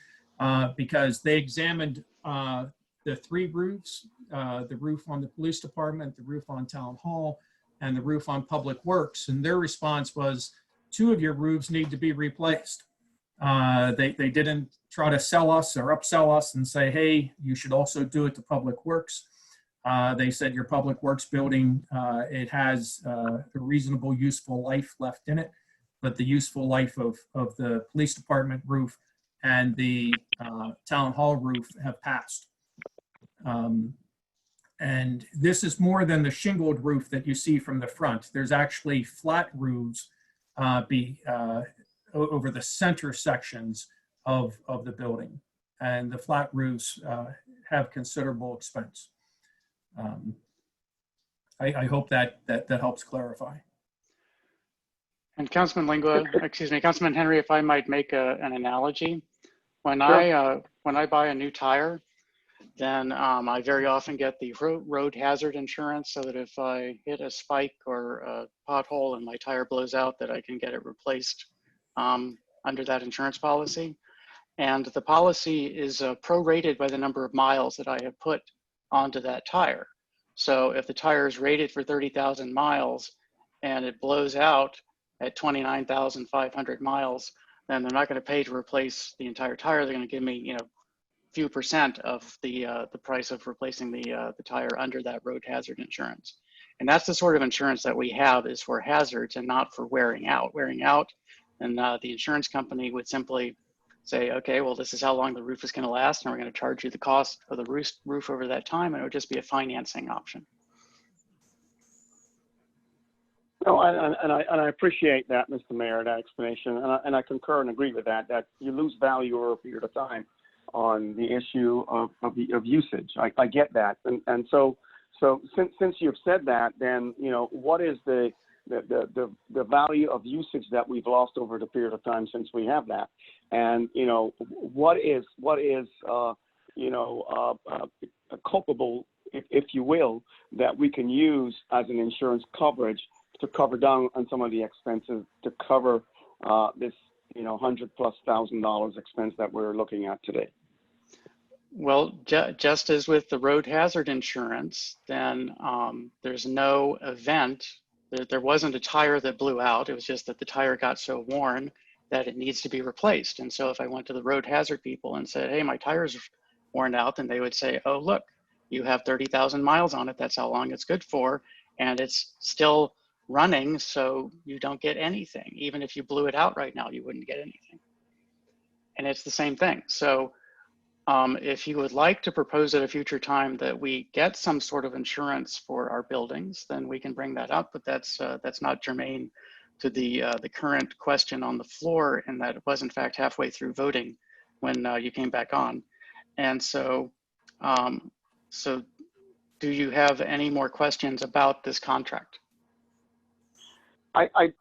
because they examined the three roofs, the roof on the police department, the roof on town hall, and the roof on public works. And their response was, 2 of your roofs need to be replaced. They didn't try to sell us or upsell us and say, hey, you should also do it to public works. They said your public works building, it has a reasonable useful life left in it, but the useful life of the police department roof and the town hall roof have passed. And this is more than the shingled roof that you see from the front. There's actually flat roofs over the center sections of the building. And the flat roofs have considerable expense. I hope that helps clarify. And Councilman Henry, if I might make an analogy, when Sure. I buy a new tire, then I very often get the road hazard insurance so that if I hit a spike or a pothole and my tire blows out, that I can get it replaced under that insurance policy. And the policy is prorated by the number of miles that I have put onto that tire. So if the tire is rated for 30,000 miles and it blows out at 29,500 miles, then they're not going to pay to replace the entire tire. They're going to give me, you know, few percent of the price of replacing the tire under that road hazard insurance. And that's the sort of insurance that we have, is for hazards and not for wearing out. Wearing out, and the insurance company would simply say, okay, well, this is how long the roof is going to last, and we're going to charge you the cost of the roof over that time, and it would just be a financing option. No, and I appreciate that, Mr. Mayor, that explanation, and I concur and agree with that you lose value over a period of time on the issue of usage. I get that, and so since you've said that, then, you know, what is the the value of usage that we've lost over the period of time since we have that, and what is culpable, if you will, that we can use as an insurance coverage to cover down on some of the expenses to cover this $100,000+ expense that we're looking at today. Well, just as with the road hazard insurance, then there's no event. There wasn't a tire that blew out. It was just that the tire got so worn that it needs to be replaced. And so if I went to the road hazard people and said, hey, my tire's worn out, then they would say, oh, look, you have 30,000 miles on it. That's how long it's good for. And it's still running, so you don't get anything. Even if you blew it out right now, you wouldn't get anything. And it's the same thing. So if you would like to propose at a future time that we get some sort of insurance for our buildings, then we can bring that up, but that's not germane to the current question on the floor, and that it was in fact halfway through voting when you came back on. And so, so do you have any more questions about this contract? I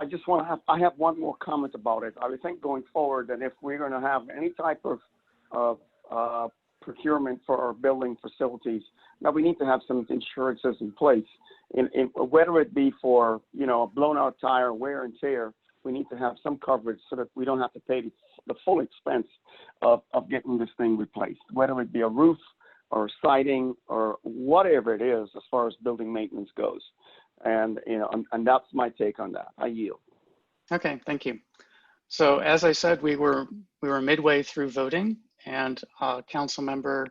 just want to I have one more comment about it. I would think going forward that if we're going to have any type of procurement for our building facilities, now we need to have some insurances in place. In whether it be for a blown out tire, wear and tear, we need to have some coverage so that we don't have to pay the full expense of getting this thing replaced. Whether it be a roof or siding or whatever it is, as far as building maintenance goes. And and that's my take on that. I yield. Okay, thank you. So as I said, we were midway through voting, and Councilmember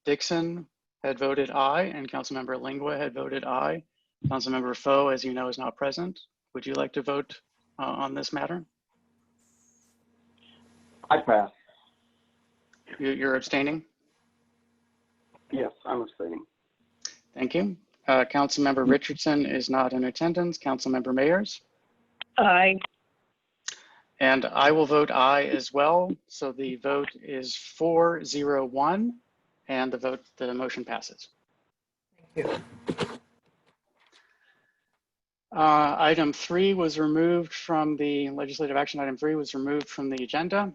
Dixon had voted aye, and Councilmember Lingua had voted aye. Councilmember Foe, as you know, is not present. Would you like to vote on this matter? I pass. You're abstaining? Yes, I'm abstaining. Thank you. Councilmember Richardson is not in attendance. Councilmember Mayers? Aye. And I will vote aye as well. So the vote is 4-0-1, and the motion passes. Thank you. Item 3 was removed from the legislative action. Item 3 was removed from the agenda.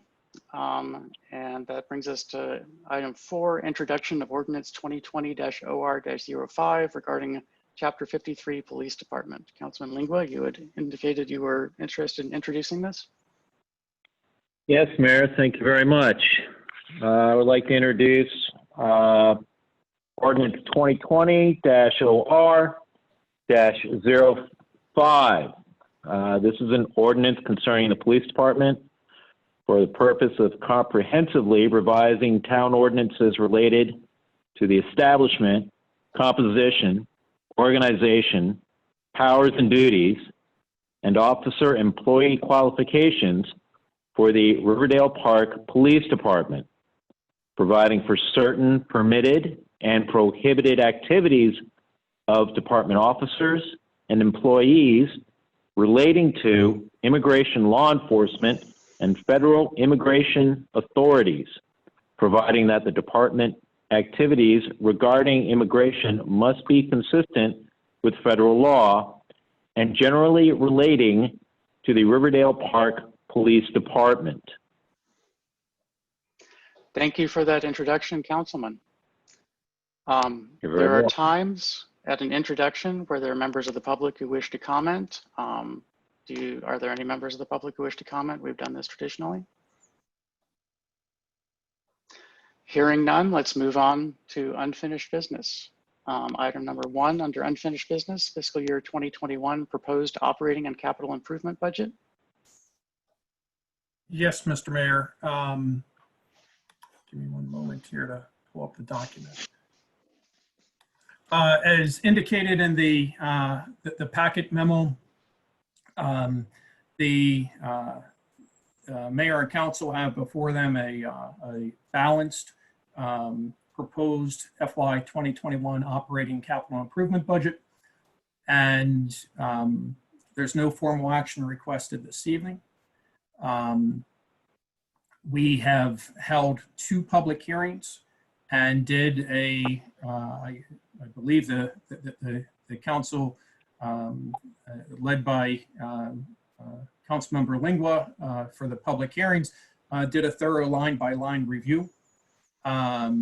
And that brings us to item 4, introduction of ordinance 2020-OR-05 regarding Chapter 53 Police Department. Councilman Lingua, you had indicated you were interested in introducing this. Yes, Mayor, thank you very much. I would like to introduce ordinance 2020-OR-05. This is an ordinance concerning the police department for the purpose of comprehensively revising town ordinances related to the establishment, composition, organization, powers and duties, and officer employee qualifications for the Riverdale Park Police Department, providing for certain permitted and prohibited activities of department officers and employees relating to immigration law enforcement and federal immigration authorities, providing that the department activities regarding immigration must be consistent with federal law and generally relating to the Riverdale Park Police Department. Thank you for that introduction, Councilman. There are times at an introduction where there are members of the public who wish to comment. Are there any members of the public who wish to comment? We've done this traditionally. Hearing none, let's move on to unfinished business. Item number 1 under unfinished business, fiscal year 2021 proposed operating and capital improvement budget. Yes, Mr. Mayor. Give me one moment here to pull up the document. As indicated in the packet memo, the mayor and council have before them a balanced proposed FY 2021 operating capital improvement budget, and there's no formal action requested this evening. We have held 2 public hearings and did I believe the council led by Councilmember Lingua for the public hearings, did a thorough line-by-line review. A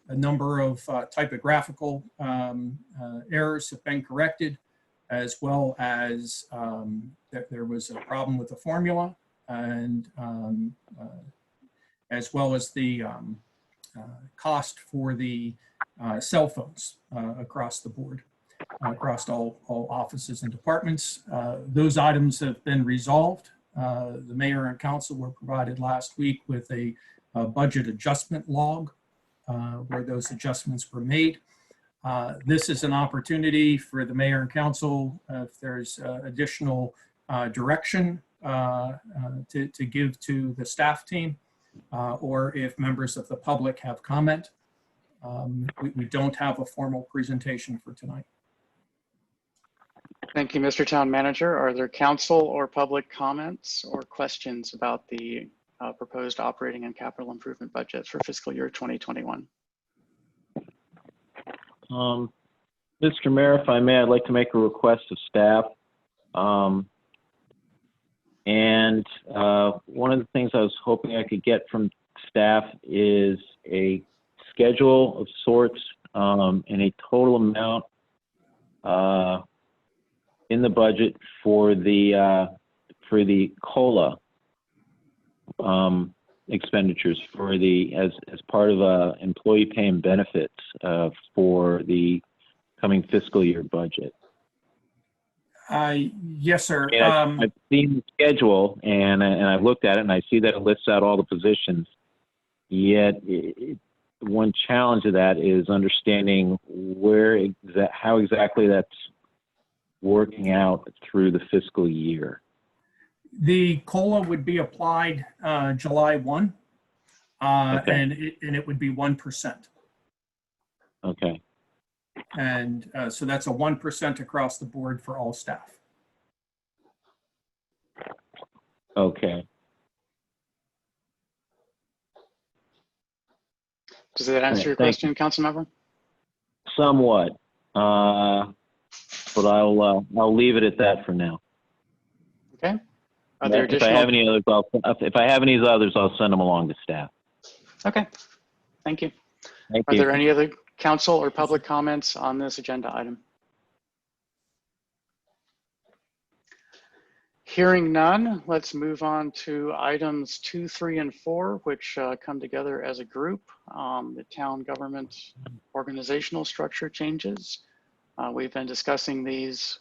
number of typographical errors have been corrected, as well as that there was a problem with the formula, and as well as the cost for the cell phones across the board, across all offices and departments. Those items have been resolved. The mayor and council were provided last week with a budget adjustment log where those adjustments were made. This is an opportunity for the mayor and council, if there's additional direction to give to the staff team, or if members of the public have comment. We don't have a formal presentation for tonight. Thank you, Mr. Town Manager. Are there council or public comments or questions about the proposed operating and capital improvement budget for fiscal year 2021? Mr. Mayor, if I may, I'd like to make a request of staff. One of the things I was hoping I could get from staff is a schedule of sorts and a total amount in the budget for the COLA expenditures for the as part of employee pay and benefits for the coming fiscal year budget. Yes, sir. I've seen the schedule and I've looked at it and I see that it lists out all the positions. Yet one challenge of that is understanding how exactly that's working out through the fiscal year. The COLA would be applied July 1, Okay. and it would be 1%. Okay. And so that's a 1% across the board for all staff. Okay. Does that answer your question, Councilmember? Somewhat, but I'll leave it at that for now. Okay. Are there If I have any others, I'll send them along to staff. Okay. Thank you. Thank Are you. there any other council or public comments on this agenda item? Hearing none, let's move on to items 2, 3, and 4, which come together as a group. The town government organizational structure changes. We've been discussing these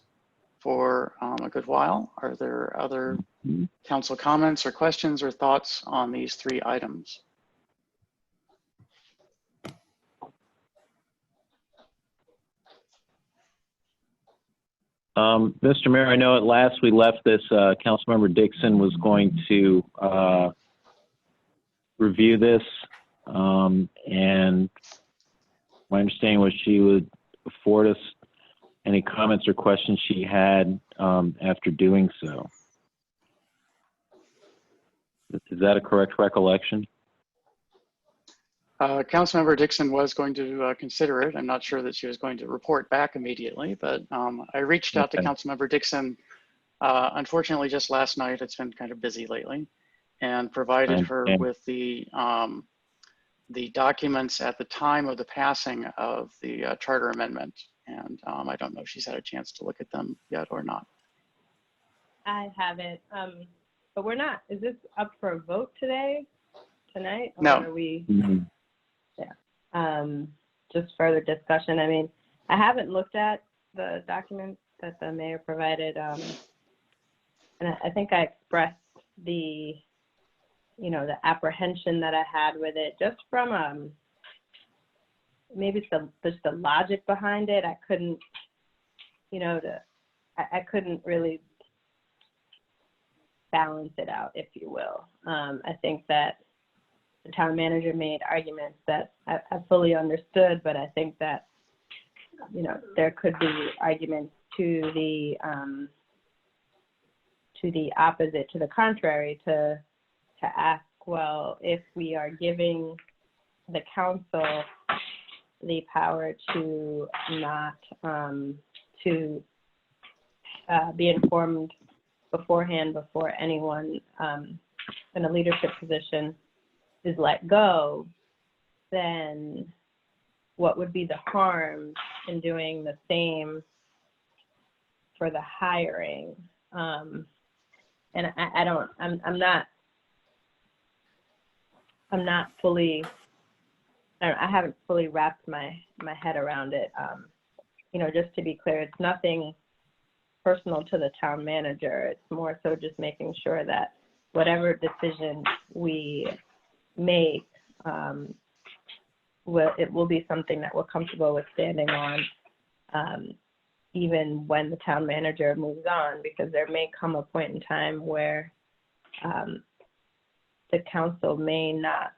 for a good while. Are there other council comments or questions or thoughts on these 3 items? Mr. Mayor, I know at last we left this, Councilmember Dixon was going to review this, and my understanding was she would afford us any comments or questions she had after doing so. Is that a correct recollection? Councilmember Dixon was going to consider it. I'm not sure that she was going to report back immediately, but I reached out to Councilmember Dixon, unfortunately just last night. It's been kind of busy lately, and provided her with the documents at the time of the passing of the charter amendment. And I don't know if she's had a chance to look at them yet or not. I haven't, but we're not, is this up for a vote tonight? Or no. Are we? Yeah. Just further discussion. I mean, I haven't looked at the documents that the mayor provided, and I think I expressed the, the apprehension that I had with it, just from maybe it's just the logic behind it. I couldn't, I couldn't really balance it out, if you will. I think that the town manager made arguments that I fully understood, but I think that, there could be arguments to the opposite, to the contrary, to ask, well, if we are giving the council the power to not, to be informed beforehand before anyone in a leadership position is let go, then what would be the harm in doing the same for the hiring? And I'm not fully, I haven't fully wrapped my head around it. You know, just to be clear, it's nothing personal to the town manager. It's more so just making sure that whatever decision we make, it will be something that we're comfortable with standing on, even when the town manager moves on, because there may come a point in time where the council may not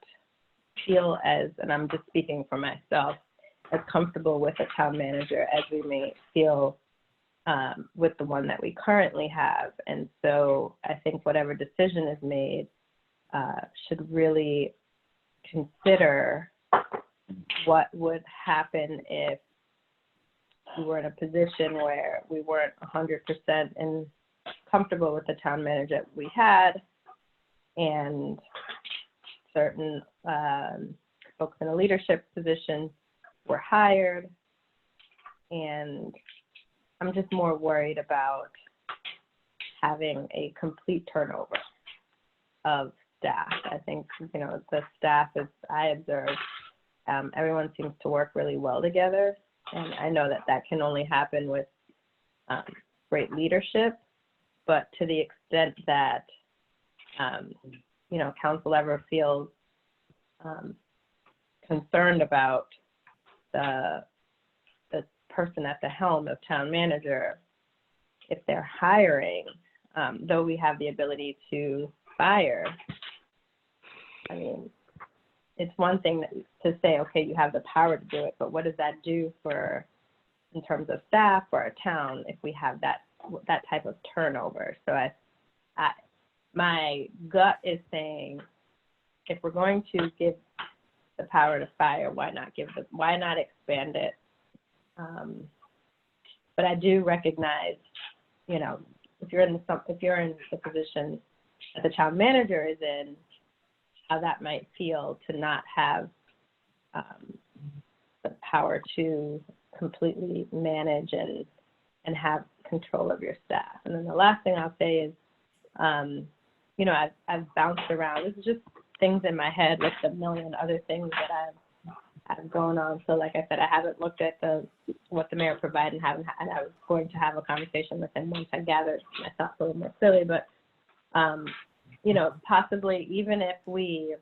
feel as, and I'm just speaking for myself, as comfortable with a town manager as we may feel with the one that we currently have. And so I think whatever decision is made should really consider what would happen if we were in a position where we weren't 100% comfortable with the town manager we had, and certain folks in a leadership position were hired. And I'm just more worried about having a complete turnover of staff. I think, you know, the staff, as I observed, everyone seems to work really well together. And I know that that can only happen with great leadership, but to the extent that, you know, council ever feels concerned about the person at the helm of town manager, if they're hiring, though we have the ability to fire, I mean, it's one thing to say, okay, you have the power to do it, but what does that do in terms of staff for our town if we have that type of turnover? So my gut is saying, if we're going to give the power to fire, why not expand it? But I do recognize, you know, if you're in the position that the town manager is in, how that might feel to not have the power to completely manage and have control of your staff. And then the last thing I'll say is, you know, I've bounced around. This is just things in my head with a million other things that I've going on. So like I said, I haven't looked at what the mayor provided, and I was going to have a conversation with him once I gathered my thoughts a little more clearly. But you know, possibly even if we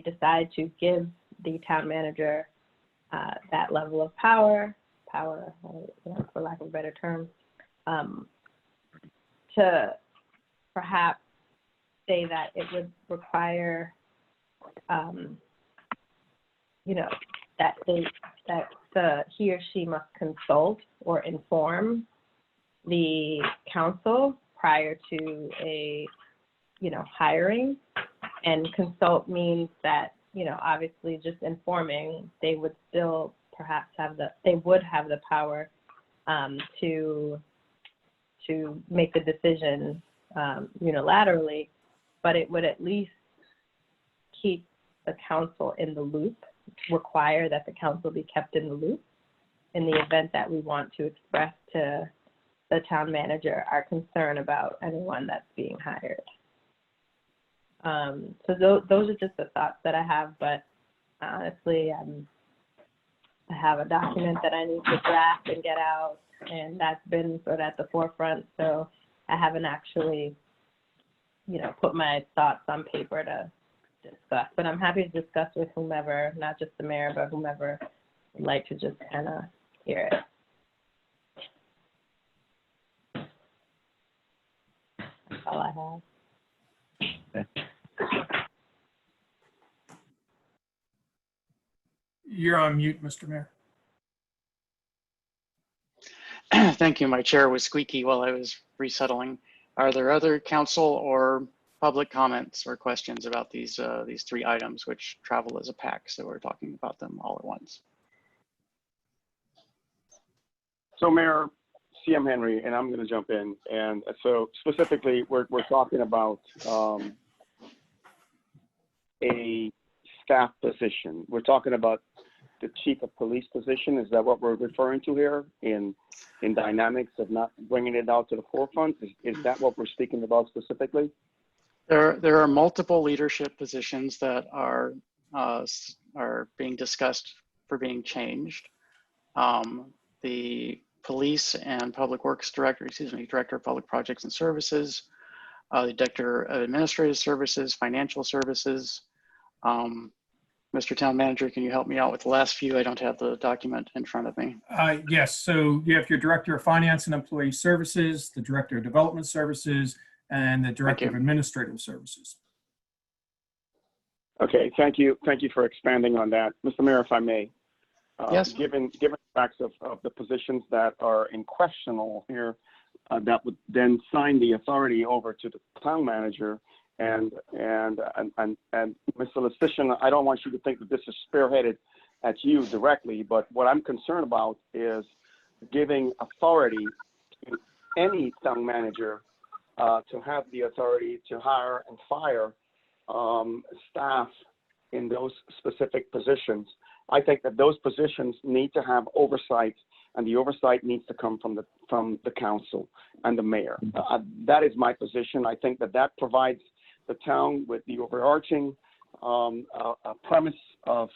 decide to give the town manager that level of power, you know, for lack of a better term, to perhaps say that it would require, you know, that he or she must consult or inform the council prior to a, you know, hiring. And consult means that, you know, obviously just informing, they would still perhaps have the power to make the decision unilaterally, but it would at least keep the council in the loop, require that the council be kept in the loop in the event that we want to express to the town manager our concern about anyone that's being hired. So those are just the thoughts that I have, but honestly, I have a document that I need to draft and get out, and that's been sort of at the forefront, so I haven't actually, you know, put my thoughts on paper to discuss, but I'm happy to discuss with whomever, not just the mayor, but whomever would like to just kind of hear it. That's all I have. You're on mute, Mr. Mayor. Thank you. My chair was squeaky while I was resettling. Are there other council or public comments or questions about these three items which travel as a pack? So we're talking about them all at once. So Mayor, CM Henry, and I'm going to jump in. And so specifically, we're talking about a staff position. We're talking about the chief of police position. Is that what we're referring to here in dynamics of not bringing it out to the forefront? Is that what we're speaking about specifically? There are multiple leadership positions that are being discussed for being changed. The police and public works director, director of public projects and services, the director of administrative services, financial services. Mr. Town Manager, can you help me out with the last few? I don't have the document in front of me. Yes, so you have your Director of Finance and Employee Services, the Director of Development Services, and the Director of Administrative Services. Okay, thank you. Thank you for expanding on that. Mr. Mayor, if I may. Yes. Given the facts of the positions that are in question here, that would then sign the authority over to the town manager, and Mr. Lestitian, I don't want you to think that this is spearheaded at you directly, but what I'm concerned about is giving authority to any town manager to have the authority to hire and fire staff in those specific positions. I think that those positions need to have oversight, and the oversight needs to come from the council and the mayor. That is my position. I think that provides the town with the overarching premise of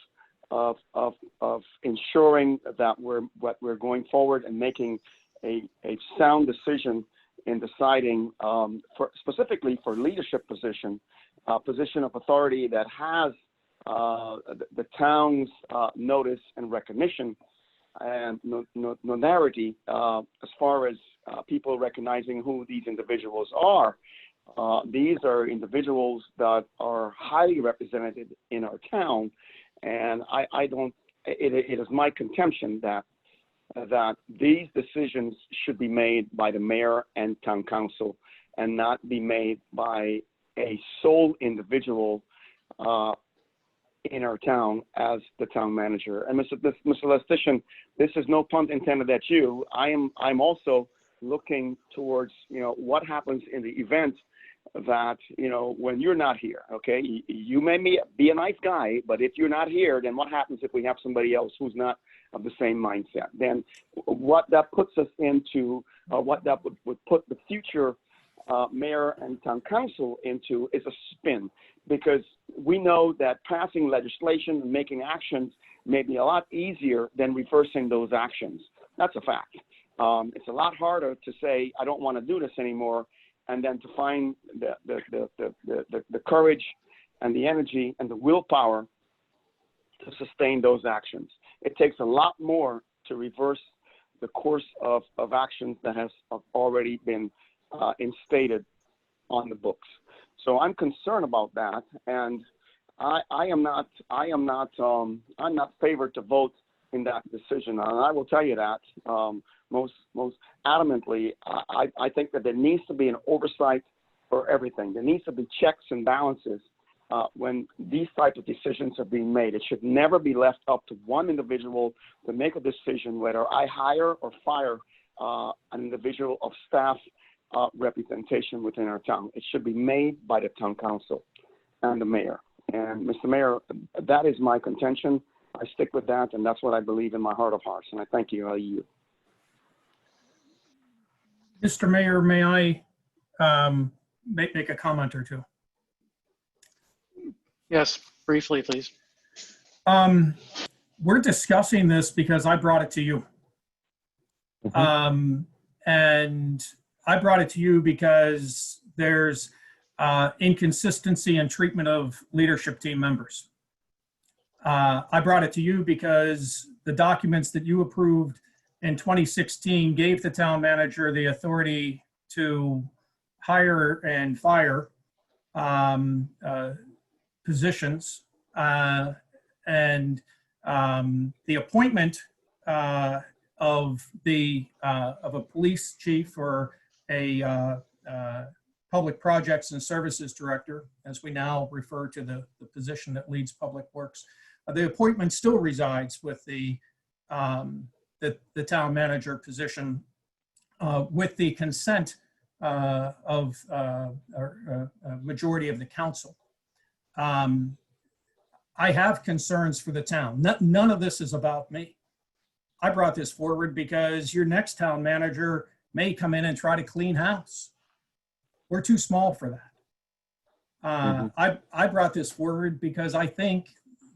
ensuring that we're going forward and making a sound decision in deciding specifically for leadership position of authority that has the town's notice and recognition and notoriety as far as people recognizing who these individuals are. These are individuals that are highly represented in our town, and it is my contention that these decisions should be made by the mayor and town council and not be made by a sole individual in our town as the town manager. And Mr. Lestitian, this is no pun intended at you. I'm also looking towards, what happens in the event that, when you're not here, okay? You may be a nice guy, but if you're not here, then what happens if we have somebody else who's not of the same mindset? Then what that puts us into, what that would put the future mayor and town council into is a spin, because we know that passing legislation and making actions may be a lot easier than reversing those actions. That's a fact. It's a lot harder to say, I don't want to do this anymore, and then to find the courage and the energy and the willpower to sustain those actions. It takes a lot more to reverse the course of actions that has already been instated on the books. So I'm concerned about that, and I'm not favored to vote in that decision. And I will tell you that most adamantly. I think that there needs to be an oversight for everything. There needs to be checks and balances when these type of decisions are being made. It should never be left up to one individual to make a decision whether I hire or fire an individual of staff representation within our town. It should be made by the town council and the mayor. And Mr. Mayor, that is my contention. I stick with that, and that's what I believe in my heart of hearts. And I thank you. I yield. Mr. Mayor, may I make a comment or two? Yes, briefly, please. We're discussing this because I brought it to you. And I brought it to you because there's inconsistency in treatment of leadership team members. I brought it to you because the documents that you approved in 2016 gave the town manager the authority to hire and fire positions, and the appointment of a police chief or a public projects and services director, as we now refer to the position that leads public works. The appointment still resides with the town manager position with the consent of a majority of the council. I have concerns for the town. None of this is about me. I brought this forward because your next town manager may come in and try to clean house. We're too small for that. I brought this forward because I think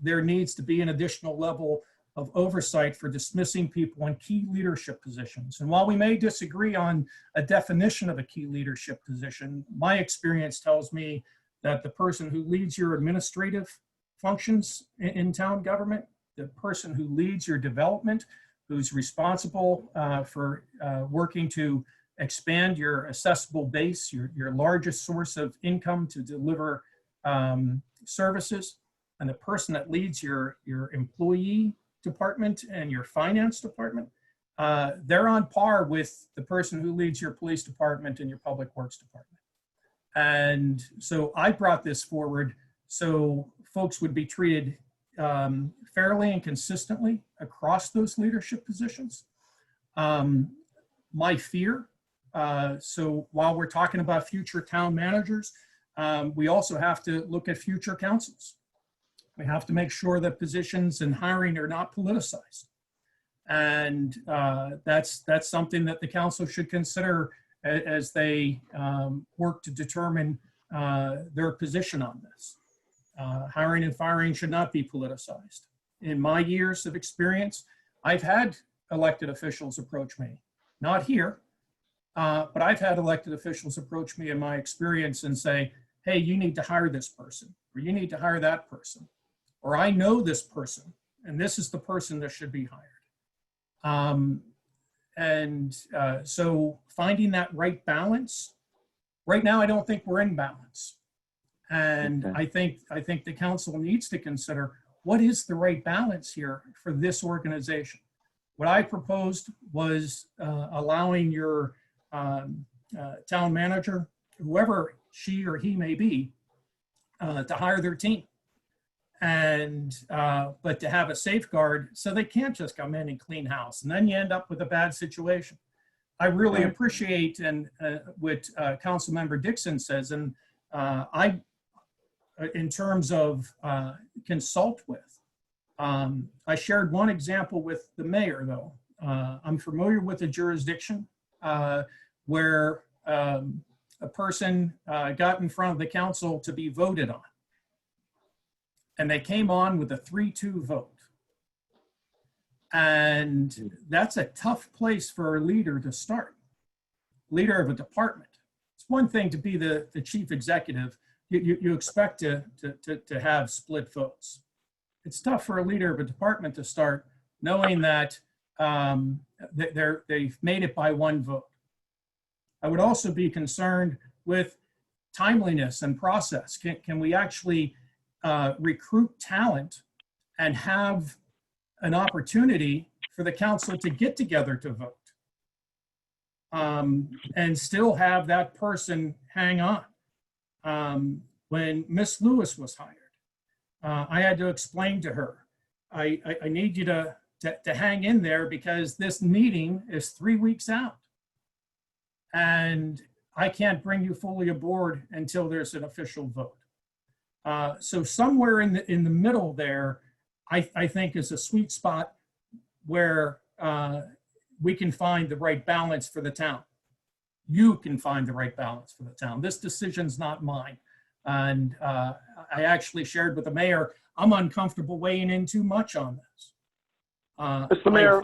there needs to be an additional level of oversight for dismissing people in key leadership positions. And while we may disagree on a definition of a key leadership position, my experience tells me that the person who leads your administrative functions in town government, the person who leads your development, who's responsible for working to expand your accessible base, your largest source of income to deliver services, and the person that leads your employee department and your finance department, they're on par with the person who leads your police department and your public works department. And so I brought this forward so folks would be treated fairly and consistently across those leadership positions. My fear, so while we're talking about future town managers, we also have to look at future councils. We have to make sure that positions and hiring are not politicized. And that's something that the council should consider as they work to determine their position on this. Hiring and firing should not be politicized. In my years of experience, I've had elected officials approach me, not here, but I've had elected officials approach me in my experience and say, hey, you need to hire this person, or you need to hire that person, or I know this person, and this is the person that should be hired. So finding that right balance, right now I don't think we're in balance. And okay. I think the council needs to consider what is the right balance here for this organization. What I proposed was allowing your town manager, whoever she or he may be, to hire their team. And but to have a safeguard so they can't just come in and clean house, and then you end up with a bad situation. I really appreciate what Councilmember Dixon says, and in terms of consult with. I shared one example with the mayor, though. I'm familiar with a jurisdiction where a person got in front of the council to be voted on. And they came on with a 3-2 vote. And that's a tough place for a leader to start, leader of a department. It's one thing to be the chief executive. You expect to have split votes. It's tough for a leader of a department to start knowing that they've made it by 1 vote. I would also be concerned with timeliness and process. Can we actually recruit talent and have an opportunity for the council to get together to vote and still have that person hang on? When Miss Lewis was hired, I had to explain to her, I need you to hang in there because this meeting is 3 weeks out. And I can't bring you fully aboard until there's an official vote. So somewhere in the middle there, I think is a sweet spot where we can find the right balance for the town. You can find the right balance for the town. This decision's not mine. And I actually shared with the mayor, I'm uncomfortable weighing in too much on this. Mr. Mayor,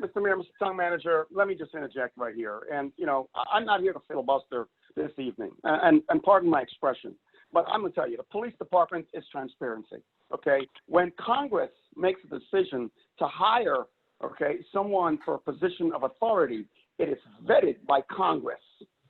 Mr. Town Manager, let me just interject right here. And, you know, I'm not here to filibuster this evening, and pardon my expression, but I'm going to tell you, the police department is transparency, okay? When Congress makes a decision to hire, okay, someone for a position of authority, it is vetted by Congress.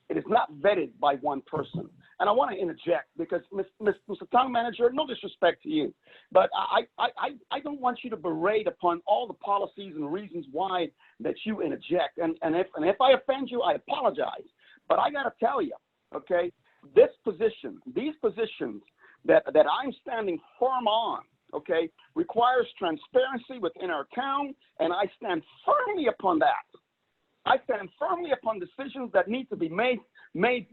It is not vetted by one person. And I want to interject because, Mr. Town Manager, no disrespect to you, but I don't want you to berate upon all the policies and reasons why that you interject. And if I offend you, I apologize. But I got to tell you, okay, these positions that I'm standing firm on, okay, requires transparency within our town, and I stand firmly upon that. I stand firmly upon decisions that need to be made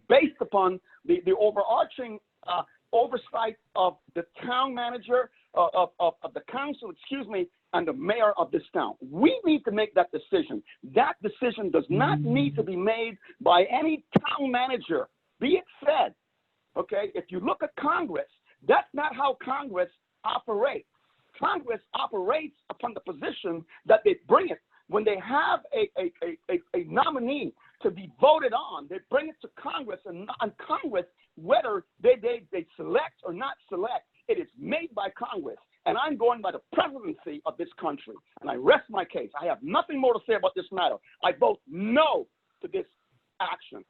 based upon the overarching oversight of the town manager, of the council, and the mayor of this town. We need to make that decision. That decision does not need to be made by any town manager. Be it said, okay, if you look at Congress, that's not how Congress operates. Congress operates upon the position that they bring it. When they have a nominee to be voted on, they bring it to Congress, and Congress, whether they select or not select, it is made by Congress. And I'm going by the presidency of this country. And I rest my case. I have nothing more to say about this matter. I vote no to this action.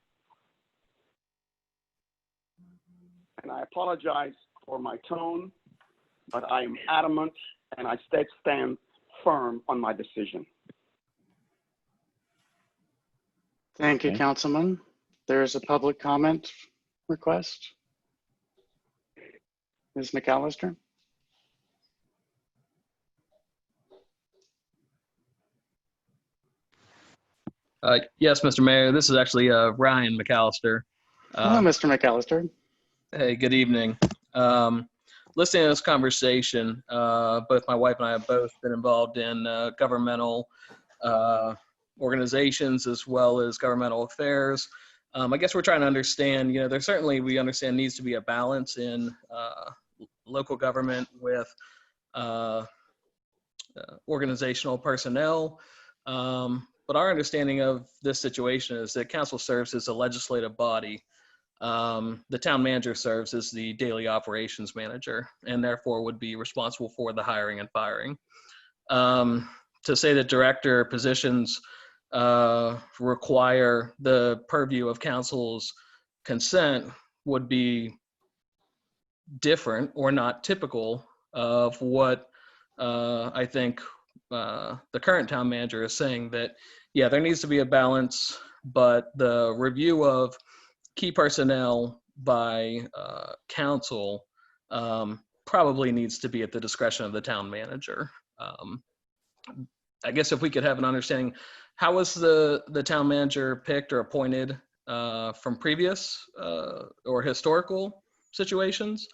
And I apologize for my tone, but I am adamant and I stand firm on my decision. Thank you, Okay. Councilman. There's a public comment request. Ms. McAllister? Yes, Mr. Mayor, this is actually Ryan McAllister. Hello, Mr. McAllister. Hey, good evening. Listening to this conversation, both my wife and I have both been involved in governmental organizations as well as governmental affairs. I guess we're trying to understand, there certainly, we understand, needs to be a balance in local government with organizational personnel. But our understanding of this situation is that council serves as a legislative body. The town manager serves as the daily operations manager and therefore would be responsible for the hiring and firing. To say that director positions require the purview of council's consent would be different or not typical of what I think the current town manager is saying, that, yeah, there needs to be a balance, but the review of key personnel by council probably needs to be at the discretion of the town manager. I guess if we could have an understanding, how was the town manager picked or appointed from previous or historical situations?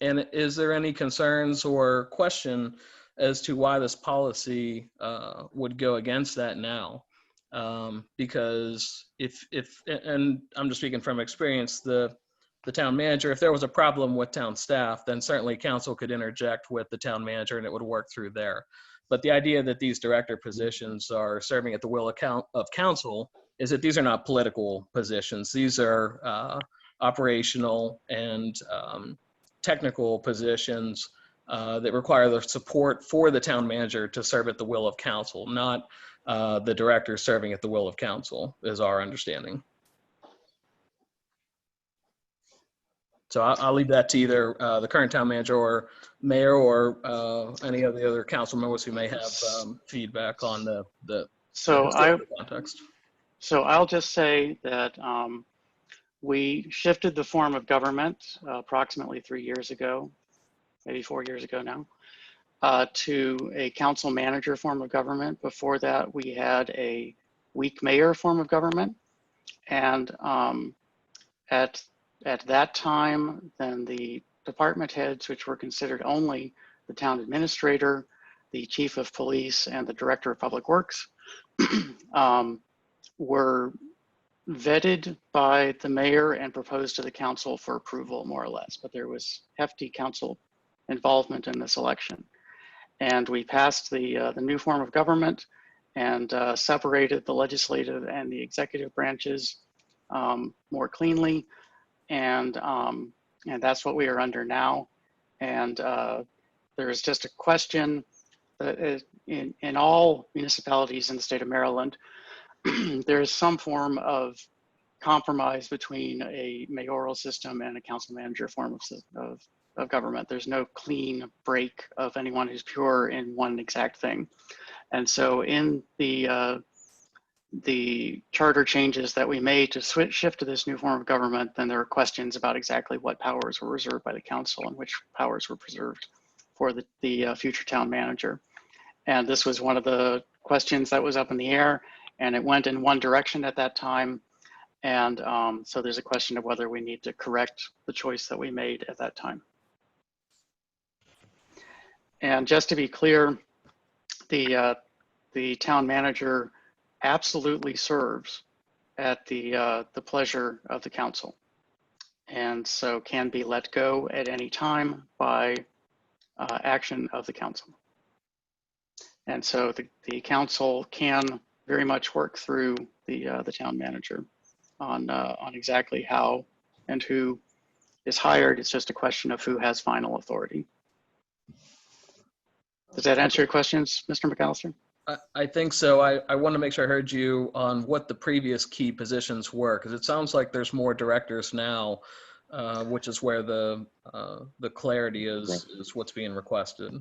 And is there any concerns or question as to why this policy would go against that now? Because and I'm just speaking from experience, the town manager, if there was a problem with town staff, then certainly council could interject with the town manager and it would work through there. But the idea that these director positions are serving at the will of council is that these are not political positions. These are operational and technical positions that require the support for the town manager to serve at the will of council, not the director serving at the will of council, is our understanding. So I'll leave that to either the current town manager or mayor or any of the other council members who may have feedback on the context. So I'll just say that we shifted the form of government approximately 3 years ago, maybe 4 years ago now, to a council manager form of government. Before that, we had a weak mayor form of government. And at that time, then the department heads, which were considered only the town administrator, the chief of police, and the director of public works, were vetted by the mayor and proposed to the council for approval, more or less. But there was hefty council involvement in this election. And we passed the new form of government and separated the legislative and the executive branches more cleanly. And that's what we are under now. And there is just a question that in all municipalities in the state of Maryland, there is some form of compromise between a mayoral system and a council manager form of government. There's no clean break of anyone who's pure in one exact thing. And so in the charter changes that we made to shift to this new form of government, then there were questions about exactly what powers were reserved by the council and which powers were preserved for the future town manager. And this was one of the questions that was up in the air, and it went in one direction at that time. And so there's a question of whether we need to correct the choice that we made at that time. And just to be clear, the town manager absolutely serves at the pleasure of the council, and so can be let go at any time by action of the council. And so the council can very much work through the town manager on exactly how and who is hired. It's just a question of who has final authority. Does that answer your questions, Mr. McAllister? I think so. I want to make sure I heard you on what the previous key positions were, because it sounds like there's more directors now, which is where the clarity is what's being requested.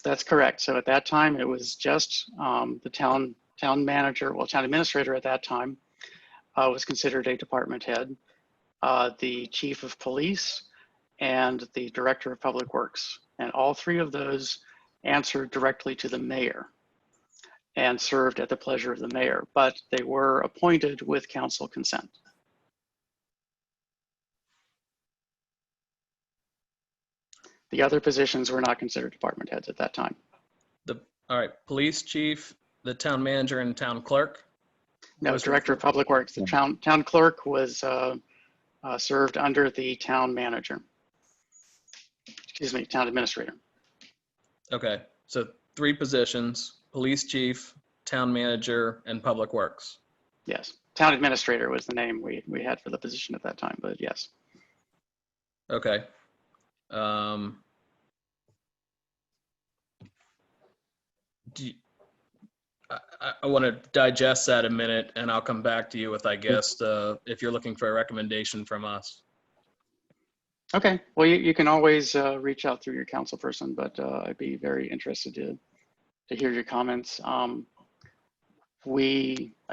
That's correct. So at that time, it was just the town manager, well, town administrator at that time was considered a department head, the chief of police, and the director of public works. And all three of those answered directly to the mayor and served at the pleasure of the mayor, but they were appointed with council consent. The other positions were not considered department heads at that time. All right, police chief, the town manager, and town clerk? No, director of public works. The town clerk was served under the town manager. Excuse me, town administrator. Okay, so 3 positions: police chief, town manager, and public works. Yes, town administrator was the name we had for the position at that time, but yes. Okay. I want to digest that a minute, and I'll come back to you with, I guess, if you're looking for a recommendation from us. Okay, well, you can always reach out through your council person, but I'd be very interested to hear your comments. I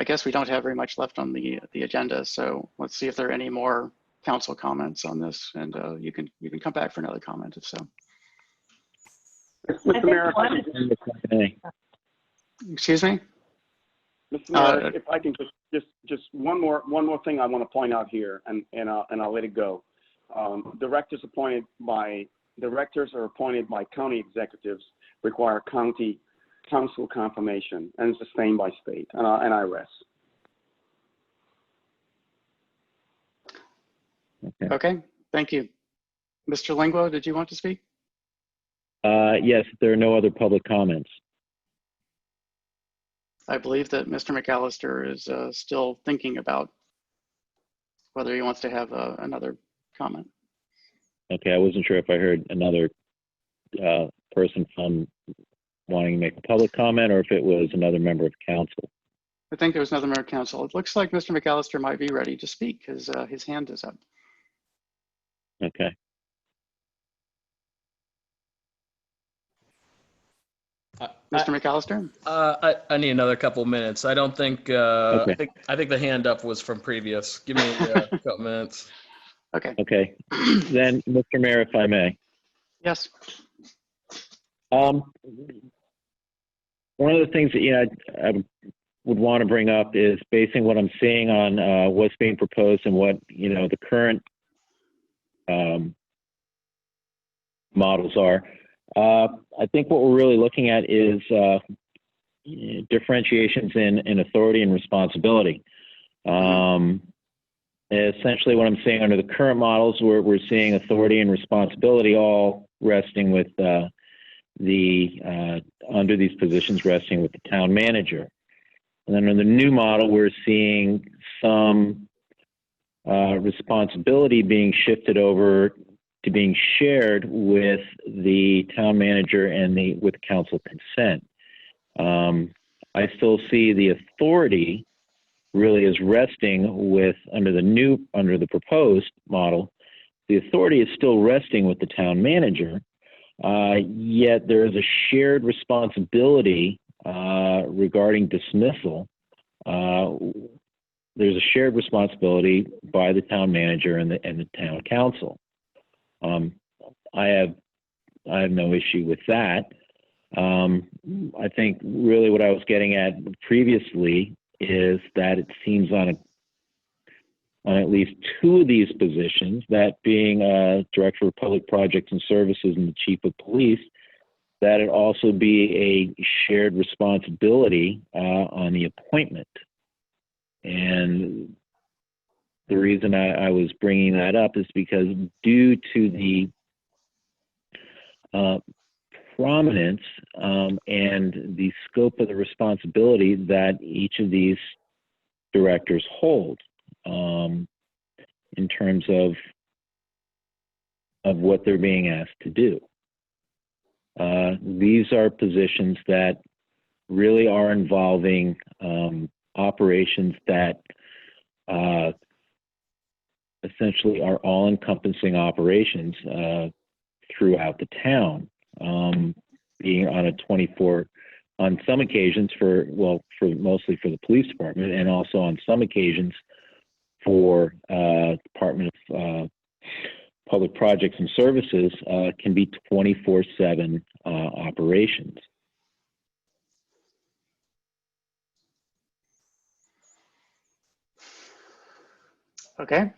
guess we don't have very much left on the agenda, so let's see if there are any more council comments on this, and you can come back for another comment if so. Mr. Mayor, excuse me? Mr. Mayor, if I can just one more thing I want to point out here, and I'll let it go. Directors are appointed by county executives, require county council confirmation, and it's the same by state. And I rest. Okay, thank you. Mr. Linguo, did you want to speak? Yes, there are no other public comments. I believe that Mr. McAllister is still thinking about whether he wants to have another comment. Okay, I wasn't sure if I heard another person from wanting to make a public comment or if it was another member of council. I think there was another member of council. It looks like Mr. McAllister might be ready to speak because his hand is up. Okay. Mr. McAllister? I need another couple minutes. I don't think, Okay. I think the hand up was from previous. Give me a couple minutes. Okay. Okay. Then, Mr. Mayor, if I may. Yes. One of the things that I would want to bring up is basing what I'm seeing on what's being proposed and what the current models are. I think what we're really looking at is differentiations in authority and responsibility. Essentially, what I'm seeing under the current models, we're seeing authority and responsibility all resting with under these positions resting with the town manager. And then in the new model, we're seeing some responsibility being shifted over to being shared with the town manager and with council consent. I still see the authority really is resting with under the proposed model. The authority is still resting with the town manager, yet there is a shared responsibility regarding dismissal. There's a shared responsibility by the town manager and the town council. I have no issue with that. I think really what I was getting at previously is that it seems on at least two of these positions, that being Director of Public Projects and Services and the Chief of Police, that it also be a shared responsibility on the appointment. And the reason I was bringing that up is because due to the prominence and the scope of the responsibility that each of these directors hold in terms of what they're being asked to do. These are positions that really are involving operations that essentially are all-encompassing operations throughout the town, being on a 24, on some occasions for mostly for the police department, and also on some occasions for Department of Public Projects and Services, can be 24/7 operations. Okay.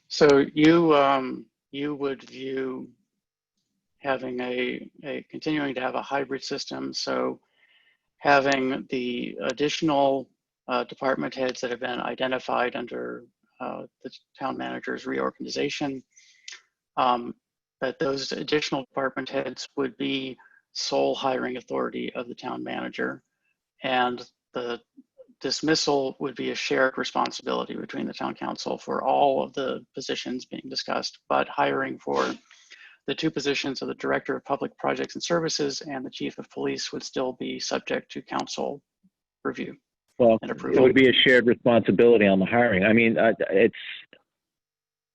So you would view having continuing to have a hybrid system. So having the additional department heads that have been identified under the town manager's reorganization, that those additional department heads would be sole hiring authority of the town manager, and the dismissal would be a shared responsibility between the town council for all of the positions being discussed, but hiring for the two positions of the Director of Public Projects and Services and the Chief of Police would still be subject to council review. Well, and it approval. would be a shared responsibility on the hiring. I mean,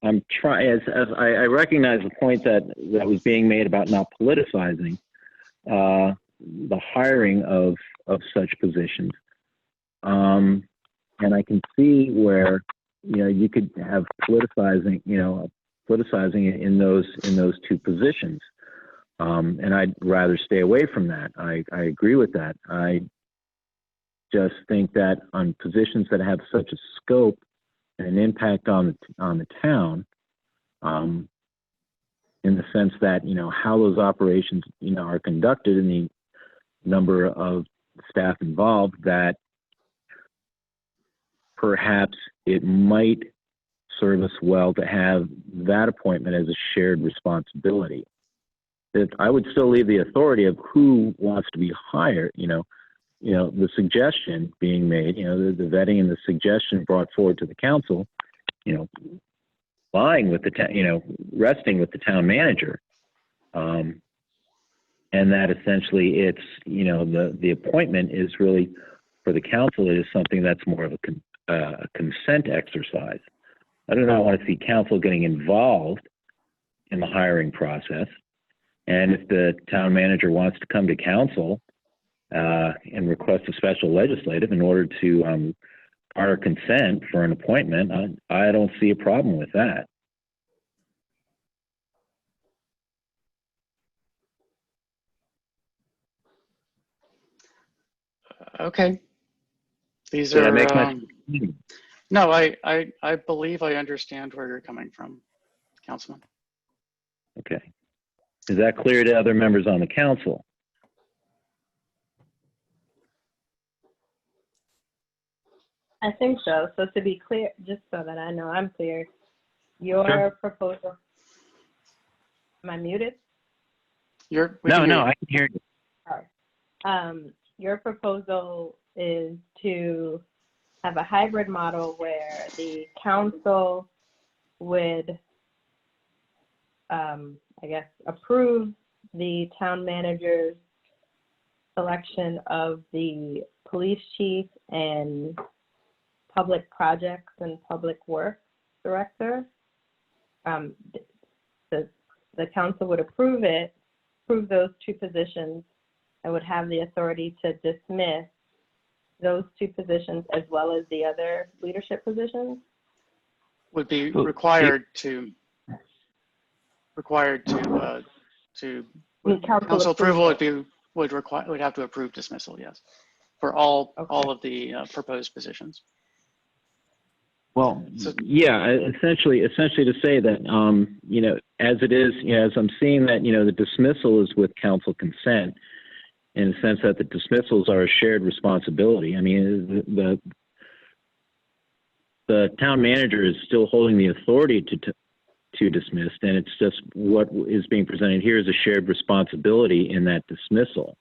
I'm trying, as I recognize the point that was being made about not politicizing the hiring of such positions. And I can see where, you could have politicizing it in those two positions. And I'd rather stay away from that. I agree with that. I just think that on positions that have such a scope and an impact on the town, in the sense that, how those operations, are conducted and the number of staff involved, that perhaps it might serve us well to have that appointment as a shared responsibility. That I would still leave the authority of who wants to be hired, the suggestion being made, the vetting and the suggestion brought forward to the council, lying with the resting with the town manager. And that essentially it's, the appointment is really for the council. It is something that's more of a consent exercise. I do not want to see council getting involved in the hiring process. And if the town manager wants to come to council and request a special legislative in order to garner consent for an appointment, I don't see a problem with that. Okay. These Did are, I make my no, I believe I understand where you're coming from, Councilman. Okay. Is that clear to other members on the council? I think so. So to be clear, just so that I know I'm clear, your proposal, am I muted? No, I can hear you. Sorry. Your proposal is to have a hybrid model where the council would, approve the town manager's selection of the police chief and public projects and public works director. The council would approve those two positions, and would have the authority to dismiss those two positions as well as the other leadership positions? Would be required to. required to council approval would have to approve dismissal, yes, for all of the proposed positions. Well, So- yeah, essentially to say that, you know, as it is, you know, as I'm seeing that, you know, the dismissal is with council consent in the sense that the dismissals are a shared responsibility. I mean, the town manager is still holding the authority to dismiss, and it's just what is being presented here is a shared responsibility in that dismissal.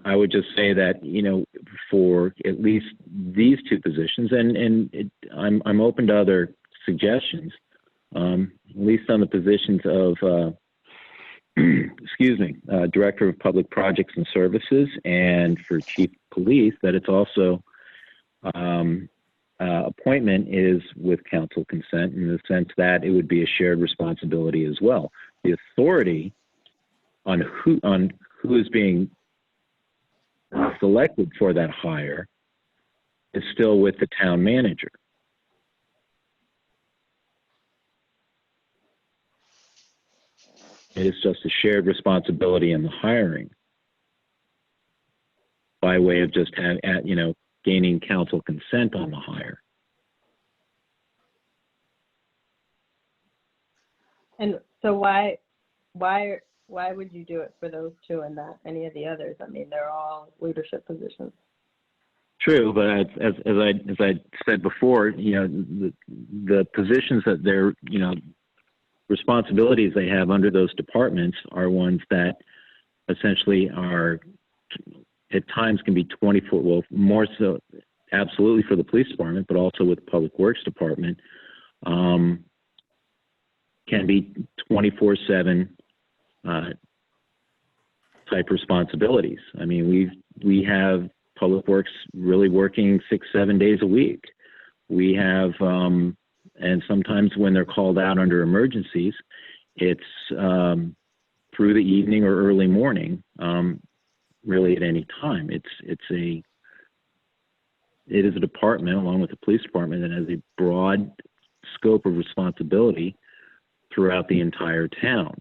I would just say that, you know, for at least these two positions, I'm open to other suggestions, at least on the positions of, excuse me, Director of Public Projects and Services, and for Chief Police, that it's also appointment is with council consent in the sense that it would be a shared responsibility as well. The authority on who is being selected for that hire is still with the town manager. It is just a shared responsibility in the hiring by way of just you know, gaining council consent on the hire. And so why would you do it for those two and not any of the others? I mean, they're all leadership positions. True, but as I said before, you know, the positions that they're, you know, responsibilities they have under those departments are ones that essentially are at times can be 24, well, more so absolutely for the police department, but also with the public works department, can be 24/7 type responsibilities. I mean, we have public works really working 6-7 days a week. We have, and sometimes when they're called out under emergencies, it's through the evening or early morning, really at any time. It is a department, along with the police department, that has a broad scope of responsibility throughout the entire town.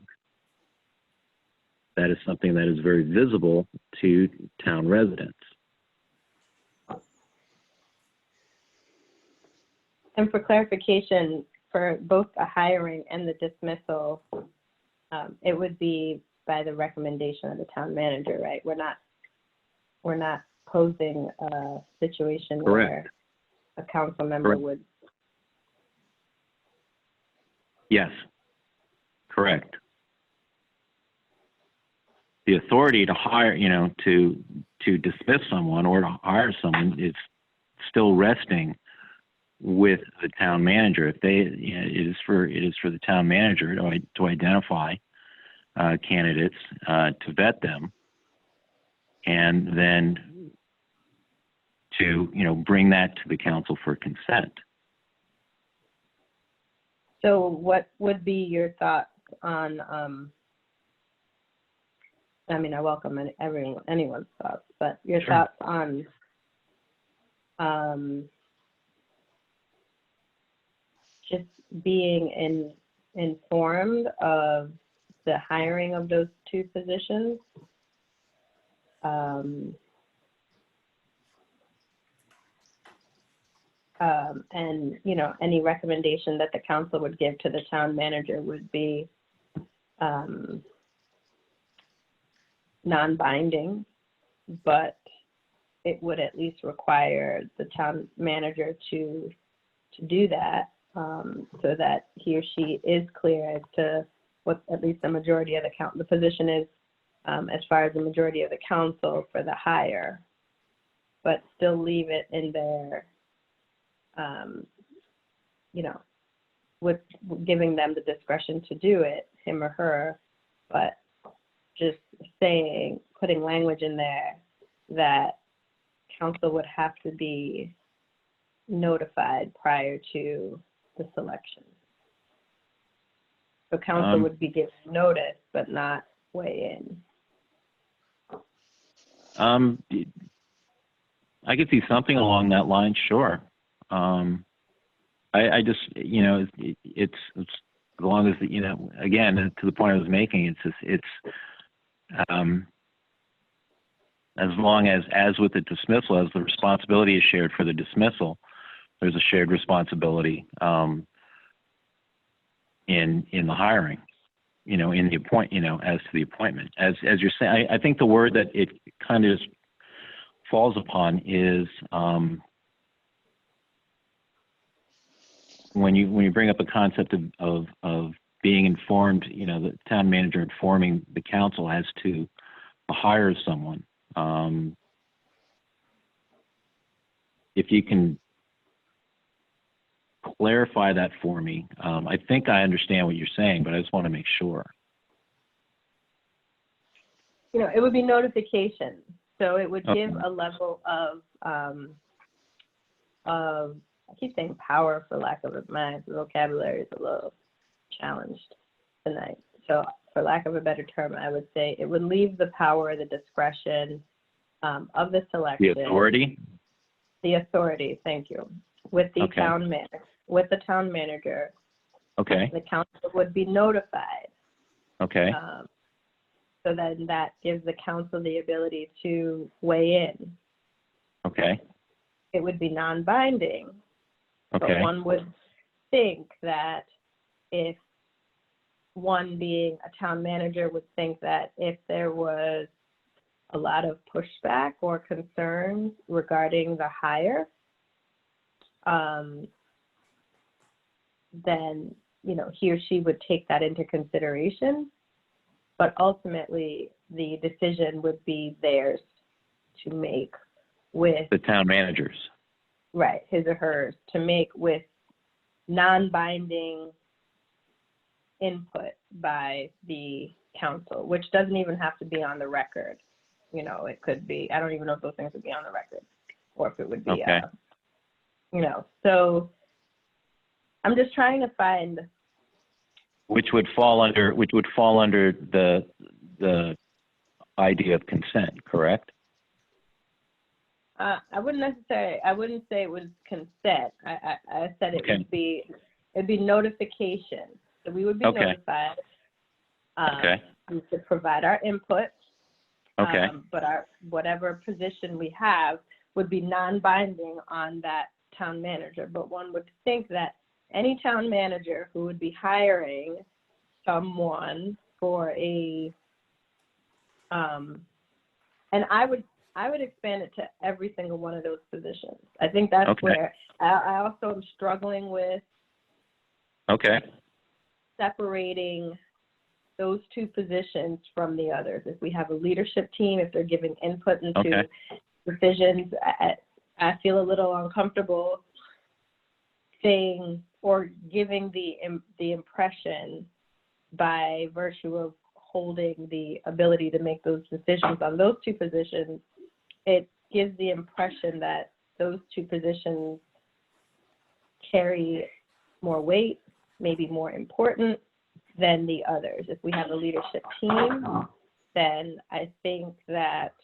That is something that is very visible to town residents. And for clarification, for both the hiring and the dismissal, it would be by the recommendation of the town manager, right? We're not posing a situation Correct. where a council member Correct. would. Yes, correct. The authority to hire, you know, to dismiss someone or to hire someone is still resting with the town manager. If they, you know, it is for the town manager to identify candidates, to vet them, and then to, you know, bring that to the council for consent. So what would be your thoughts on, I mean, I welcome anyone's thoughts, but your Sure. thoughts on just being informed of the hiring of those two positions, and, you know, any recommendation that the council would give to the town manager would be non-binding, but it would at least require the town manager to do that, so that he or she is clear as to what at least the majority of the position is, as far as the majority of the council for the hire, but still leave it in their, you know, with giving them the discretion to do it, him or her, but just putting language in there that council would have to be notified prior to the selection. So council would be given notice, but not weigh in. I could see something along that line, sure. I just, you know, it's as long as, you know, again, to the point I was making, it's just, as long as with the dismissal, as the responsibility is shared for the dismissal, there's a shared responsibility in the hiring, you know, in the as to the appointment. As you're saying, I think the word that it kind of falls upon is when you bring up the concept of being informed, you know, the town manager informing the council as to hire someone. If you can clarify that for me, I think I understand what you're saying, but I just want to make sure. You know, it would be notification. So it would give Okay. a level of, I keep saying power for lack of my vocabulary is a little challenged tonight. So for lack of a better term, I would say it would leave the power, the discretion of the selection. The authority? The authority, thank you. With the Okay. town manager. Okay. The council would be notified. Okay. So then that gives the council the ability to weigh in. Okay. It would be non-binding. But Okay. one would think that if one being a town manager would think that if there was a lot of pushback or concerns regarding the hire, then, you know, he or she would take that into consideration. But ultimately, the decision would be theirs to make with The town managers. right, his or hers, to make with non-binding input by the council, which doesn't even have to be on the record. You know, it could be, I don't even know if those things would be on the record or if it would be, Okay. you know, so I'm just trying to find. Which would fall under the idea of consent, correct? I wouldn't say it was consent. I said it Okay. it'd be notification. So we would be Okay. notified. Okay. We could provide our input. Okay. But whatever position we have would be non-binding on that town manager. But one would think that any town manager who would be hiring someone for a, and I would expand it to every single one of those positions. I think that's Okay. where I also am struggling with Okay. separating those two positions from the others. If we have a leadership team, if they're giving input into Okay. decisions, I feel a little uncomfortable saying or giving the impression by virtue of holding the ability to make those decisions on those two positions, it gives the impression that those two positions carry more weight, maybe more important than the others. If we have a leadership team, then I think that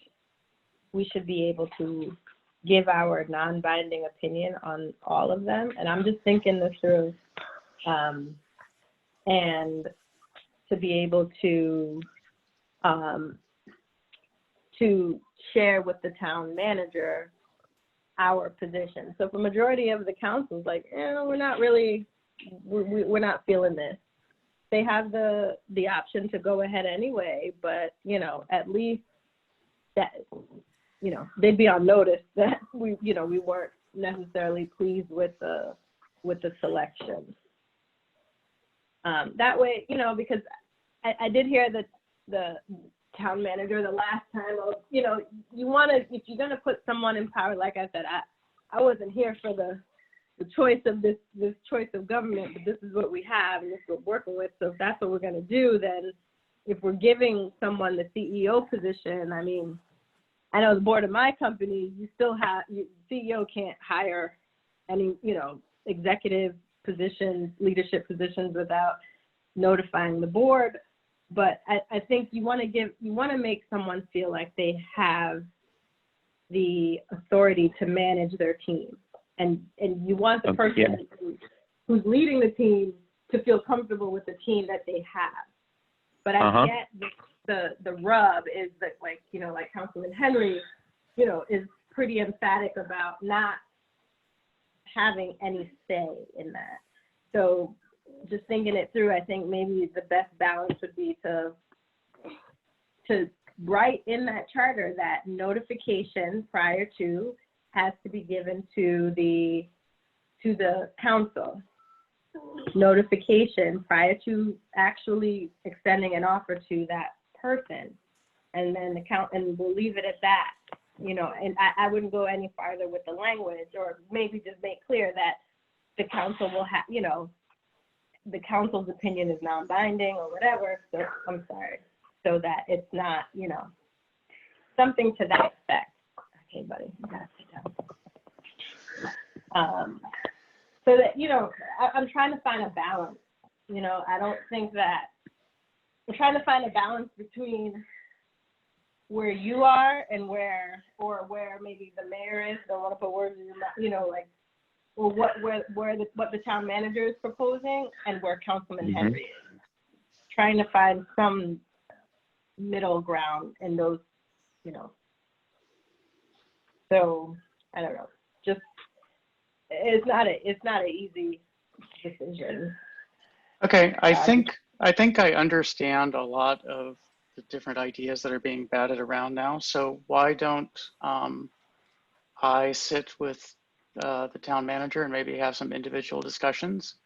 we should be able to give our non-binding opinion on all of them. And I'm just thinking this through, and to be able to share with the town manager our position. So for majority of the councils, like, we're not really, we're not feeling this. They have the option to go ahead anyway, but, you know, at least that, you know, they'd be on notice that we weren't necessarily pleased with the selection. That way, you know, because I did hear that the town manager the last time, you know, you want to, if you're going to put someone in power, like I said, I wasn't here for the choice of this choice of government, but this is what we have and this is what we're working with. So if that's what we're going to do, then if we're giving someone the CEO position, I mean, I know the board of my company, you still have, CEO can't hire any, you know, executive positions, leadership positions without notifying the board. But I think you want to make someone feel like they have the authority to manage their team. And you want the person who's leading the team to feel comfortable with the team that they have. But I get the rub is that, like, you know, like Councilman Henry, you know, is pretty emphatic about not having any say in that. So just thinking it through, I think maybe the best balance would be to write in that charter that notification prior to has to be given to the council. Notification prior to actually extending an offer to that person, and then and we'll leave it at that, you know. And I wouldn't go any farther with the language, or maybe just make clear that the council will have, you know, the council's opinion is non-binding or whatever. So I'm sorry, so that it's not, you know, something to that effect. Okay, buddy, you gotta sit down. So that, you know, I'm trying to find a balance. You know, I don't think that I'm trying to find a balance between where you are and where maybe the mayor is. Don't want to put words in your mouth, you know, like, or what the town manager is proposing and where Councilman Henry is. Trying to find some middle ground in those, you know. So I don't know. Just it's not an easy decision. Okay, I think I understand a lot of the different ideas that are being batted around now. So why don't I sit with the town manager and maybe have some individual discussions,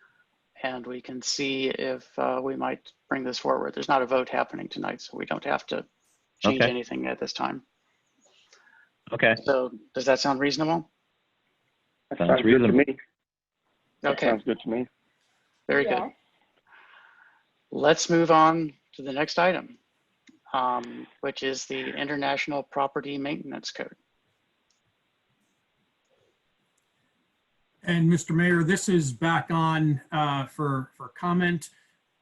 and we can see if we might bring this forward. There's not a vote happening tonight, so we don't have to change anything at this time. Okay. So does that sound reasonable? That Sounds sounds good to reasonable. me. That Okay, sounds good to me. very good. Let's move on to the next item, which is the International Property Maintenance Code. And Mr. Mayor, this is back on for comment.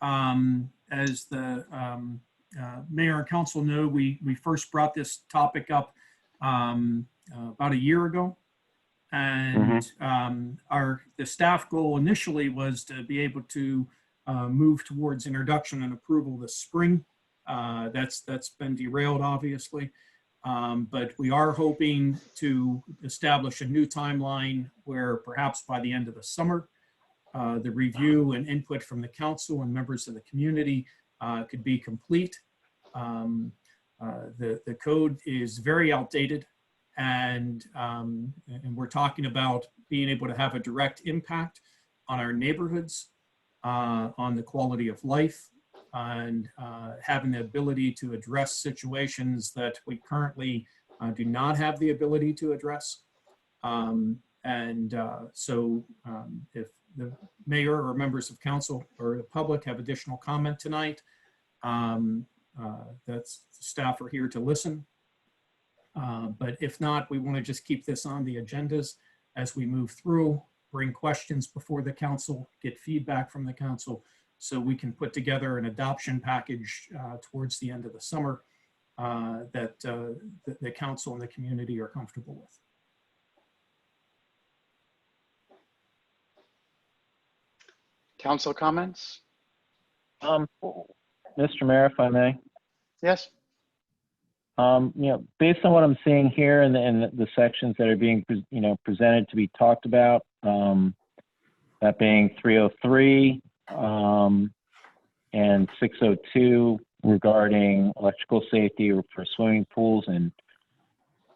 As the mayor and council know, we first brought this topic up about a year ago. And the staff goal initially was to be able to move towards introduction and approval this spring. That's been derailed, obviously. But we are hoping to establish a new timeline where perhaps by the end of the summer, the review and input from the council and members of the community could be complete. The code is very outdated, and we're talking about being able to have a direct impact on our neighborhoods, on the quality of life, and having the ability to address situations that we currently do not have the ability to address. So if the mayor or members of council or the public have additional comment tonight, that's staff are here to listen. But if not, we want to just keep this on the agendas as we move through, bring questions before the council, get feedback from the council, so we can put together an adoption package towards the end of the summer that the council and the community are comfortable with. Council comments? Mr. Mayor, if I may. Yes. You know, based on what I'm seeing here and the sections that are being, presented to be talked about, that being 303 and 602 regarding electrical safety for swimming pools and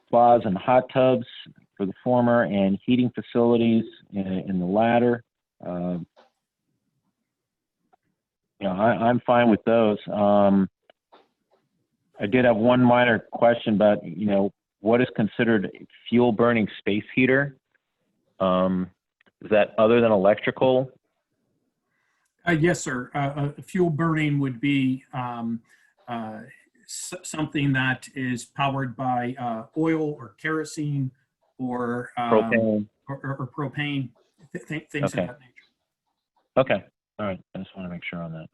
spas and hot tubs for the former, and heating facilities in the latter. I'm fine with those. I did have one minor question about, what is considered fuel burning space heater? Is that other than electrical? Yes, sir. Fuel burning would be something that is powered by oil or kerosene or Propane. or propane, things of that nature. Okay. All right. I just want to make sure on that.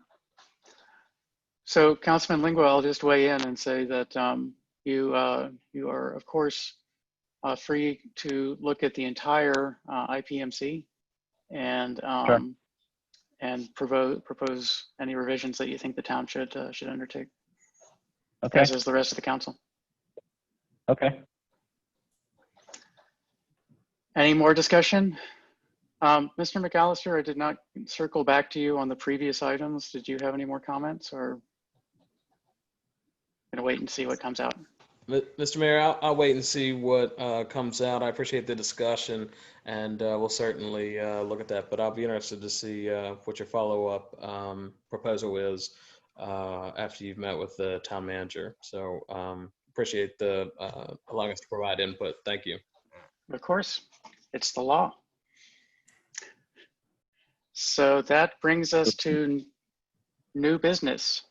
So Councilman Lingua, I'll just weigh in and say that you are, of course, free to look at the entire IPMC and Sure. and propose any revisions that you think the town should undertake, Okay. as is the rest of the council. Okay. Any more discussion? Mr. McAllister, I did not circle back to you on the previous items. Did you have any more comments, or gonna wait and see what comes out? Mr. Mayor, I'll wait and see what comes out. I appreciate the discussion, and we'll certainly look at that. But I'll be interested to see what your follow-up proposal is after you've met with the town manager. So appreciate the allowing us to provide input. Thank you. Of course, it's the law. So that brings us to new business.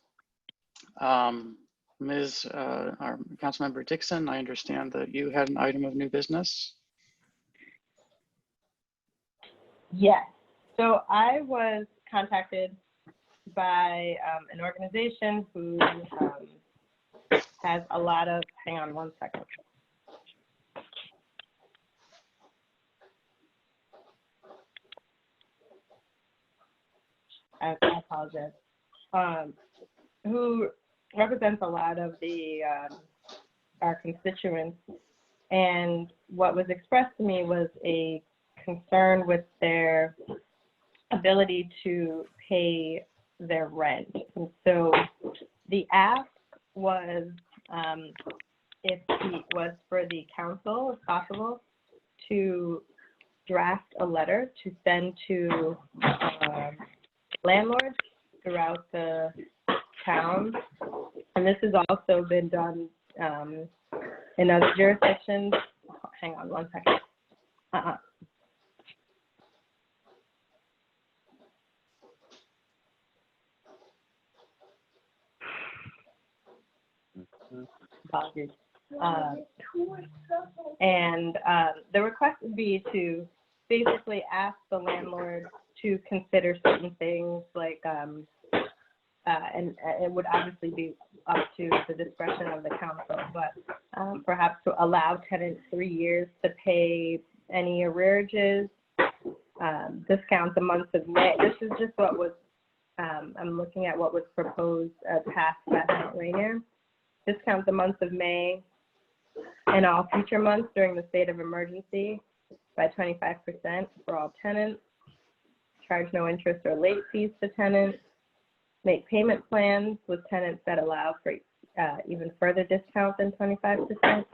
Ms. Our Councilmember Dixon, I understand that you had an item of new business. Yes. So I was contacted by an organization who has a lot of, hang on one second. I apologize. Who represents a lot of the our constituents, and what was expressed to me was a concern with their ability to pay their rent. And so the ask was if it was for the council, if possible, to draft a letter to send to landlords throughout the town. And this has also been done in other jurisdictions. Hang on one second. Apologies. And the request would be to basically ask the landlord to consider certain things, like, and it would obviously be up to the discretion of the council, but perhaps to allow tenants 3 years to pay any arrearages, discount the months of May. This is just what was, I'm looking at what was proposed, passed by Mount Rainier. Discount the months of May and all future months during the state of emergency by 25% for all tenants. Charge no interest or late fees to tenants. Make payment plans with tenants that allow for even further discount than 25%.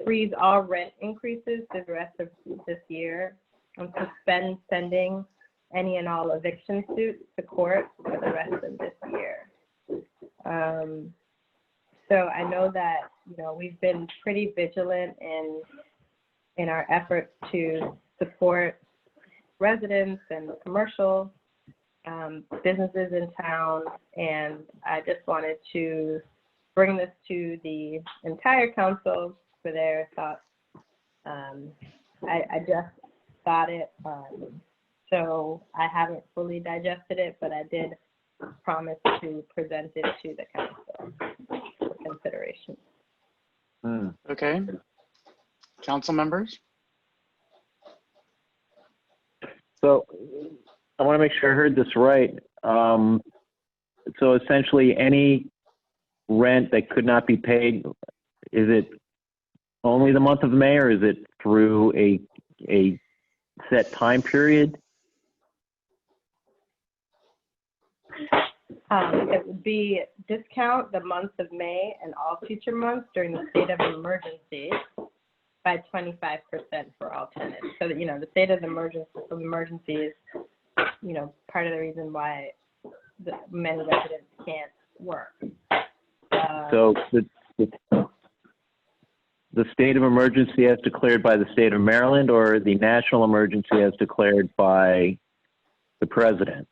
Freeze all rent increases for the rest of this year, and suspend sending any and all eviction suits to court for the rest of this year. So I know that, you know, we've been pretty vigilant in our efforts to support residents and commercial businesses in town, and I just wanted to bring this to the entire council for their thoughts. I just got it, so I haven't fully digested it, but I did promise to present it to the council for consideration. Okay. Council members? So I want to make sure I heard this right. So essentially, any rent that could not be paid, is it only the month of May, or is it through a set time period? It would be discount the months of May and all future months during the state of emergency by 25% for all tenants. So that, you know, the state of emergency is, you know, part of the reason why many residents can't work. So the state of emergency as declared by the state of Maryland, or the national emergency as declared by the president?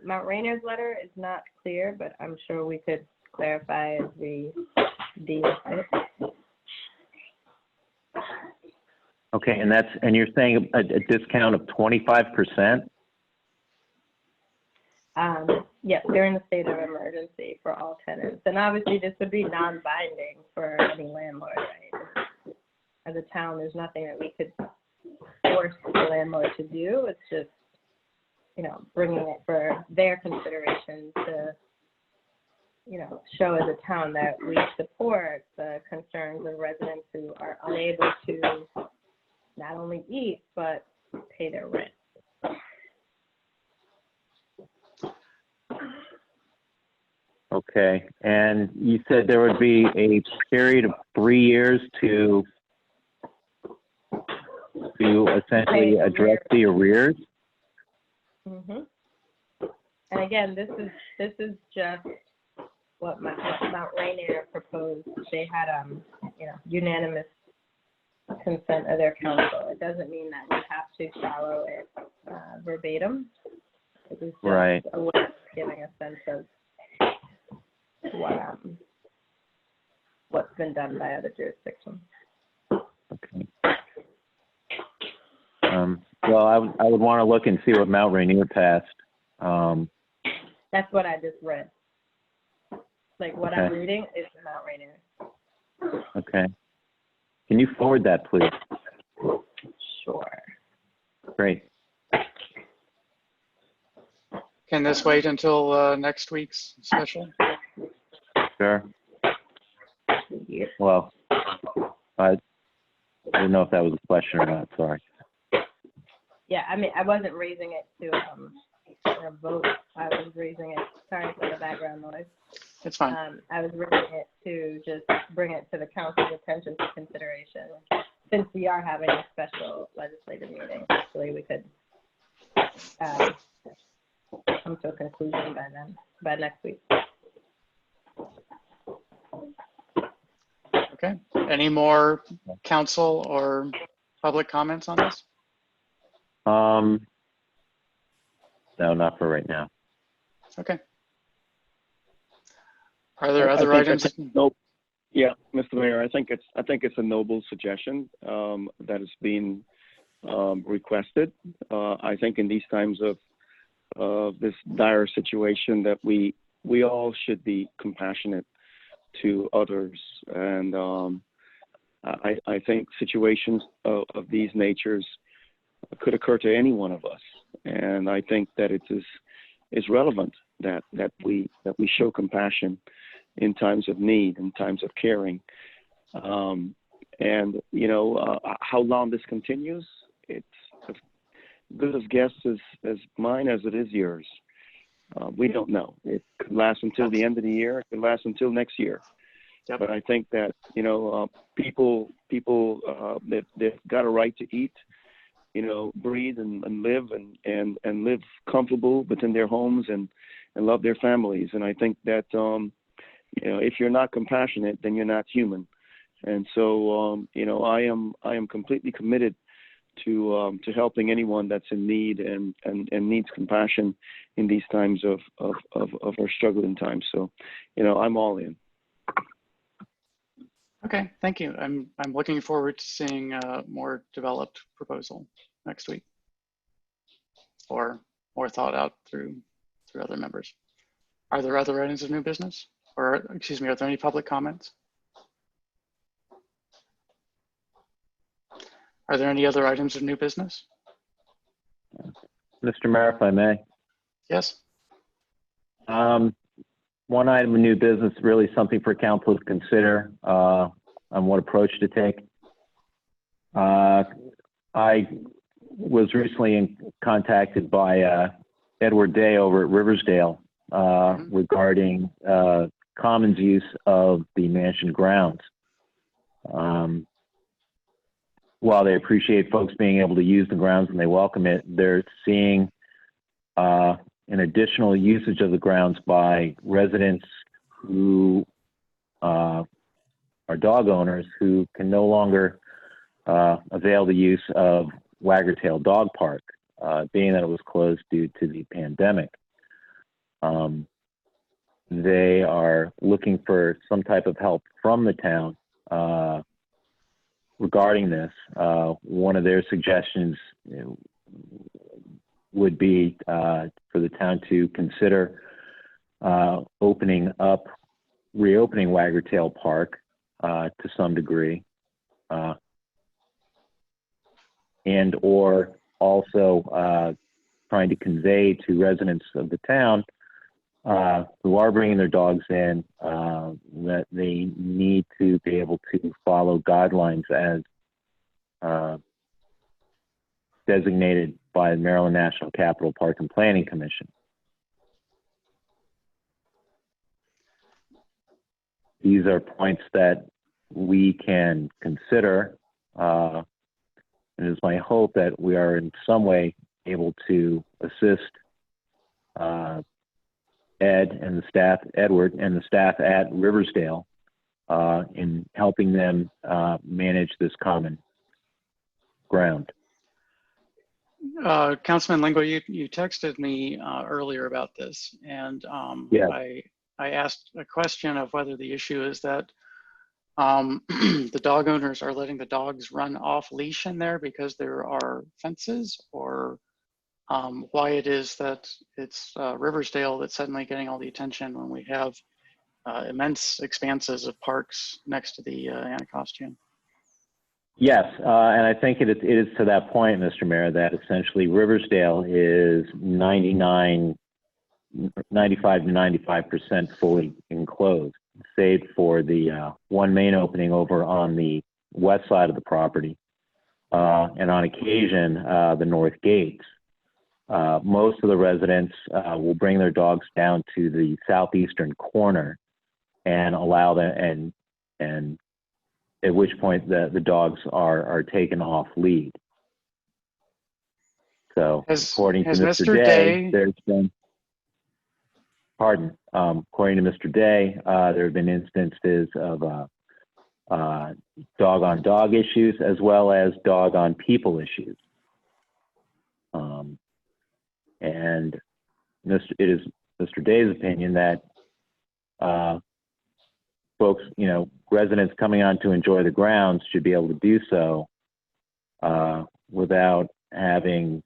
Mount Rainier's letter is not clear, but I'm sure we could clarify as we deem fit. Okay, and you're saying a discount of 25%? Yes, during the state of emergency for all tenants. And obviously this would be non-binding for any landlord, right? As a town, there's nothing that we could force the landlord to do. It's just, you know, bringing it for their consideration to, you know, show as a town that we support the concerns of residents who are unable to not only eat, but pay their rent. Okay, and you said there would be a period of 3 years to essentially address the arrears? Mm-hmm. And again, this is just what Mount Rainier proposed. They had you know, unanimous consent of their council. It doesn't mean that we have to follow it verbatim. It was just Right. a way of giving a sense of what's been done by other jurisdictions. Okay. Well, I would want to look and see what Mount Rainier passed. That's what I just read. Like what I'm Okay. reading is Mount Rainier. Okay. Can you forward that, please? Sure. Great. Can this wait until next week's special? Sure. Well, I didn't know if that was a question or not. Sorry. Yeah, I mean, I wasn't raising it to a vote. I was raising it, sorry for the background noise. It's fine. I was raising it to just bring it to the council's attention for consideration. Since we are having a special legislative meeting, hopefully we could come to a conclusion by next week. Okay. Any more council or public comments on this? No, not for right now. Okay. Are there other items? Nope. Yeah, Mr. Mayor, I think it's a noble suggestion that is being requested. I think in these times of this dire situation that we all should be compassionate to others, and I think situations of these natures could occur to any one of us, and I think that it is relevant that we show compassion in times of need, in times of caring, and you know how long this continues. It's as good a guess as mine as it is yours. We don't know. It could last until the end of the year. It could last until next year. Yep. But I think that, you know, people they've got a right to eat, you know, breathe and live and live comfortable within their homes and love their families. And I think that, you know, if you're not compassionate, then you're not human. And so, you know, I am completely committed to helping anyone that's in need and needs compassion in these times of our struggling times. So, you know, I'm all in. Okay, thank you. I'm looking forward to seeing a more developed proposal next week, or more thought out through other members. Are there other items of new business? Or, excuse me, are there any public comments? Are there any other items of new business? Mr. Mayor, if I may. Yes. One item of new business, really something for council to consider on what approach to take. I was recently contacted by Edward Day over at Riverdale regarding Commons use of the mansion grounds. While they appreciate folks being able to use the grounds and they welcome it, they're seeing an additional usage of the grounds by residents who are dog owners who can no longer avail the use of Waggertail Dog Park, being that it was closed due to the pandemic. They are looking for some type of help from the town regarding this. One of their suggestions would be for the town to consider reopening Waggertail Park to some degree. and or also trying to convey to residents of the town who are bringing their dogs in that they need to be able to follow guidelines as designated by the Maryland National Capital Park and Planning Commission. These are points that we can consider, and it is my hope that we are in some way able to assist Edward and the staff at Riverdale in helping them manage this common ground. Councilman Lingo, you texted me earlier about this, and Yes. I asked a question of whether the issue is that the dog owners are letting the dogs run off leash in there because there are fences, or why it is that it's Riverdale that's suddenly getting all the attention when we have immense expanses of parks next to the Anacostia. Yes, and I think it is to that point, Mr. Mayor, that essentially Riverdale is 95 to 95% fully enclosed, save for the one main opening over on the west side of the property, and on occasion the north gates. Most of the residents will bring their dogs down to the southeastern corner and allow them, and at which point the dogs are taken off lead. So according to Mr. Day, there's been, according to Mr. Day, there have been instances of dog-on-dog issues as well as dog-on-people issues. And it is Mr. Day's opinion that folks, residents coming on to enjoy the grounds should be able to do so without having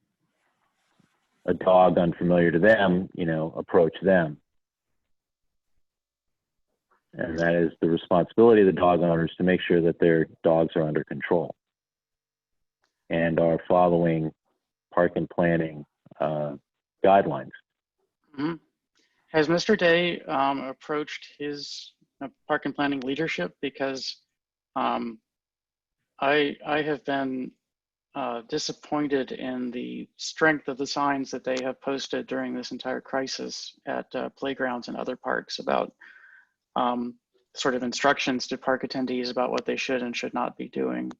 a dog unfamiliar to them, approach them. And that is the responsibility of the dog owners to make sure that their dogs are under control and are following park and planning guidelines. Mm-hmm. Has Mr. Day approached his park and planning leadership? Because I have been disappointed in the strength of the signs that they have posted during this entire crisis at playgrounds and other parks about sort of instructions to park attendees about what they should and should not be doing.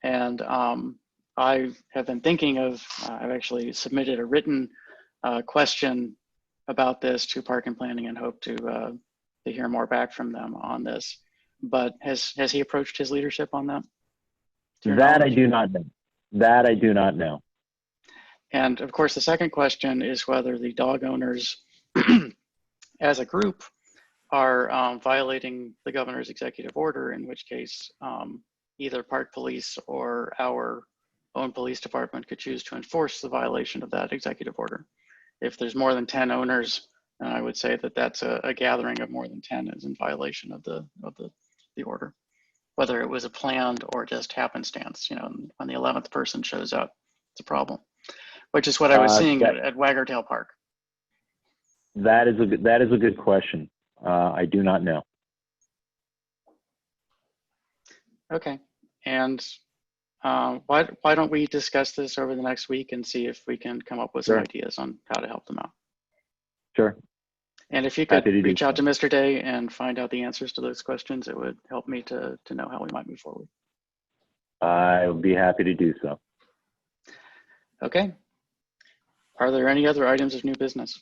And I have been thinking of, I've actually submitted a written question about this to Park and Planning and hope to hear more back from them on this. But has he approached his leadership on that? That I do not know. That I do not know. And of course, the second question is whether the dog owners as a group are violating the governor's executive order, in which case either park police or our own police department could choose to enforce the violation of that executive order. If there's more than 10 owners, then I would say that that's a gathering of more than 10 is in violation of the order, whether it was a planned or just happenstance. When the 11th person shows up, it's a problem, which is what I was seeing at Waggertail Park. That is a good question. I do not know. Okay, and why don't we discuss this over the next week and see if we can come up with some ideas on how to help them out. Sure. And if you could reach out to Mr. Day and find out the answers to those questions, it would help me to know how we might move forward. I would be happy to do so. Okay. Are there any other items of new business?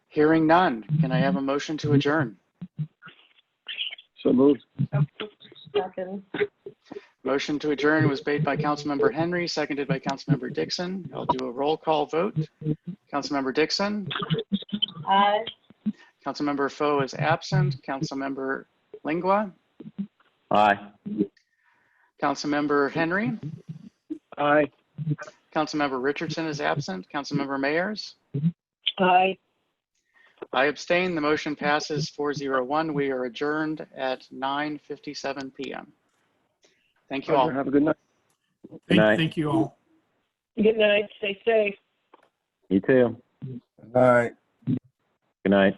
Hearing none, can I have a motion to adjourn? So moved. Second. Motion to adjourn was made by Councilmember Henry, seconded by Councilmember Dixon. I'll do a roll call vote. Councilmember Dixon? Aye. Councilmember Foe is absent. Councilmember Lingua? Aye. Councilmember Henry? Aye. Councilmember Richardson is absent. Councilmember Mayers? Aye. I abstain. The motion passes 401. We are adjourned at 9:57 p.m. Thank you all. Have a good night. night. Thank you all. Good night. Stay safe. You too. All right. Good night.